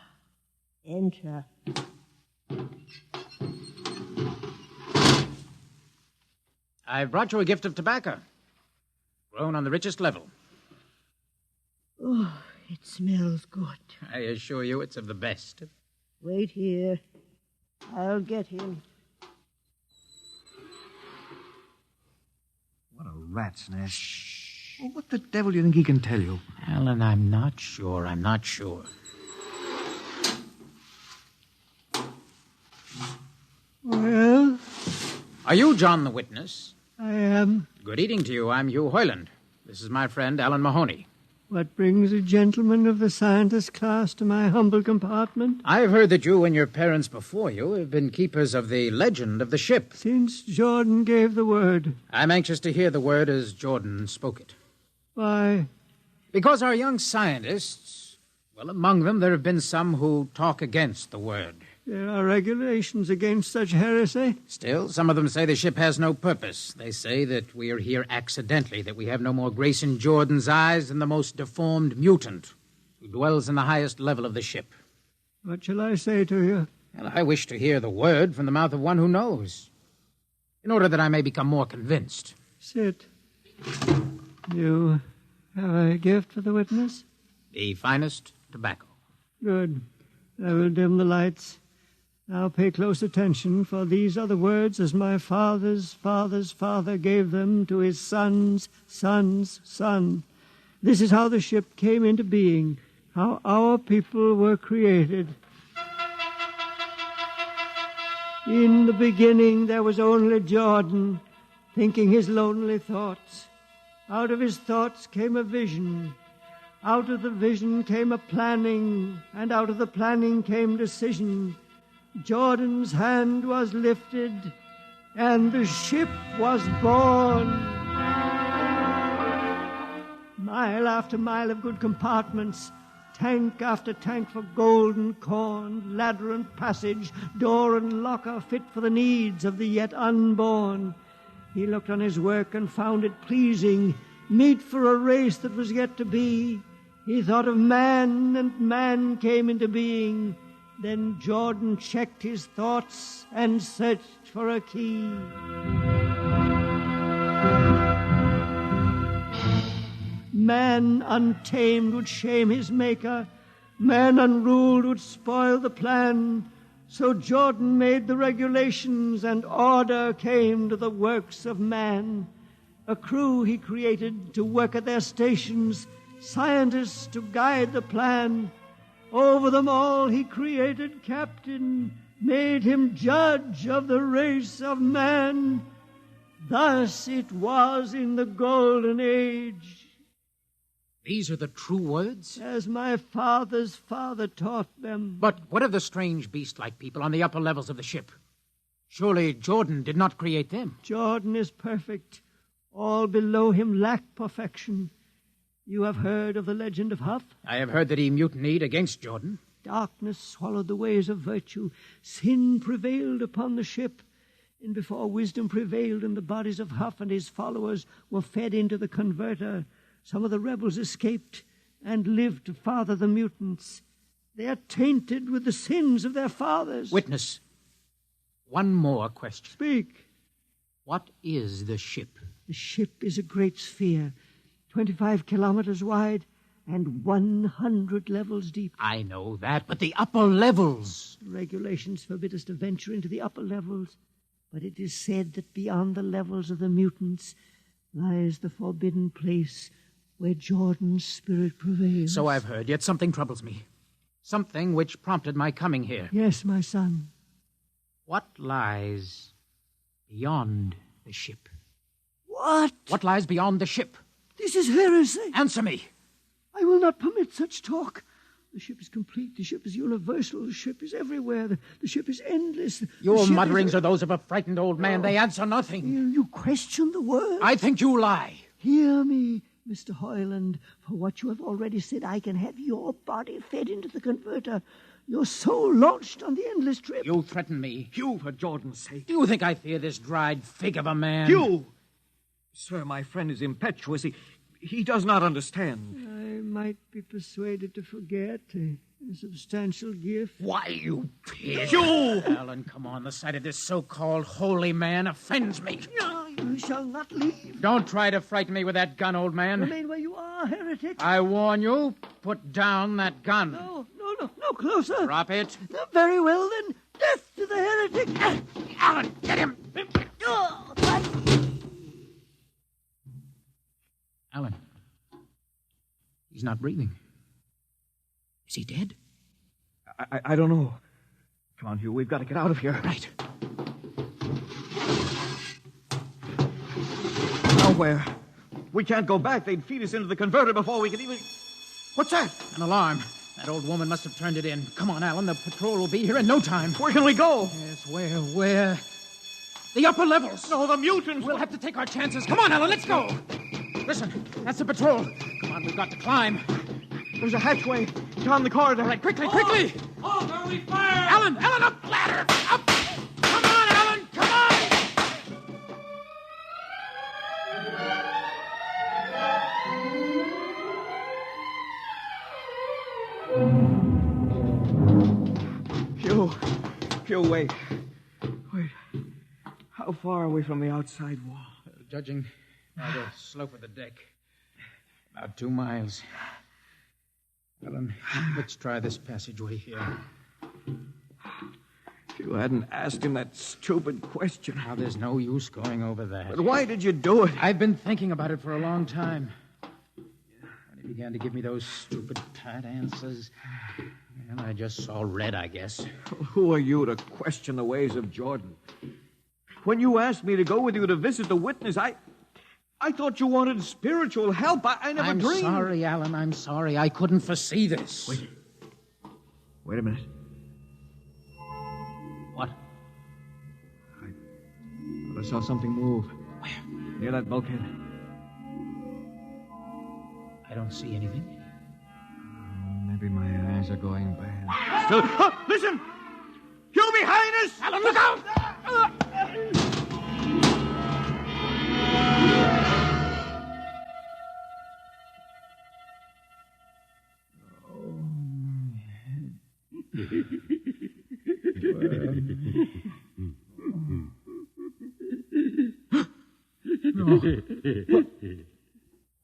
[SPEAKER 14] enter.
[SPEAKER 12] I've brought you a gift of tobacco, grown on the richest level.
[SPEAKER 14] Oh, it smells good.
[SPEAKER 12] I assure you it's of the best.
[SPEAKER 14] Wait here. I'll get him.
[SPEAKER 9] What a rat's nest. Well, what the devil do you think he can tell you?
[SPEAKER 12] Alan, I'm not sure.
[SPEAKER 14] Well?
[SPEAKER 12] Are you John the Witness?
[SPEAKER 14] I am.
[SPEAKER 12] Good evening to you. I'm Hugh Hoyland. This is my friend Alan Mahoney.
[SPEAKER 14] What brings a gentleman of the scientist class to my humble compartment?
[SPEAKER 12] I've heard that you and your parents before you have been keepers of the legend of the ship.
[SPEAKER 14] Since Jordan gave the word.
[SPEAKER 12] I'm anxious to hear the word as Jordan spoke it.
[SPEAKER 14] Why?
[SPEAKER 12] Because our young scientists, well, among them there have been some who talk against the word.
[SPEAKER 14] There are regulations against such heresy.
[SPEAKER 12] Still, some of them say the ship has no purpose. They say that we are here accidentally, that we have no more grace in Jordan's eyes than the most deformed mutant who dwells in the highest level of the ship.
[SPEAKER 14] What shall I say to you?
[SPEAKER 12] Well, I wish to hear the word from the mouth of one who knows, in order that I may become more convinced.
[SPEAKER 14] Sit. You have a gift for the witness?
[SPEAKER 12] The finest tobacco.
[SPEAKER 14] Good. I will dim the lights. Now pay close attention, for these are the words as my father's father's father gave them to his son's son's son. This is how the ship came into being, how our people were created. In the beginning there was only Jordan, thinking his lonely thoughts. Out of his thoughts came a vision. Out of the vision came a planning, and out of the planning came decision. Jordan's hand was lifted, and the ship was born. Mile after mile of good compartments, tank after tank for gold and corn, ladder and passage, door and locker fit for the needs of the yet unborn. He looked on his work and found it pleasing, meet for a race that was yet to be. He thought of man, and man came into being. Then Jordan checked his thoughts and searched for a key. Man untamed would shame his maker. Man unruled would spoil the plan. So Jordan made the regulations, and order came to the works of man. A crew he created to work at their stations, scientists to guide the plan. Over them all he created captain, made him judge of the race of man. Thus it was in the golden age.
[SPEAKER 12] These are the true words?
[SPEAKER 14] As my father's father taught them.
[SPEAKER 12] But what of the strange beast-like people on the upper levels of the ship? Surely Jordan did not create them.
[SPEAKER 14] Jordan is perfect. All below him lack perfection. You have heard of the legend of Huff?
[SPEAKER 12] I have heard that he mutinied against Jordan.
[SPEAKER 14] Darkness swallowed the ways of virtue. Sin prevailed upon the ship. And before wisdom prevailed and the bodies of Huff and his followers were fed into the converter, some of the rebels escaped and lived to father the mutants. They are tainted with the sins of their fathers.
[SPEAKER 12] Witness, one more question.
[SPEAKER 14] Speak.
[SPEAKER 12] What is the ship?
[SPEAKER 14] The ship is a great sphere, 25 kilometers wide and 100 levels deep.
[SPEAKER 12] I know that, but the upper levels.
[SPEAKER 14] Regulations forbid us to venture into the upper levels. But it is said that beyond the levels of the mutants lies the forbidden place where Jordan's spirit prevails.
[SPEAKER 12] So I've heard, yet something troubles me. Something which prompted my coming here.
[SPEAKER 14] Yes, my son.
[SPEAKER 12] What lies beyond the ship?
[SPEAKER 14] What?
[SPEAKER 12] What lies beyond the ship?
[SPEAKER 14] This is heresy.
[SPEAKER 12] Answer me.
[SPEAKER 14] I will not permit such talk. The ship is complete. The ship is universal. The ship is everywhere. The ship is endless.
[SPEAKER 12] Your mutterings are those of a frightened old man. They answer nothing.
[SPEAKER 14] You question the word.
[SPEAKER 12] I think you lie.
[SPEAKER 14] Hear me, Mr. Hoyland. For what you have already said, I can have your body fed into the converter. Your soul launched on the endless trip.
[SPEAKER 12] You threaten me.
[SPEAKER 9] Hugh, for Jordan's sake.
[SPEAKER 12] Do you think I fear this dried fig of a man?
[SPEAKER 9] Hugh! Sir, my friend is impetuous. He does not understand.
[SPEAKER 14] I might be persuaded to forget a substantial gift.
[SPEAKER 12] Why, you pig!
[SPEAKER 9] Hugh!
[SPEAKER 12] Alan, come on. The sight of this so-called holy man offends me.
[SPEAKER 14] No, you shall not leave.
[SPEAKER 12] Don't try to frighten me with that gun, old man.
[SPEAKER 14] Remain where you are, heretic.
[SPEAKER 12] I warn you, put down that gun.
[SPEAKER 14] No, closer.
[SPEAKER 12] Drop it.
[SPEAKER 14] Very well, then. Death to the heretic.
[SPEAKER 12] Alan, get him. Alan. He's not breathing. Is he dead?
[SPEAKER 9] I don't know. Come on, Hugh. We've got to get out of here.
[SPEAKER 12] Right.
[SPEAKER 9] Nowhere. We can't go back. They'd feed us into the converter before we could even... What's that?
[SPEAKER 12] An alarm. That old woman must have turned it in. Come on, Alan. The patrol will be here in no time.
[SPEAKER 9] Where can we go?
[SPEAKER 12] Yes, where? The upper levels.
[SPEAKER 9] No, the mutants.
[SPEAKER 12] We'll have to take our chances. Come on, Alan. Let's go. Listen, that's the patrol. Come on, we've got to climb.
[SPEAKER 9] There's a hatchway down the corridor.
[SPEAKER 12] All right, quickly, quickly.
[SPEAKER 2] Oh, are we fired?
[SPEAKER 12] Alan, up the ladder. Up. Come on, Alan, come
[SPEAKER 9] on. Hugh, wait. How far are we from the outside wall?
[SPEAKER 12] Judging by the slope of the deck, about 2 miles. Alan, let's try this passageway here.
[SPEAKER 9] If you hadn't asked him that stupid question.
[SPEAKER 12] Now, there's no use going over that.
[SPEAKER 9] But why did you do it?
[SPEAKER 12] I've been thinking about it for a long time. When he began to give me those stupid, pat answers, and I just saw red, I guess.
[SPEAKER 9] Who are you to question the ways of Jordan? When you asked me to go with you to visit the witness, I thought you wanted spiritual help. I never dreamed.
[SPEAKER 12] I'm sorry, Alan. I'm sorry. I couldn't foresee this.
[SPEAKER 9] Wait a minute.
[SPEAKER 12] What?
[SPEAKER 9] I saw something move.
[SPEAKER 12] Where?
[SPEAKER 9] Near that bulkhead.
[SPEAKER 12] I don't see anything.
[SPEAKER 9] Maybe my eyes are going bad. Listen! You behind us!
[SPEAKER 12] Alan, look out!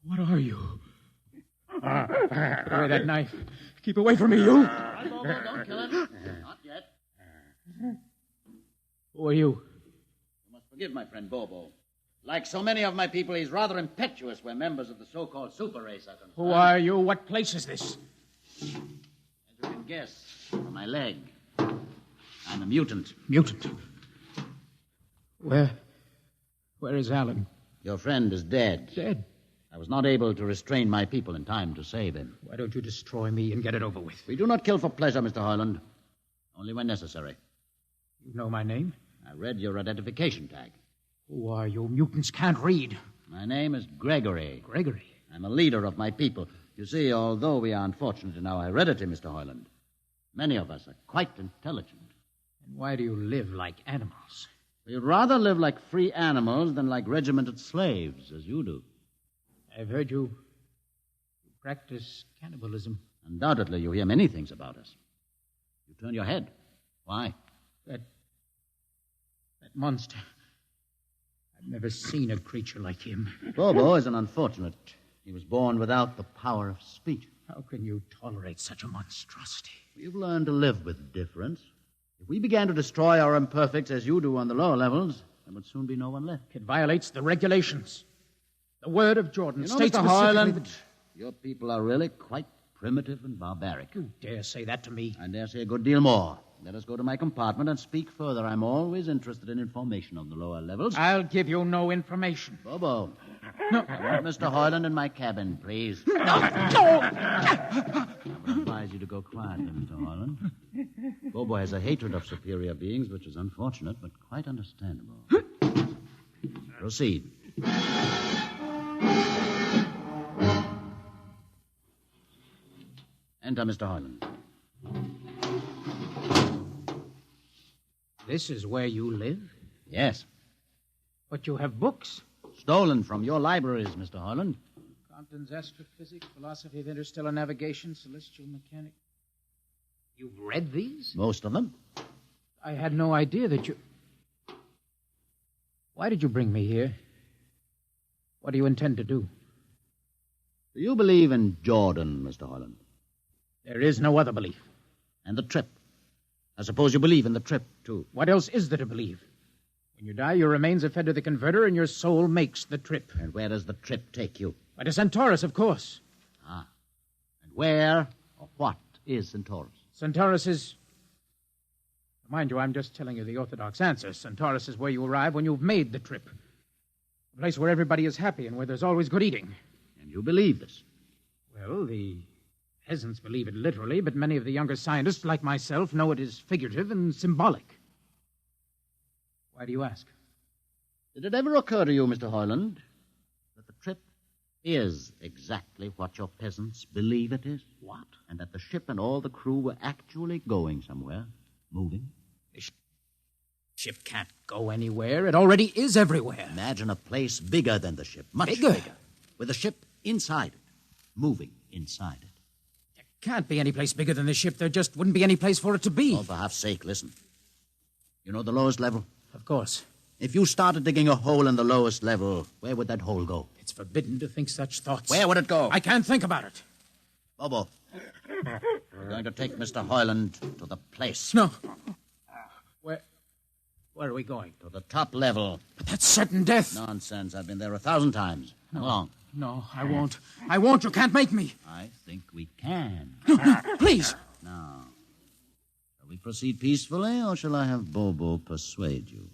[SPEAKER 12] What are you? Put away that knife. Keep away from me, you.
[SPEAKER 11] Don't kill him. Not yet.
[SPEAKER 12] Who are you?
[SPEAKER 11] You must forgive my friend Bobo. Like so many of my people, he's rather impetuous where members of the so-called super race are concerned.
[SPEAKER 12] Who are you? What place is this?
[SPEAKER 11] As you can guess, from my leg, I'm a mutant.
[SPEAKER 12] Mutant? Where is Alan?
[SPEAKER 11] Your friend is dead.
[SPEAKER 12] Dead?
[SPEAKER 11] I was not able to restrain my people in time to save him.
[SPEAKER 12] Why don't you destroy me and get it over with?
[SPEAKER 11] We do not kill for pleasure, Mr. Hoyland. Only when necessary.
[SPEAKER 12] You know my name?
[SPEAKER 11] I read your identification tag.
[SPEAKER 12] Who are you? Mutants can't read.
[SPEAKER 11] My name is Gregory.
[SPEAKER 12] Gregory?
[SPEAKER 11] I'm a leader of my people. You see, although we are unfortunate in our heredity, Mr. Hoyland, many of us are quite intelligent.
[SPEAKER 12] And why do you live like animals?
[SPEAKER 11] We'd rather live like free animals than like regimented slaves, as you do.
[SPEAKER 12] I've heard you practice cannibalism.
[SPEAKER 11] Undoubtedly, you hear many things about us. You turn your head. Why?
[SPEAKER 12] That monster. I've never seen a creature like him.
[SPEAKER 11] Bobo is an unfortunate. He was born without the power of speech.
[SPEAKER 12] How can you tolerate such a monstrosity?
[SPEAKER 11] We've learned to live with difference. If we began to destroy our imperfects as you do on the lower levels, there would soon be no one left.
[SPEAKER 12] It violates the regulations. The word of Jordan states
[SPEAKER 11] Mr.
[SPEAKER 12] specifically
[SPEAKER 11] Heinlein,
[SPEAKER 12] that...
[SPEAKER 11] your people are really quite primitive and barbaric.
[SPEAKER 12] You dare say that to me?
[SPEAKER 11] I dare say a good deal more. Let us go to my compartment and speak further. I'm always interested in information on the lower levels.
[SPEAKER 12] I'll give you no information.
[SPEAKER 11] Bobo. No. Mr. Heinlein in my cabin, please.
[SPEAKER 12] No.
[SPEAKER 11] I would advise you to go quietly, Mr. Heinlein. Bobo has a hatred of superior beings, which is unfortunate, but quite understandable. Proceed. Enter, Mr. Heinlein.
[SPEAKER 12] This is where you live?
[SPEAKER 11] Yes.
[SPEAKER 12] But you have books.
[SPEAKER 11] Stolen from your libraries, Mr. Heinlein.
[SPEAKER 12] Compton's Astrophysics, Philosophy of Interstellar Navigation, Celestial Mechanics. You've read these?
[SPEAKER 11] Most of them.
[SPEAKER 12] I had no idea that you... Why did you bring me here? What do you intend to do?
[SPEAKER 11] Do you believe in Jordan, Mr. Heinlein?
[SPEAKER 12] There is no other belief.
[SPEAKER 11] And the trip? I suppose you believe in the trip, too.
[SPEAKER 12] What else is there to believe? When you die, your remains are fed to the converter, and your soul makes the trip.
[SPEAKER 11] And where does the trip take you?
[SPEAKER 12] By to Centaurus, of course.
[SPEAKER 11] Ah. And where or what is Centaurus?
[SPEAKER 12] Centaurus is... Mind you, I'm just telling you the orthodox answer. Centaurus is where you arrive when you've made the trip. A place where everybody is happy and where there's always good eating.
[SPEAKER 11] And you believe this?
[SPEAKER 12] Well, the peasants believe it literally, but many of the younger scientists, like myself, know it is figurative and symbolic. Why do you ask?
[SPEAKER 11] Did it ever occur to you, Mr. Heinlein, that the trip is exactly what your peasants believe it is?
[SPEAKER 12] What?
[SPEAKER 11] And that the ship and all the crew were actually going somewhere, moving?
[SPEAKER 12] The ship can't go anywhere. It already is everywhere.
[SPEAKER 11] Imagine a place bigger than the ship, much
[SPEAKER 12] bigger,
[SPEAKER 11] with the ship inside it, moving inside it.
[SPEAKER 12] There can't be any place bigger than the ship. There just wouldn't be any place for it to be.
[SPEAKER 11] Oh, for half's sake, listen. You know the lowest level?
[SPEAKER 12] Of course.
[SPEAKER 11] If you started digging a hole in the lowest level, where would that hole go?
[SPEAKER 12] It's forbidden to think such thoughts.
[SPEAKER 11] Where would it go?
[SPEAKER 12] I can't think about it.
[SPEAKER 11] Bobo, we're going to take Mr. Heinlein to the place.
[SPEAKER 12] No. Where are we going?
[SPEAKER 11] To the top level.
[SPEAKER 12] But that's certain death.
[SPEAKER 11] Nonsense. I've been there 1,000 times. How long?
[SPEAKER 12] No, I won't. I won't. You can't make me.
[SPEAKER 11] I think we can.
[SPEAKER 12] No, please.
[SPEAKER 11] Now, shall we proceed peacefully, or shall I have Bobo persuade you?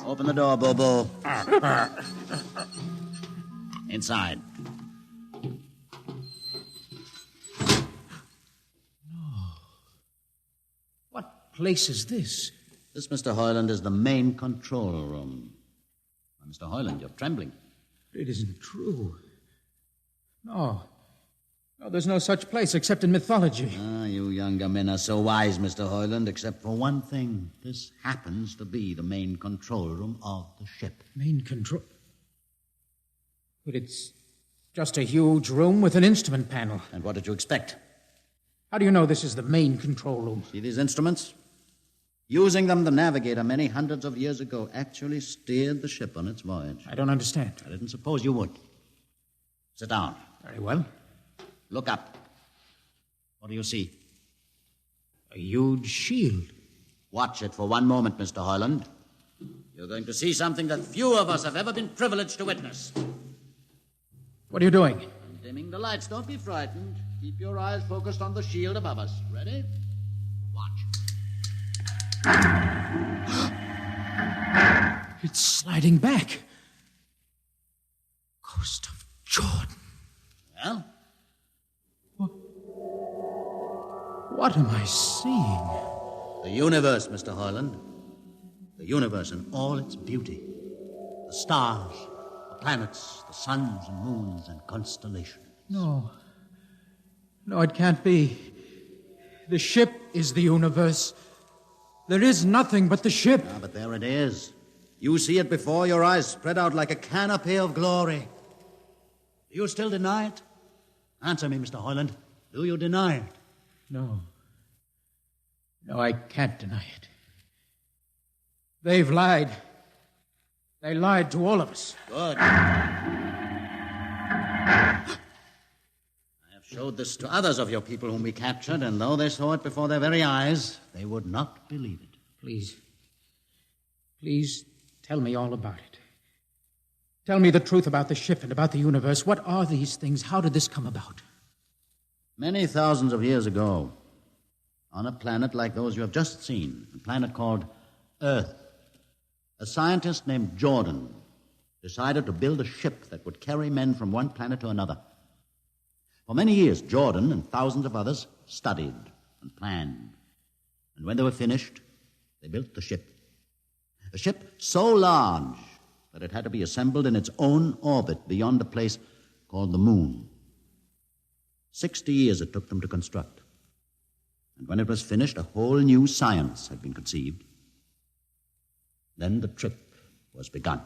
[SPEAKER 11] Open the door, Bobo. Inside.
[SPEAKER 12] What place is this?
[SPEAKER 11] This, Mr. Heinlein, is the main control room. Now, Mr. Heinlein, you're trembling.
[SPEAKER 12] It isn't true. No, there's no such place except in mythology.
[SPEAKER 11] Ah, you younger men are so wise, Mr. Heinlein, except for one thing. This happens to be the main control room of the ship.
[SPEAKER 12] Main control? But it's just a huge room with an instrument panel.
[SPEAKER 11] And what did you expect?
[SPEAKER 12] How do you know this is the main control room?
[SPEAKER 11] See these instruments? Using them, the navigator many hundreds of years ago actually steered the ship on its voyage.
[SPEAKER 12] I don't understand.
[SPEAKER 11] I didn't suppose you would. Sit down.
[SPEAKER 12] Very well.
[SPEAKER 11] Look up. What do you see?
[SPEAKER 12] A huge shield.
[SPEAKER 11] Watch it for one moment, Mr. Heinlein. You're going to see something that few of us have ever been privileged to witness.
[SPEAKER 12] What are you doing?
[SPEAKER 11] I'm dimming the lights. Don't be frightened. Keep your eyes focused on the shield above us. Ready? Watch.
[SPEAKER 12] It's sliding back. Ghost of Jordan.
[SPEAKER 11] Well?
[SPEAKER 12] What am I seeing?
[SPEAKER 11] The universe, Mr. Heinlein. The universe in all its beauty. The stars, the planets, the suns and moons and constellations.
[SPEAKER 12] No, it can't be. The ship is the universe. There is nothing but the ship.
[SPEAKER 11] Ah, but there it is. You see it before your eyes, spread out like a canopy of glory. Do you still deny it? Answer me, Mr. Heinlein. Do you deny it?
[SPEAKER 12] No, I can't deny it. They've lied. They lied to all of us.
[SPEAKER 11] Good. showed this to others of your people whom we captured, and though they saw it before their very eyes, they would not believe it.
[SPEAKER 12] Please tell me all about it. Tell me the truth about the ship and about the universe. What are these things? How did this come about?
[SPEAKER 11] Many thousands of years ago, on a planet like those you have just seen, a planet called Earth, a scientist named Jordan decided to build a ship that would carry men from one planet to another. For many years, Jordan and thousands of others studied and planned. And when they were finished, they built the ship. A ship so large that it had to be assembled in its own orbit beyond a place called the moon. 60 years it took them to construct. And when it was finished, a whole new science had been conceived. Then the trip was begun.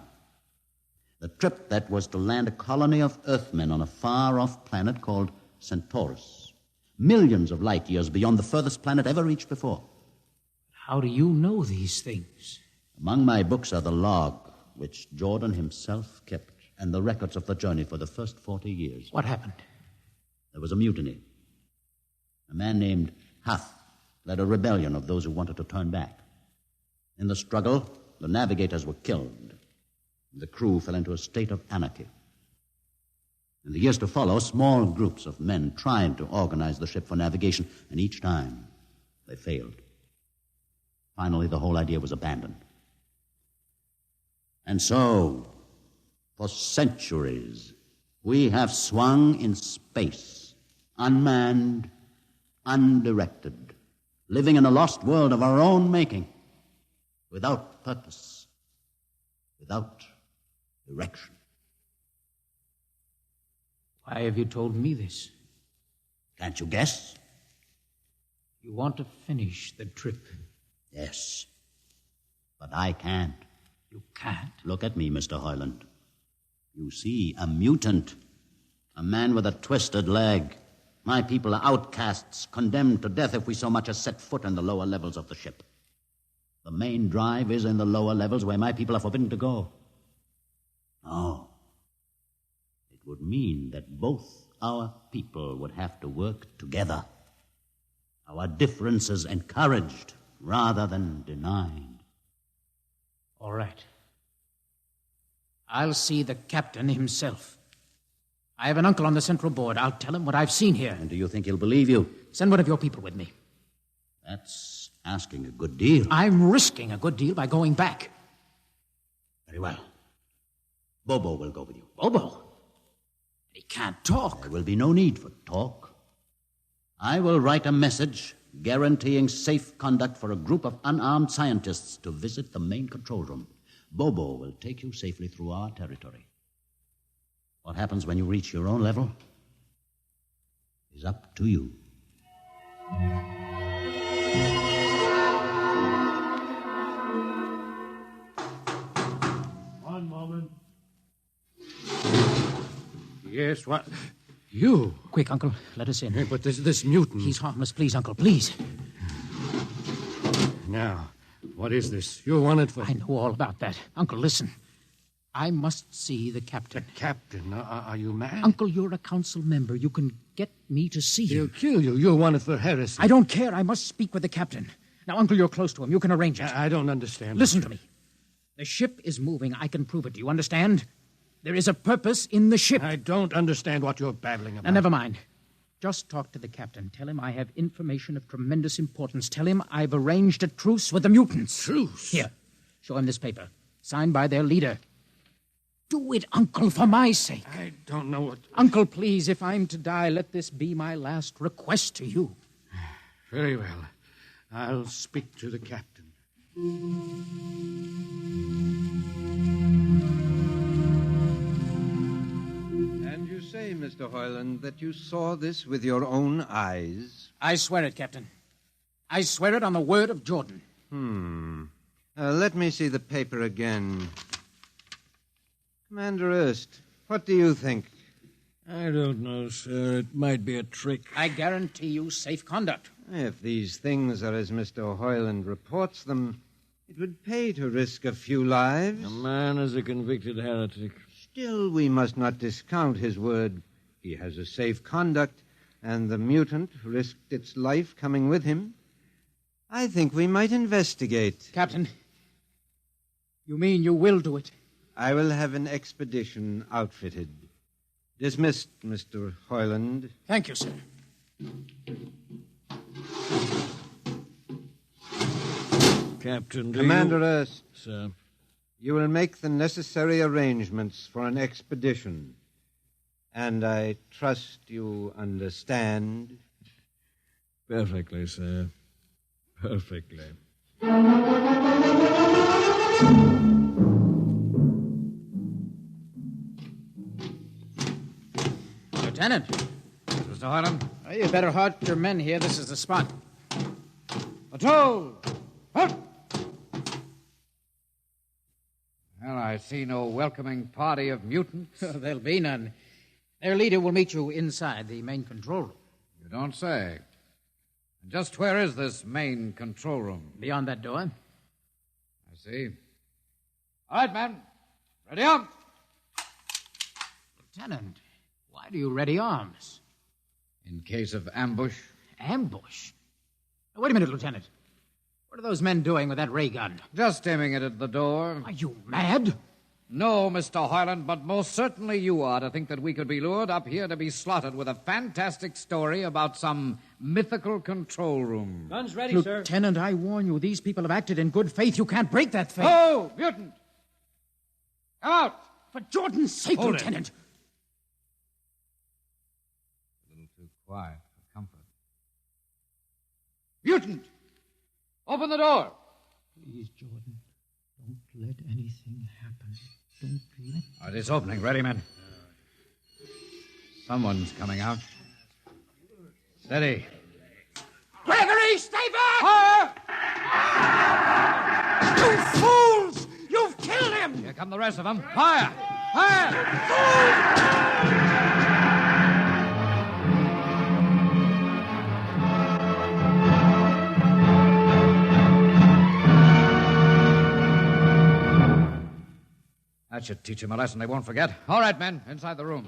[SPEAKER 11] The trip that was to land a colony of Earthmen on a far-off planet called Centaurus, millions of light years beyond the furthest planet ever reached before.
[SPEAKER 12] How do you know these things?
[SPEAKER 11] Among my books are the log, which Jordan himself kept, and the records of the journey for the first 40 years.
[SPEAKER 12] What happened?
[SPEAKER 11] There was a mutiny. A man named Huth led a rebellion of those who wanted to turn back. In the struggle, the navigators were killed. The crew fell into a state of anarchy. In the years to follow, small groups of men tried to organize the ship for navigation, and each time they failed. Finally, the whole idea was abandoned. And so, for centuries, we have swung in space, unmanned, undirected, living in a lost world of our own making, without purpose, without direction.
[SPEAKER 12] Why have you told me this?
[SPEAKER 11] Can't you guess?
[SPEAKER 12] You want to finish the trip.
[SPEAKER 11] Yes, but I can't.
[SPEAKER 12] You can't?
[SPEAKER 11] Look at me, Mr. Hoyland. You see, a mutant, a man with a twisted leg. My people are outcasts, condemned to death if we so much as set foot in the lower levels of the ship. The main drive is in the lower levels where my people are forbidden to go. No. It would mean that both our people would have to work together. Our differences encouraged rather than denied.
[SPEAKER 12] All right. I'll see the captain himself. I have an uncle on the Central Board. I'll tell him what I've seen here.
[SPEAKER 11] And do you think he'll believe you?
[SPEAKER 12] Send one of your people with me.
[SPEAKER 11] That's asking a good deal.
[SPEAKER 12] I'm risking a good deal by going back.
[SPEAKER 11] Very well. Bobo will go with you.
[SPEAKER 12] Bobo? He can't talk.
[SPEAKER 11] There will be no need for talk. I will write a message guaranteeing safe conduct for a group of unarmed scientists to visit the main control room. Bobo will take you safely through our territory. What happens when you reach your own level is up to you.
[SPEAKER 10] One moment.
[SPEAKER 12] Yes, what? You? Quick, Uncle, let us in.
[SPEAKER 10] Hey, but this mutant...
[SPEAKER 12] He's harmless. Please, Uncle, please.
[SPEAKER 10] Now, what is this? You're wanted for...
[SPEAKER 12] I know all about that. Uncle, listen. I must see the captain.
[SPEAKER 10] The captain? Are you mad?
[SPEAKER 12] Uncle, you're a council member. You can get me to see him.
[SPEAKER 10] He'll kill you. You're wanted for heresy.
[SPEAKER 12] I don't care. I must speak with the captain. Now, Uncle, you're close to him. You can arrange it.
[SPEAKER 10] I don't understand.
[SPEAKER 12] Listen to me. The ship is moving. I can prove it. Do you understand? There is a purpose in the ship.
[SPEAKER 10] I don't understand what you're babbling about.
[SPEAKER 12] Now, never mind. Just talk to the captain. Tell him I have information of tremendous importance. Tell him I've arranged a truce with the mutants.
[SPEAKER 10] Truce?
[SPEAKER 12] Here, show him this paper. Signed by their leader. Do it, Uncle, for my sake.
[SPEAKER 10] I don't know what...
[SPEAKER 12] Uncle, please, if I'm to die, let this be my last request to you.
[SPEAKER 10] Very well. I'll speak to the captain.
[SPEAKER 15] And you say, Mr. Hoyland, that you saw this with your own eyes?
[SPEAKER 12] I swear it, Captain. I swear it on the word of Jordan.
[SPEAKER 15] Let me see the paper again. Commander Erst, what do you think?
[SPEAKER 10] I don't know, sir. It might be a trick.
[SPEAKER 12] I guarantee you safe conduct.
[SPEAKER 15] If these things are as Mr. Hoyland reports them, it would pay to risk a few lives.
[SPEAKER 10] The man is a convicted heretic.
[SPEAKER 15] Still, we must not discount his word. He has a safe conduct, and the mutant risked its life coming with him, I think we might investigate.
[SPEAKER 12] Captain, you mean you will do it?
[SPEAKER 15] I will have an expedition outfitted. Dismissed, Mr. Hoyland.
[SPEAKER 12] Thank you, sir.
[SPEAKER 10] Captain,
[SPEAKER 15] Commander Erst.
[SPEAKER 10] Sir.
[SPEAKER 15] You will make the necessary arrangements for an expedition. And I trust you understand.
[SPEAKER 10] Perfectly, sir. Perfectly.
[SPEAKER 12] Lieutenant. Mr. Harlan? Well, you better halt your men here. This is the spot. Patrol! Halt!
[SPEAKER 16] Well, I see no welcoming party of mutants.
[SPEAKER 12] There'll be none. Their leader will meet you inside the main control room.
[SPEAKER 16] You don't say. And just where is this main control room?
[SPEAKER 12] Beyond that door.
[SPEAKER 16] I see. All right, men. Ready up.
[SPEAKER 12] Lieutenant, why do you ready arms?
[SPEAKER 16] In case of ambush.
[SPEAKER 12] Ambush? Now, wait a minute, Lieutenant. What are those men doing with that ray gun?
[SPEAKER 16] Just aiming it at the door.
[SPEAKER 12] Are you mad?
[SPEAKER 16] No, Mr. Hoyland, but most certainly you are to think that we could be lured up here to be slaughtered with a fantastic story about some mythical control room.
[SPEAKER 3] Guns ready, sir.
[SPEAKER 12] Lieutenant, I warn you, these people have acted in good faith. You can't break that faith.
[SPEAKER 16] Oh, mutant! Come out!
[SPEAKER 12] For Jordan's sake,
[SPEAKER 16] Hold
[SPEAKER 12] Lieutenant.
[SPEAKER 16] It. A little too quiet for comfort. Mutant! Open the door!
[SPEAKER 14] Please, Jordan, don't let anything happen. Don't let...
[SPEAKER 16] All right, it's opening. Ready, men? Someone's coming out. Steady.
[SPEAKER 12] Gregory, stay back!
[SPEAKER 16] Fire!
[SPEAKER 12] You fools! You've killed him!
[SPEAKER 16] Here come the rest of them. Fire! Fire! That should teach them a lesson they won't forget. All right, men, inside the room.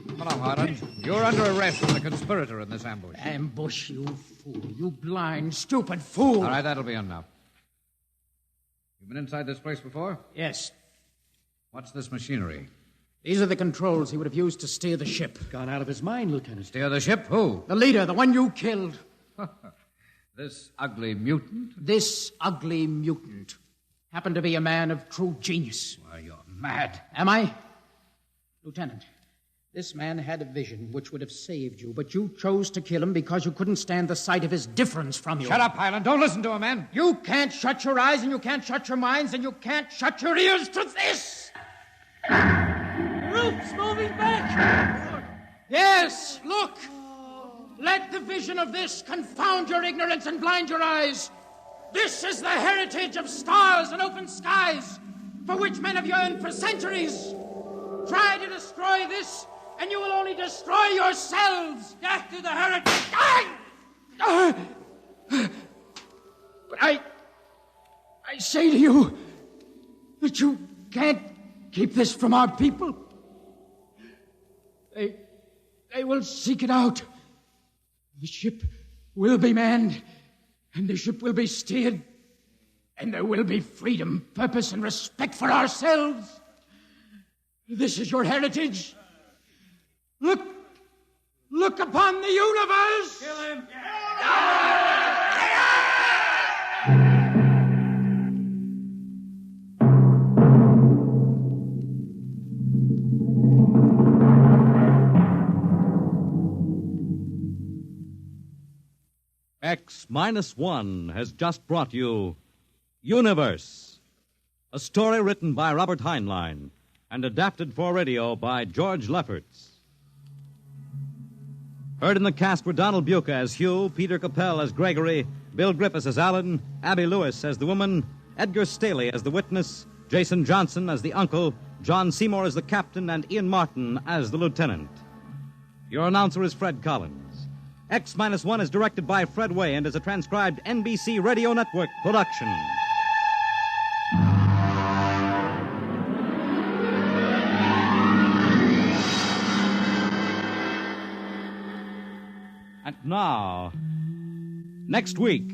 [SPEAKER 16] Come along, Harlan. You're under arrest as a conspirator in this ambush.
[SPEAKER 12] Ambush, you fool. You blind, stupid fool.
[SPEAKER 16] All right, that'll be enough. You've been inside this place before?
[SPEAKER 12] Yes.
[SPEAKER 16] What's this machinery?
[SPEAKER 12] These are the controls he would have used to steer the ship.
[SPEAKER 10] Gone out of his mind, Lieutenant.
[SPEAKER 16] Steer the ship? Who?
[SPEAKER 12] The leader, the one you killed.
[SPEAKER 16] This ugly mutant?
[SPEAKER 12] This ugly mutant happened to be a man of true genius.
[SPEAKER 16] Why, you're mad.
[SPEAKER 12] Am I? Lieutenant, this man had a vision which would have saved you, but you chose to kill him because you couldn't stand the sight of his difference from you.
[SPEAKER 16] Shut up, Highland. Don't listen to him, man.
[SPEAKER 12] You can't shut your eyes, and you can't shut your minds, and you can't shut your ears to this.
[SPEAKER 14] The roof's moving back.
[SPEAKER 12] Yes, look. Let the vision of this confound your ignorance and blind your eyes. This is the heritage of stars and open skies, for which men have yearned for centuries. Try to destroy this, and you will only destroy yourselves. Death to the heritage. But I say to you that you can't keep this from our people. They will seek it out. The ship will be manned, and the ship will be steered, and there will be freedom, purpose, and respect for ourselves. This is your heritage. Look upon the universe.
[SPEAKER 14] Kill him.
[SPEAKER 1] X-1 has just brought you Universe, a story written by Robert Heinlein and adapted for radio by George Lefferts. Heard in the cast were Donald Buca as Hugh, Peter Capell as Gregory, Bill Griffiths as Alan, Abby Lewis as the woman, Edgar Staley as the witness, Jason Johnson as the uncle, John Seymour as the captain, and Ian Martin as the lieutenant. Your announcer is Fred Collins. X-1 is directed by Fred Way and is a transcribed NBC Radio Network production. And now, next week,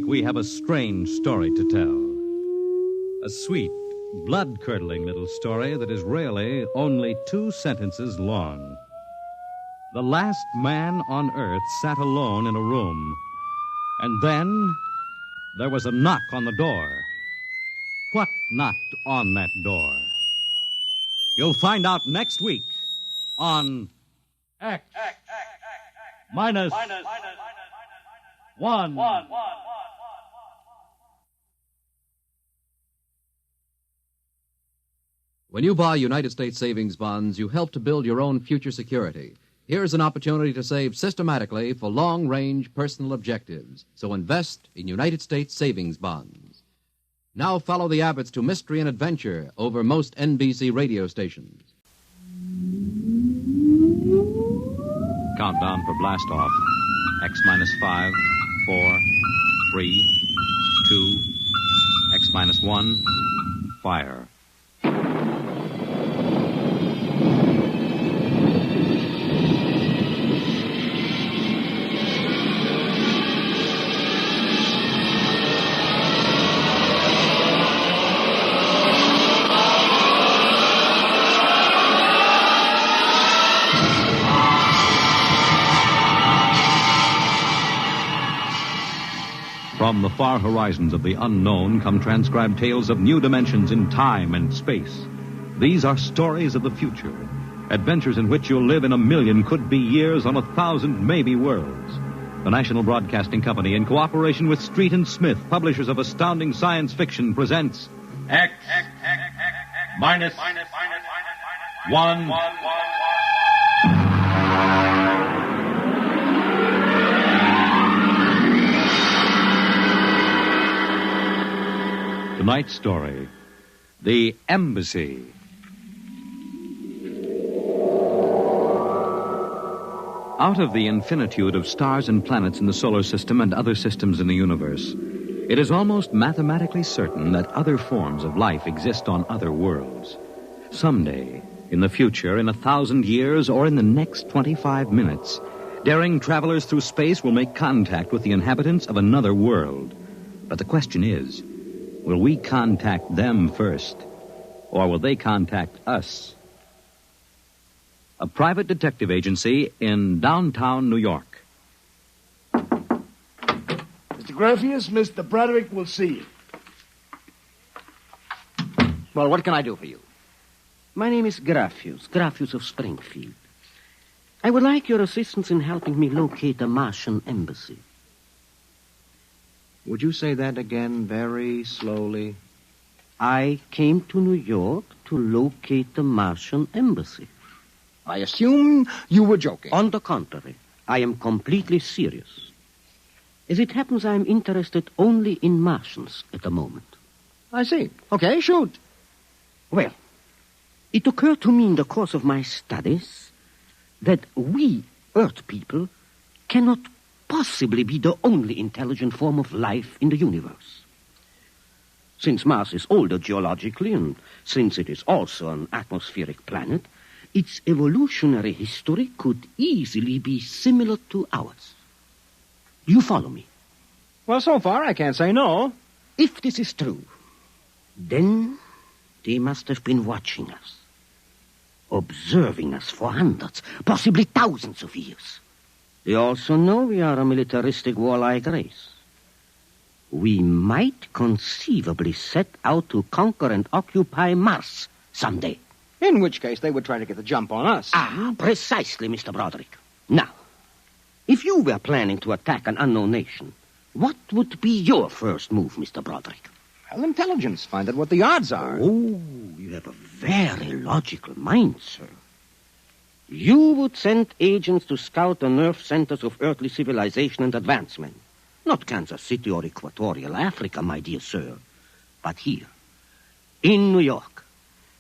[SPEAKER 1] we have a strange story to tell. A sweet, blood-curdling little story that is really only 2 sentences long. The last man on Earth sat alone in a room, and then there was a knock on the door. What knocked on that door? You'll find out next week on
[SPEAKER 2] X minus 1.
[SPEAKER 13] When you buy United States savings bonds, you help to build your own future security. Here's an opportunity to save systematically for long-range personal objectives. So invest in United States savings bonds. Now follow the Abbotts to mystery and adventure over most NBC radio stations.
[SPEAKER 1] Countdown for blast off. X minus 5, 4, 3, 2, X minus 1, fire. From the far horizons of the unknown come transcribed tales of new dimensions in time and space. These are stories of the future, adventures in which you'll live in a million could-be years on 1,000 maybe worlds. The National Broadcasting Company, in cooperation with Street and Smith, publishers of astounding science fiction, presents
[SPEAKER 2] X minus 1.
[SPEAKER 1] Tonight's story, The Embassy. Out of the infinitude of stars and planets in the solar system and other systems in the universe, it is almost mathematically certain that other forms of life exist on other worlds. Someday, in the future, in 1,000 years, or in the next 25 minutes, daring travelers through space will make contact with the inhabitants of another world. But the question is, will we contact them first, or will they contact us? A private detective agency in downtown New York.
[SPEAKER 17] Mr. Graffius, Mr. Bradbury will see you.
[SPEAKER 23] Well, what can I do for you? My name is Graffius of Springfield. I would like your assistance in helping me locate a Martian embassy.
[SPEAKER 7] Would you say that again very slowly?
[SPEAKER 23] I came to New York to locate the Martian embassy.
[SPEAKER 17] I assume you were joking.
[SPEAKER 23] On the contrary, I am completely serious. As it happens, I am interested only in Martians at the moment.
[SPEAKER 17] I see. Okay, shoot.
[SPEAKER 23] Well, it occurred to me in the course of my studies that we, Earth people, cannot possibly be the only intelligent form of life in the universe. Since Mars is older geologically, and since it is also an atmospheric planet, its evolutionary history could easily be similar to ours. Do you follow me?
[SPEAKER 17] Well, so far I can't say no.
[SPEAKER 23] If this is true, then they must have been watching us, observing us for hundreds, possibly thousands of years. They also know we are a militaristic, warlike race. We might conceivably set out to conquer and occupy Mars someday.
[SPEAKER 17] In which case they would try to get the jump on us.
[SPEAKER 23] Ah, precisely, Mr. Broderick. Now, if you were planning to attack an unknown nation, what would be your first move, Mr. Broderick?
[SPEAKER 17] Well, intelligence. Find out what the odds are.
[SPEAKER 23] Oh, you have a very logical mind, sir. You would send agents to scout the nerve centers of earthly civilization and advancement. Not Kansas City or Equatorial Africa, my dear sir, but here, in New York,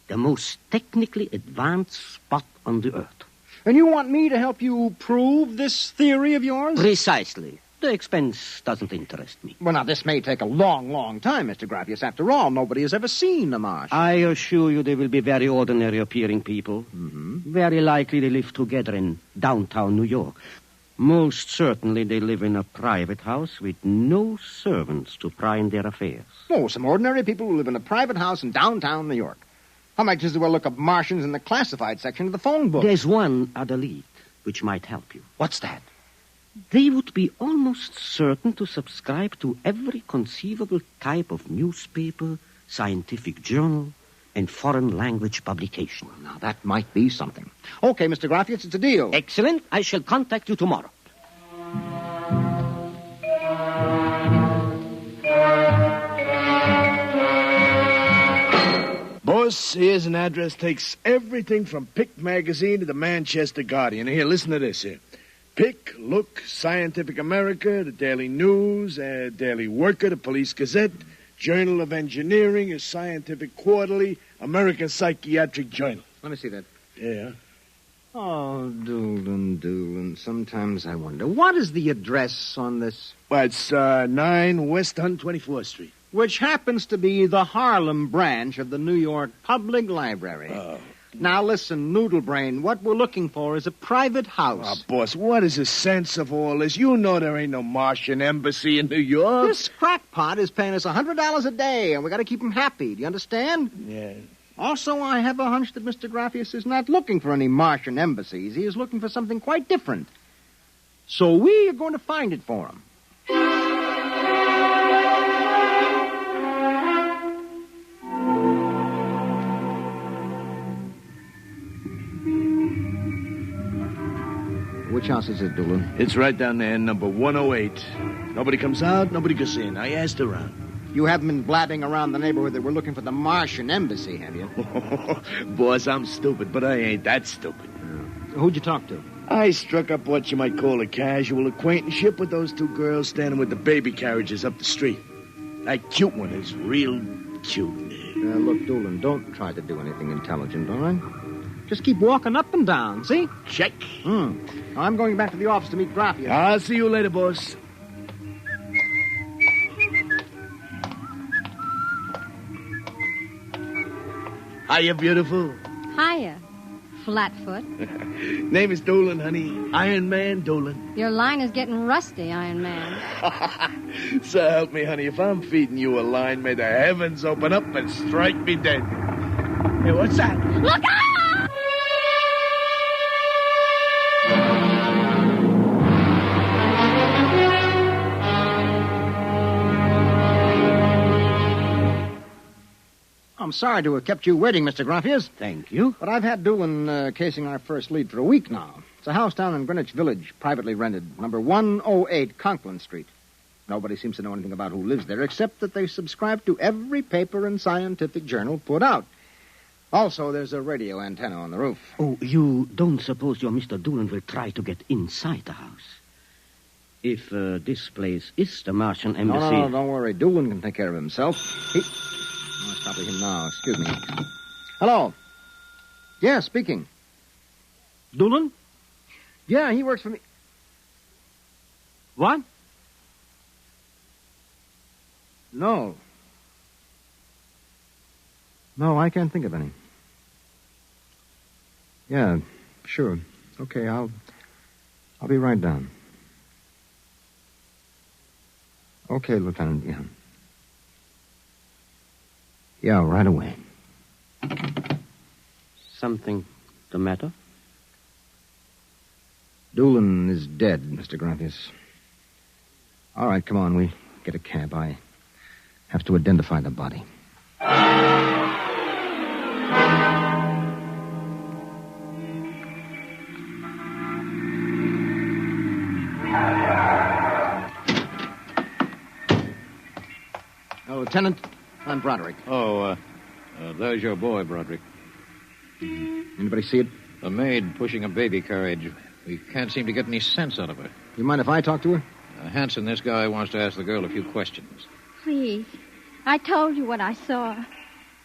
[SPEAKER 23] the most technically advanced spot on the earth.
[SPEAKER 17] And you want me to help you prove this theory of yours?
[SPEAKER 23] Precisely. The expense doesn't interest me.
[SPEAKER 20] Well, now, this may take a long, long time, Mr. Grappius. After all, nobody has ever seen the marsh.
[SPEAKER 23] I assure you they will be very ordinary-appearing people. Mm-hmm. Very likely they live together in downtown New York. Most certainly they live in a private house with no servants to pry in their affairs.
[SPEAKER 20] Oh, some ordinary people who live in a private house in downtown New York. I might just as well look up Martians in the classified section of the phone book.
[SPEAKER 23] There's one other lead which might help you.
[SPEAKER 20] What's that?
[SPEAKER 23] They would be almost certain to subscribe to every conceivable type of newspaper, scientific journal, and foreign language publication.
[SPEAKER 20] Now, that might be something. Okay, Mr. Grappius, it's a deal.
[SPEAKER 23] Excellent. I shall contact you tomorrow.
[SPEAKER 17] Boss, here's an address. Takes everything from Pick Magazine to the Manchester Guardian. Here, listen to this here. Pick, Look, Scientific America, the Daily News, Daily Worker, the Police Gazette, Journal of Engineering, a Scientific Quarterly, American Psychiatric Journal.
[SPEAKER 20] Let me see that.
[SPEAKER 17] Yeah.
[SPEAKER 20] Oh, Doolin. Sometimes I wonder, what is the address on this?
[SPEAKER 17] Well, it's 9 West 124th Street.
[SPEAKER 20] Which happens to be the Harlem branch of the New York Public Library.
[SPEAKER 17] Oh.
[SPEAKER 20] Now, listen, Noodlebrain, what we're looking for is a private house.
[SPEAKER 17] Oh, boss, what is the sense of all this? You know there ain't no Martian embassy in New York.
[SPEAKER 20] This crackpot is paying us $100 a day, and we got to keep him happy. Do you understand?
[SPEAKER 17] Yeah.
[SPEAKER 20] Also, I have a hunch that Mr. Grappius is not looking for any Martian embassies. He is looking for something quite different. So we are going to find it for him. Which house is it, Doolin?
[SPEAKER 17] It's right down there, number 108. Nobody comes out, nobody goes in. I asked around.
[SPEAKER 20] You haven't been blabbing around the neighborhood that we're looking for the Martian embassy, have you?
[SPEAKER 17] Boss, I'm stupid, but I ain't that stupid.
[SPEAKER 20] Who'd you talk to?
[SPEAKER 17] I struck up what you might call a casual acquaintanceship with those two girls standing with the baby carriages up the street. That cute one is real cute.
[SPEAKER 20] Look, Doolin, don't try to do anything intelligent, all right? Just keep walking up and down, see?
[SPEAKER 17] Check.
[SPEAKER 20] I'm going back to the office to meet Grappius.
[SPEAKER 17] I'll see you later, boss. Hiya, beautiful.
[SPEAKER 21] Hiya, Flatfoot.
[SPEAKER 17] Name is Dolan, honey. Iron Man Dolan.
[SPEAKER 21] Your line is getting rusty, Iron Man.
[SPEAKER 17] So help me, honey. If I'm feeding you a line, may the heavens open up and strike me dead. Hey, what's that?
[SPEAKER 21] Look out!
[SPEAKER 20] I'm sorry to have kept you waiting, Mr. Grappius.
[SPEAKER 23] Thank you.
[SPEAKER 20] But I've had Doolin casing our first lead for a week now. It's a house down in Greenwich Village, privately rented, number 108 Conklin Street. Nobody seems to know anything about who lives there, except that they subscribe to every paper and scientific journal put out. Also, there's a radio antenna on the roof.
[SPEAKER 23] Oh, you don't suppose your Mr. Doolin will try to get inside the house? If this place is the Martian embassy...
[SPEAKER 20] No, don't worry. Doolin can take care of himself. I'll stop with him now. Excuse me. Hello. Yeah, speaking.
[SPEAKER 23] Doolin?
[SPEAKER 20] Yeah, he works for me.
[SPEAKER 23] What?
[SPEAKER 20] No. No, I can't think of any. Yeah, sure. Okay, I'll be right down. Okay, Lieutenant, yeah. Yeah, right away.
[SPEAKER 23] Something the matter?
[SPEAKER 20] Doolin is dead, Mr. Grappius. All right, come on, we get a cab. I have to identify the body. Lieutenant, I'm Broderick.
[SPEAKER 22] Oh, there's your boy, Broderick.
[SPEAKER 20] Anybody see it?
[SPEAKER 22] The maid pushing a baby carriage. We can't seem to get any sense out of her.
[SPEAKER 20] You mind if I talk to her?
[SPEAKER 22] Hanson, this guy wants to ask the girl a few questions.
[SPEAKER 21] Please. I told you what I saw.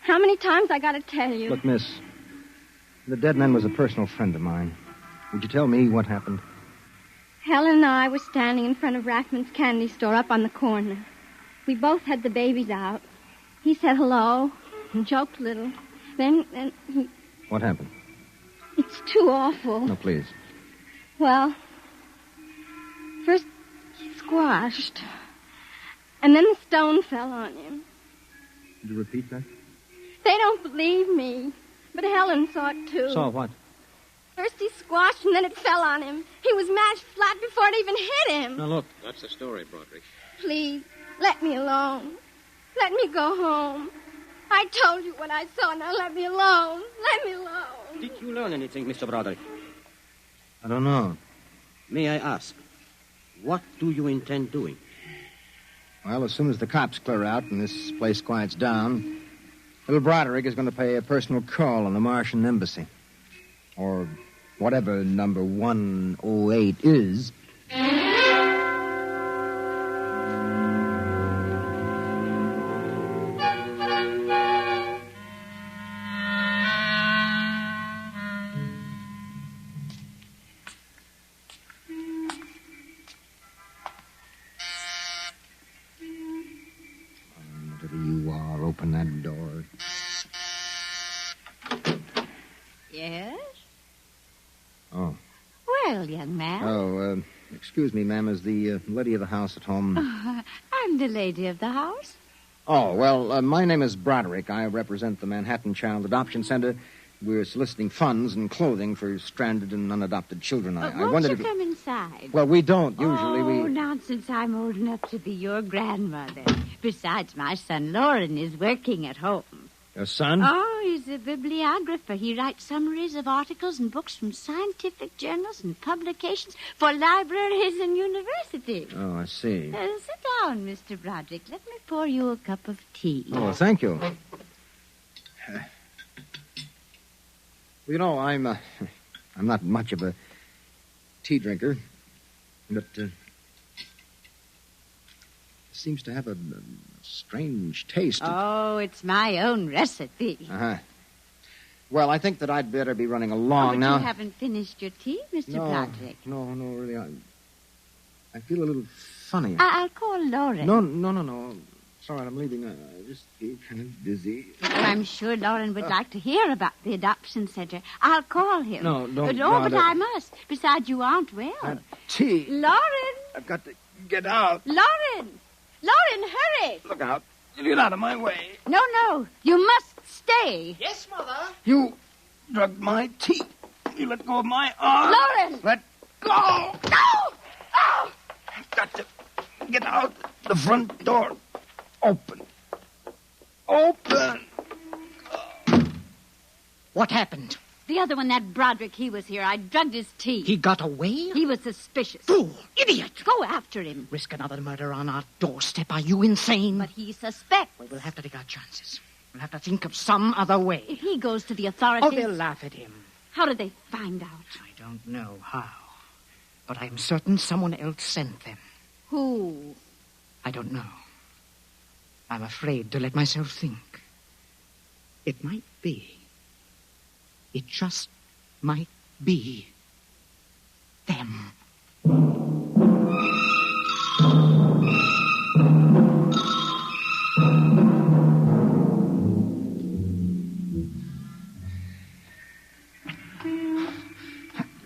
[SPEAKER 21] How many times I got to tell you?
[SPEAKER 20] Look, miss, the dead man was a personal friend of mine. Would you tell me what happened?
[SPEAKER 21] Helen and I were standing in front of Rackman's candy store up on the corner. We both had the babies out. He said hello and joked a little. Then he...
[SPEAKER 20] What happened?
[SPEAKER 21] It's too awful.
[SPEAKER 20] No, please.
[SPEAKER 21] Well, first he squashed, and then the stone fell on him.
[SPEAKER 20] Could you repeat that?
[SPEAKER 21] They don't believe me, but Helen saw it too.
[SPEAKER 20] Saw what?
[SPEAKER 21] First he squashed, and then it fell on him. He was mashed flat before it even hit him.
[SPEAKER 20] Now, look.
[SPEAKER 22] That's the story, Broderick.
[SPEAKER 21] Please, let me alone. Let me go home. I told you what I saw. Now let me alone. Let me alone.
[SPEAKER 23] Did you learn anything, Mr. Broderick?
[SPEAKER 20] I don't know.
[SPEAKER 23] May I ask, what do you intend doing?
[SPEAKER 20] Well, as soon as the cops clear out and this place quiets down, little Broderick is going to pay a personal call on the Martian embassy. Or whatever number 108 is. Whatever you are, open that door.
[SPEAKER 4] Yes?
[SPEAKER 20] Oh.
[SPEAKER 4] Well, young man.
[SPEAKER 20] Oh, excuse me, ma'am. Is the lady of the house at home?
[SPEAKER 4] I'm the lady of the house.
[SPEAKER 20] Oh, well, my name is Broderick. I represent the Manhattan Child Adoption Center. We're soliciting funds and clothing for stranded and unadopted children. I
[SPEAKER 4] Won't
[SPEAKER 20] wondered
[SPEAKER 4] you
[SPEAKER 20] if...
[SPEAKER 4] come inside?
[SPEAKER 20] Well, we don't. Usually
[SPEAKER 4] Oh,
[SPEAKER 20] we...
[SPEAKER 4] nonsense. I'm old enough to be your grandmother. Besides, my son Lauren is working at home.
[SPEAKER 20] Your son?
[SPEAKER 4] Oh, he's a bibliographer. He writes summaries of articles and books from scientific journals and publications for libraries and universities.
[SPEAKER 20] Oh, I see.
[SPEAKER 4] Sit down, Mr. Broderick. Let me pour you a cup of tea.
[SPEAKER 20] Oh, thank you. You know, I'm not much of a tea drinker, but it seems to have a strange taste.
[SPEAKER 4] Oh, it's my own recipe.
[SPEAKER 20] Uh-huh. Well, I think that I'd better be running along
[SPEAKER 4] but
[SPEAKER 20] now.
[SPEAKER 4] You haven't finished your tea, Mr. Broderick.
[SPEAKER 20] No, really. I feel a little funny.
[SPEAKER 4] I'll call Lauren.
[SPEAKER 20] No. It's all right, I'm leaving. I just feel kind of dizzy.
[SPEAKER 4] Well, I'm sure Lauren would like to hear about the adoption center. I'll call him.
[SPEAKER 20] No, don't
[SPEAKER 4] No,
[SPEAKER 20] bother.
[SPEAKER 4] but I must. Besides, you aren't well.
[SPEAKER 20] Tea.
[SPEAKER 4] Lauren!
[SPEAKER 20] I've got to get out.
[SPEAKER 4] Lauren! Lauren, hurry!
[SPEAKER 20] Look out. You get out of my way.
[SPEAKER 4] No. You must stay.
[SPEAKER 12] Yes, Mother.
[SPEAKER 20] You drugged my tea. You let go of my arm.
[SPEAKER 4] Lauren!
[SPEAKER 20] Let go.
[SPEAKER 4] No! Oh!
[SPEAKER 20] I've got to get out the front door. Open.
[SPEAKER 4] What happened? The other one, that Broderick, he was here. I drugged his tea.
[SPEAKER 12] He got away?
[SPEAKER 4] He was suspicious.
[SPEAKER 12] Fool! Idiot!
[SPEAKER 4] Go after him.
[SPEAKER 12] Risk another murder on our doorstep. Are you insane?
[SPEAKER 4] But he suspects.
[SPEAKER 12] Well, we'll have to take our chances. We'll have to think of some other way.
[SPEAKER 4] If he goes to the authorities...
[SPEAKER 12] Oh, they'll laugh at him.
[SPEAKER 4] How did they find out?
[SPEAKER 12] I don't know how. But I'm certain someone else sent them.
[SPEAKER 4] Who?
[SPEAKER 12] I don't know. I'm afraid to let myself think. It might be. It just might be them.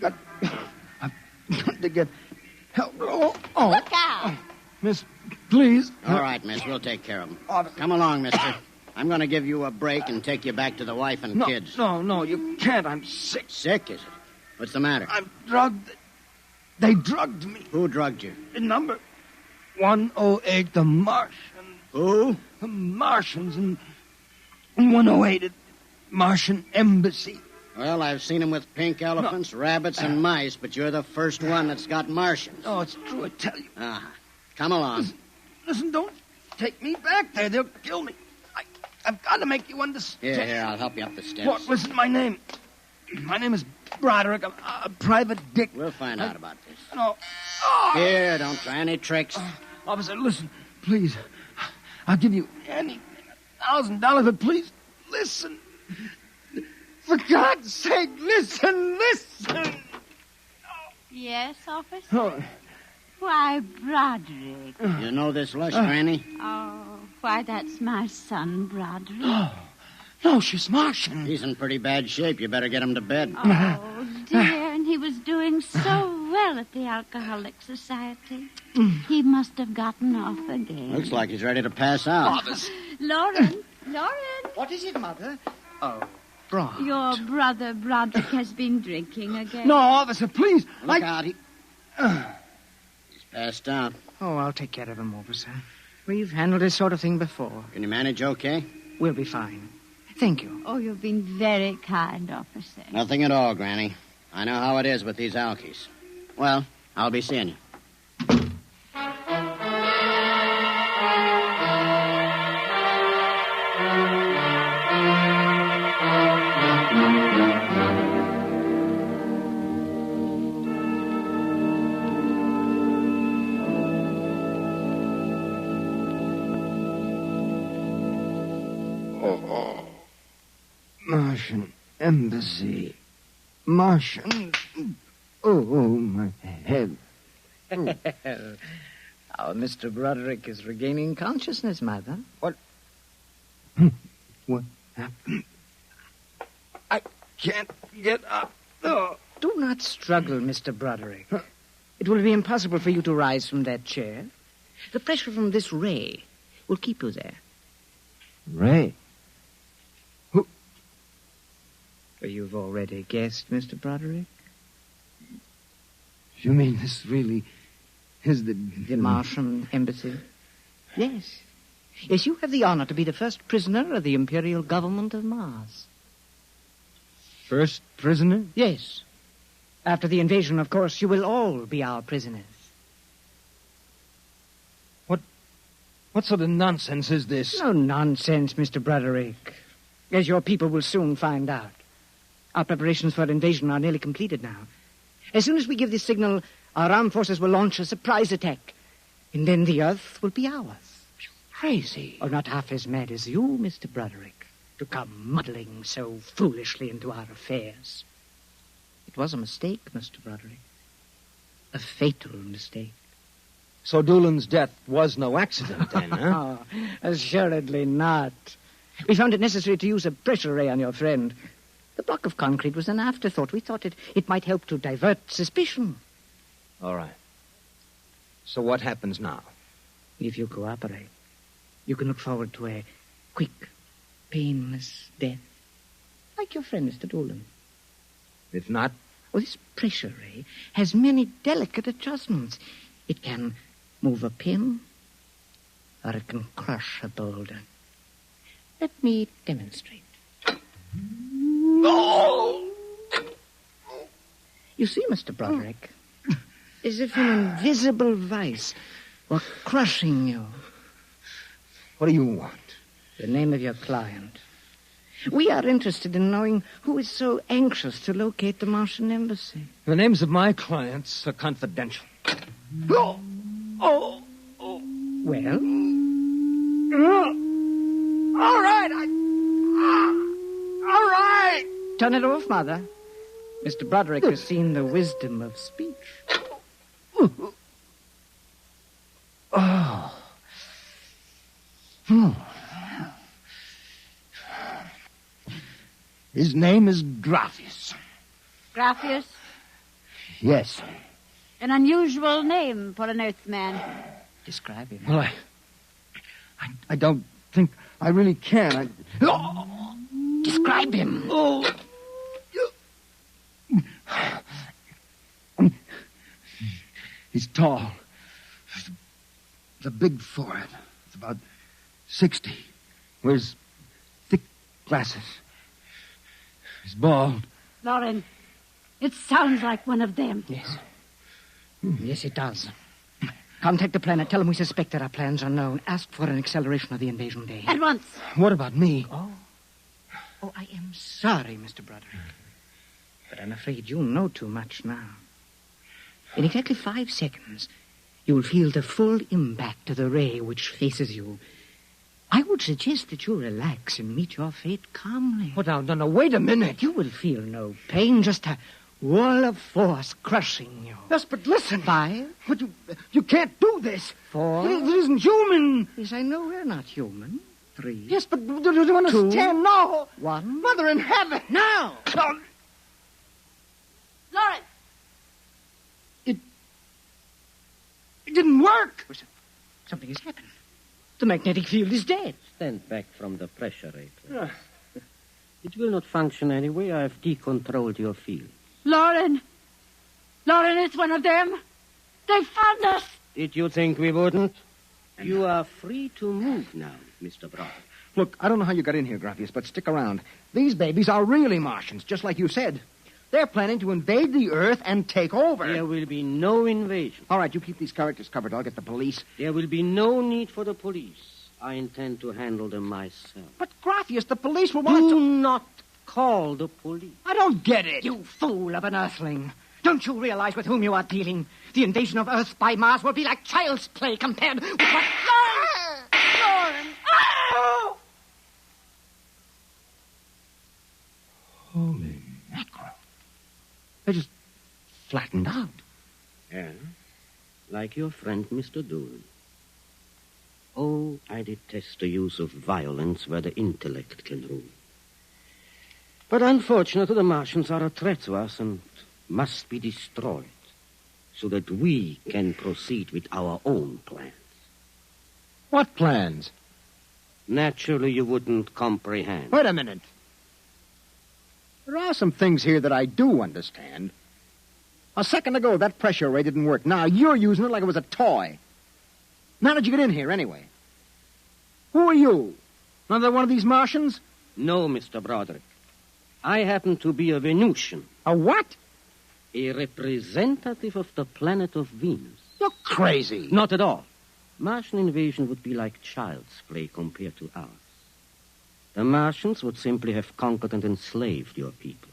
[SPEAKER 20] I've got to get help. Oh.
[SPEAKER 4] Look out!
[SPEAKER 20] Miss, please.
[SPEAKER 11] All right, miss. We'll take care of them. Come along, mister. I'm going to give you a break and take you back to the wife and kids.
[SPEAKER 20] No, you can't. I'm sick.
[SPEAKER 11] Sick, is it? What's the matter?
[SPEAKER 20] I'm drugged. They drugged me.
[SPEAKER 11] Who drugged you?
[SPEAKER 20] The number 108, the Martians.
[SPEAKER 11] Who?
[SPEAKER 20] The Martians in 108 at Martian Embassy.
[SPEAKER 11] Well, I've seen them with pink elephants, rabbits, and mice, but you're the first one that's got Martians.
[SPEAKER 20] Oh, it's true, I tell you.
[SPEAKER 11] Come along.
[SPEAKER 20] Listen, don't take me back there. They'll kill me. I've got to make you understand.
[SPEAKER 11] Here, I'll help you up the steps.
[SPEAKER 20] What? Listen, my name. My name is Broderick. I'm a private dick.
[SPEAKER 11] We'll find out about this.
[SPEAKER 20] No.
[SPEAKER 11] Here, don't try any tricks.
[SPEAKER 20] Officer, listen, please. I'll give you anything, $1,000, but please, listen. For God's sake, listen.
[SPEAKER 4] Yes, officer?
[SPEAKER 17] Oh.
[SPEAKER 4] Why, Broderick.
[SPEAKER 11] You know this lush, Granny?
[SPEAKER 4] Oh, why, that's my son, Broderick.
[SPEAKER 17] No, she's Martian.
[SPEAKER 11] He's in pretty bad shape. You better get him to bed.
[SPEAKER 4] Oh, dear, and he was doing so well at the Alcoholic Society. He must have gotten off again.
[SPEAKER 11] Looks like he's ready to pass out.
[SPEAKER 4] Lauren!
[SPEAKER 6] What is it, Mother? Oh, Brod.
[SPEAKER 4] Your brother Broderick has been drinking again.
[SPEAKER 17] No, officer, please.
[SPEAKER 11] Look out. He's passed out.
[SPEAKER 6] Oh, I'll take care of him, officer. We've handled this sort of thing before.
[SPEAKER 11] Can you manage okay?
[SPEAKER 6] We'll be fine. Thank you.
[SPEAKER 4] Oh, you've been very kind, officer.
[SPEAKER 11] Nothing at all, Granny. I know how it is with these alkies. Well, I'll be seeing you.
[SPEAKER 17] Martian embassy. Martian. Oh, my head.
[SPEAKER 6] Our Mr. Broderick is regaining consciousness, Mother.
[SPEAKER 17] What happened? I can't get up. Oh.
[SPEAKER 6] Do not struggle, Mr. Broderick. It will be impossible for you to rise from that chair. The pressure from this ray will keep you there.
[SPEAKER 17] Ray?
[SPEAKER 6] You've already guessed, Mr. Broderick.
[SPEAKER 17] You mean this really is the
[SPEAKER 6] Martian embassy? Yes. Yes, you have the honor to be the first prisoner of the Imperial Government of Mars.
[SPEAKER 17] First prisoner?
[SPEAKER 6] Yes. After the invasion, of course, you will all be our prisoners.
[SPEAKER 17] What sort of nonsense is this?
[SPEAKER 6] No nonsense, Mr. Broderick. As your people will soon find out. Our preparations for invasion are nearly completed now. As soon as we give the signal, our armed forces will launch a surprise attack. And then the Earth will be ours.
[SPEAKER 17] Crazy.
[SPEAKER 6] Or not half as mad as you, Mr. Broderick, to come muddling so foolishly into our affairs. It was a mistake, Mr. Broderick. A fatal mistake.
[SPEAKER 17] So Doolan's death was no accident, then, huh?
[SPEAKER 6] Oh, assuredly not. We found it necessary to use a pressure ray on your friend. The block of concrete was an afterthought. We thought it might help to divert suspicion.
[SPEAKER 17] All right. So what happens now?
[SPEAKER 6] If you cooperate, you can look forward to a quick, painless death. Like your friend, Mr. Doolan.
[SPEAKER 17] If not?
[SPEAKER 6] Well, this pressure ray has many delicate adjustments. It can move a pin, or it can crush a boulder. Let me demonstrate.
[SPEAKER 17] Oh!
[SPEAKER 6] You see, Mr. Broderick, as if an invisible vice were crushing you.
[SPEAKER 17] What do you want?
[SPEAKER 6] The name of your client. We are interested in knowing who is so anxious to locate the Martian embassy.
[SPEAKER 17] The names of my clients are confidential.
[SPEAKER 6] Well?
[SPEAKER 17] All right, all right.
[SPEAKER 6] Turn it off, Mother. Mr. Broderick has seen the wisdom of speech.
[SPEAKER 17] Oh. His name is Graphius.
[SPEAKER 4] Graphius?
[SPEAKER 17] Yes.
[SPEAKER 4] An unusual name for an Earthman.
[SPEAKER 6] Describe him.
[SPEAKER 17] Well, I don't think I really can.
[SPEAKER 6] Describe him.
[SPEAKER 17] Oh. He's tall. The big forehead. It's about 60. Wears thick glasses. He's bald.
[SPEAKER 4] Lauren, it sounds like one of them.
[SPEAKER 6] Yes. Yes, it does. Contact the planet. Tell them we suspect that our plans are known. Ask for an acceleration of the invasion day.
[SPEAKER 4] At once.
[SPEAKER 17] What about me?
[SPEAKER 6] Oh, I am sorry, Mr. Broderick. But I'm afraid you know too much now. In exactly 5 seconds, you will feel the full impact of the ray which faces you. I would suggest that you relax and meet your fate calmly.
[SPEAKER 17] Oh, no, wait a minute.
[SPEAKER 6] You will feel no pain, just a Wall of force crushing you.
[SPEAKER 20] Yes, but listen.
[SPEAKER 6] 5.
[SPEAKER 20] But you can't do this.
[SPEAKER 6] 4.
[SPEAKER 20] It isn't human.
[SPEAKER 6] Yes, I know we're not human. 3.
[SPEAKER 20] Yes, but do you understand? No.
[SPEAKER 6] 1.
[SPEAKER 20] Mother in heaven.
[SPEAKER 6] Now.
[SPEAKER 20] No.
[SPEAKER 4] Lauren!
[SPEAKER 20] It didn't work.
[SPEAKER 6] Something has happened. The magnetic field is dead.
[SPEAKER 23] Stand back from the pressure rater. It will not function anyway. I have decontrolled your field.
[SPEAKER 4] Lauren! Lauren, it's one of them. They found us.
[SPEAKER 23] Did you think we wouldn't? You are free to move now, Mr. Brown.
[SPEAKER 20] Look, I don't know how you got in here, Graphius, but stick around. These babies are really Martians, just like you said. They're planning to invade the Earth and take over.
[SPEAKER 23] There will be no invasion.
[SPEAKER 20] All right, you keep these characters covered. I'll get the police.
[SPEAKER 23] There will be no need for the police. I intend to handle them myself.
[SPEAKER 20] But, Graphius, the police will want
[SPEAKER 23] Do not call the police.
[SPEAKER 20] I don't get it.
[SPEAKER 6] You fool of an Earthling. Don't you realize with whom you are dealing? The invasion of Earth by Mars will be like child's play compared with what...
[SPEAKER 4] Lauren! Oh!
[SPEAKER 20] Holy mackerel. They just flattened out.
[SPEAKER 23] Yeah, like your friend, Mr. Doolin. Oh, I detest the use of violence where the intellect can rule. But unfortunately, the Martians are a threat to us and must be destroyed so that we can proceed with our own plans.
[SPEAKER 20] What plans?
[SPEAKER 23] Naturally, you wouldn't comprehend.
[SPEAKER 20] Wait a minute. There are some things here that I do understand. A second ago, that pressure ray didn't work. Now you're using it like it was a toy. How did you get in here, anyway? Who are you? Another one of these Martians?
[SPEAKER 23] No, Mr. Broderick. I happen to be a Venusian.
[SPEAKER 20] A what?
[SPEAKER 23] A representative of the planet of Venus.
[SPEAKER 20] You're crazy.
[SPEAKER 23] Not at all. Martian invasion would be like child's play compared to ours. The Martians would simply have conquered and enslaved your people.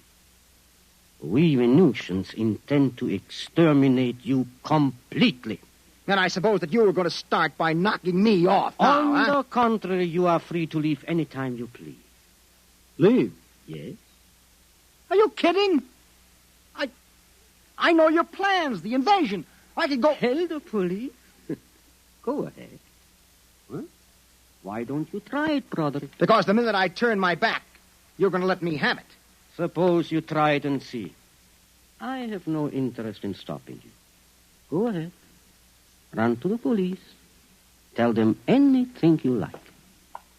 [SPEAKER 23] We Venusians intend to exterminate you completely.
[SPEAKER 20] And I suppose that you were going to start by knocking me off.
[SPEAKER 23] On the contrary, you are free to leave any time you please.
[SPEAKER 20] Leave?
[SPEAKER 23] Yes.
[SPEAKER 20] Are you kidding? I know your plans, the invasion. I could go...
[SPEAKER 23] Tell the police? Go ahead. Huh? Why don't you try it, Broderick?
[SPEAKER 20] Because the minute I turn my back, you're going to let me have it.
[SPEAKER 23] Suppose you try it and see. I have no interest in stopping you. Go ahead. Run to the police. Tell them anything you like.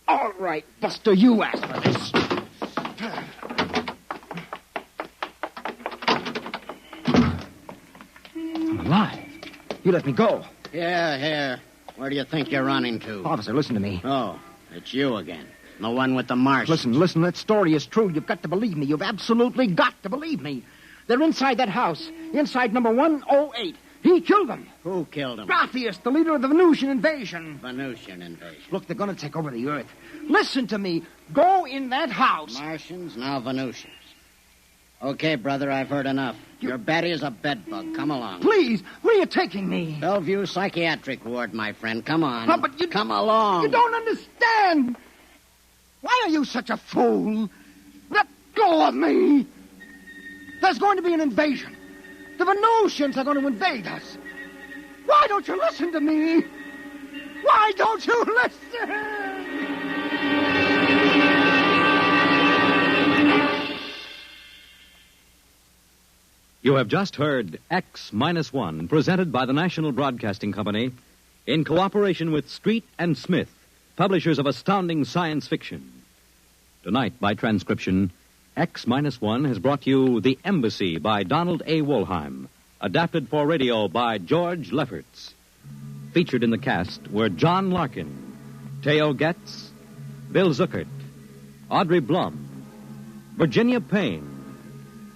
[SPEAKER 20] All right, Buster, you asked for this. I'm alive. You let me go.
[SPEAKER 11] Here. Where do you think you're running to?
[SPEAKER 20] Officer, listen to me.
[SPEAKER 11] Oh, it's you again. The one with the Martians.
[SPEAKER 20] Listen, that story is true. You've got to believe me. You've absolutely got to believe me. They're inside that house, inside number 108. He killed them.
[SPEAKER 11] Who killed him?
[SPEAKER 20] Graphius, the leader of the Venusian invasion.
[SPEAKER 11] Venusian invasion.
[SPEAKER 20] Look, they're going to take over the Earth. Listen to me. Go in that house.
[SPEAKER 11] Martians, now Venusians. Okay, brother, I've heard enough. Your Betty is a bedbug. Come along.
[SPEAKER 20] Please, where are you taking me?
[SPEAKER 11] Bellevue Psychiatric Ward, my friend. Come on.
[SPEAKER 20] No, but you...
[SPEAKER 11] Come along.
[SPEAKER 20] You don't understand. Why are you such a fool? Let go of me. There's going to be an invasion. The Venusians are going to invade us. Why don't you listen to me? Why don't you listen?
[SPEAKER 1] You have just heard X-1, presented by the National Broadcasting Company in cooperation with Street and Smith, publishers of astounding science fiction. Tonight, by transcription, X-1 has brought you The Embassy by Donald A. Wollheim, adapted for radio by George Lefferts. Featured in the cast were John Larkin, Theo Getz, Bill Zuckert, Audrey Blum, Virginia Payne,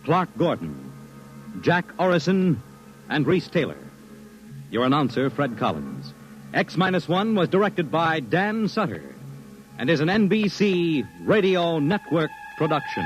[SPEAKER 1] Clark Gordon, Jack Orison, and Reese Taylor. Your announcer, Fred Collins. X-1 was directed by Dan Sutter and is an NBC Radio Network production.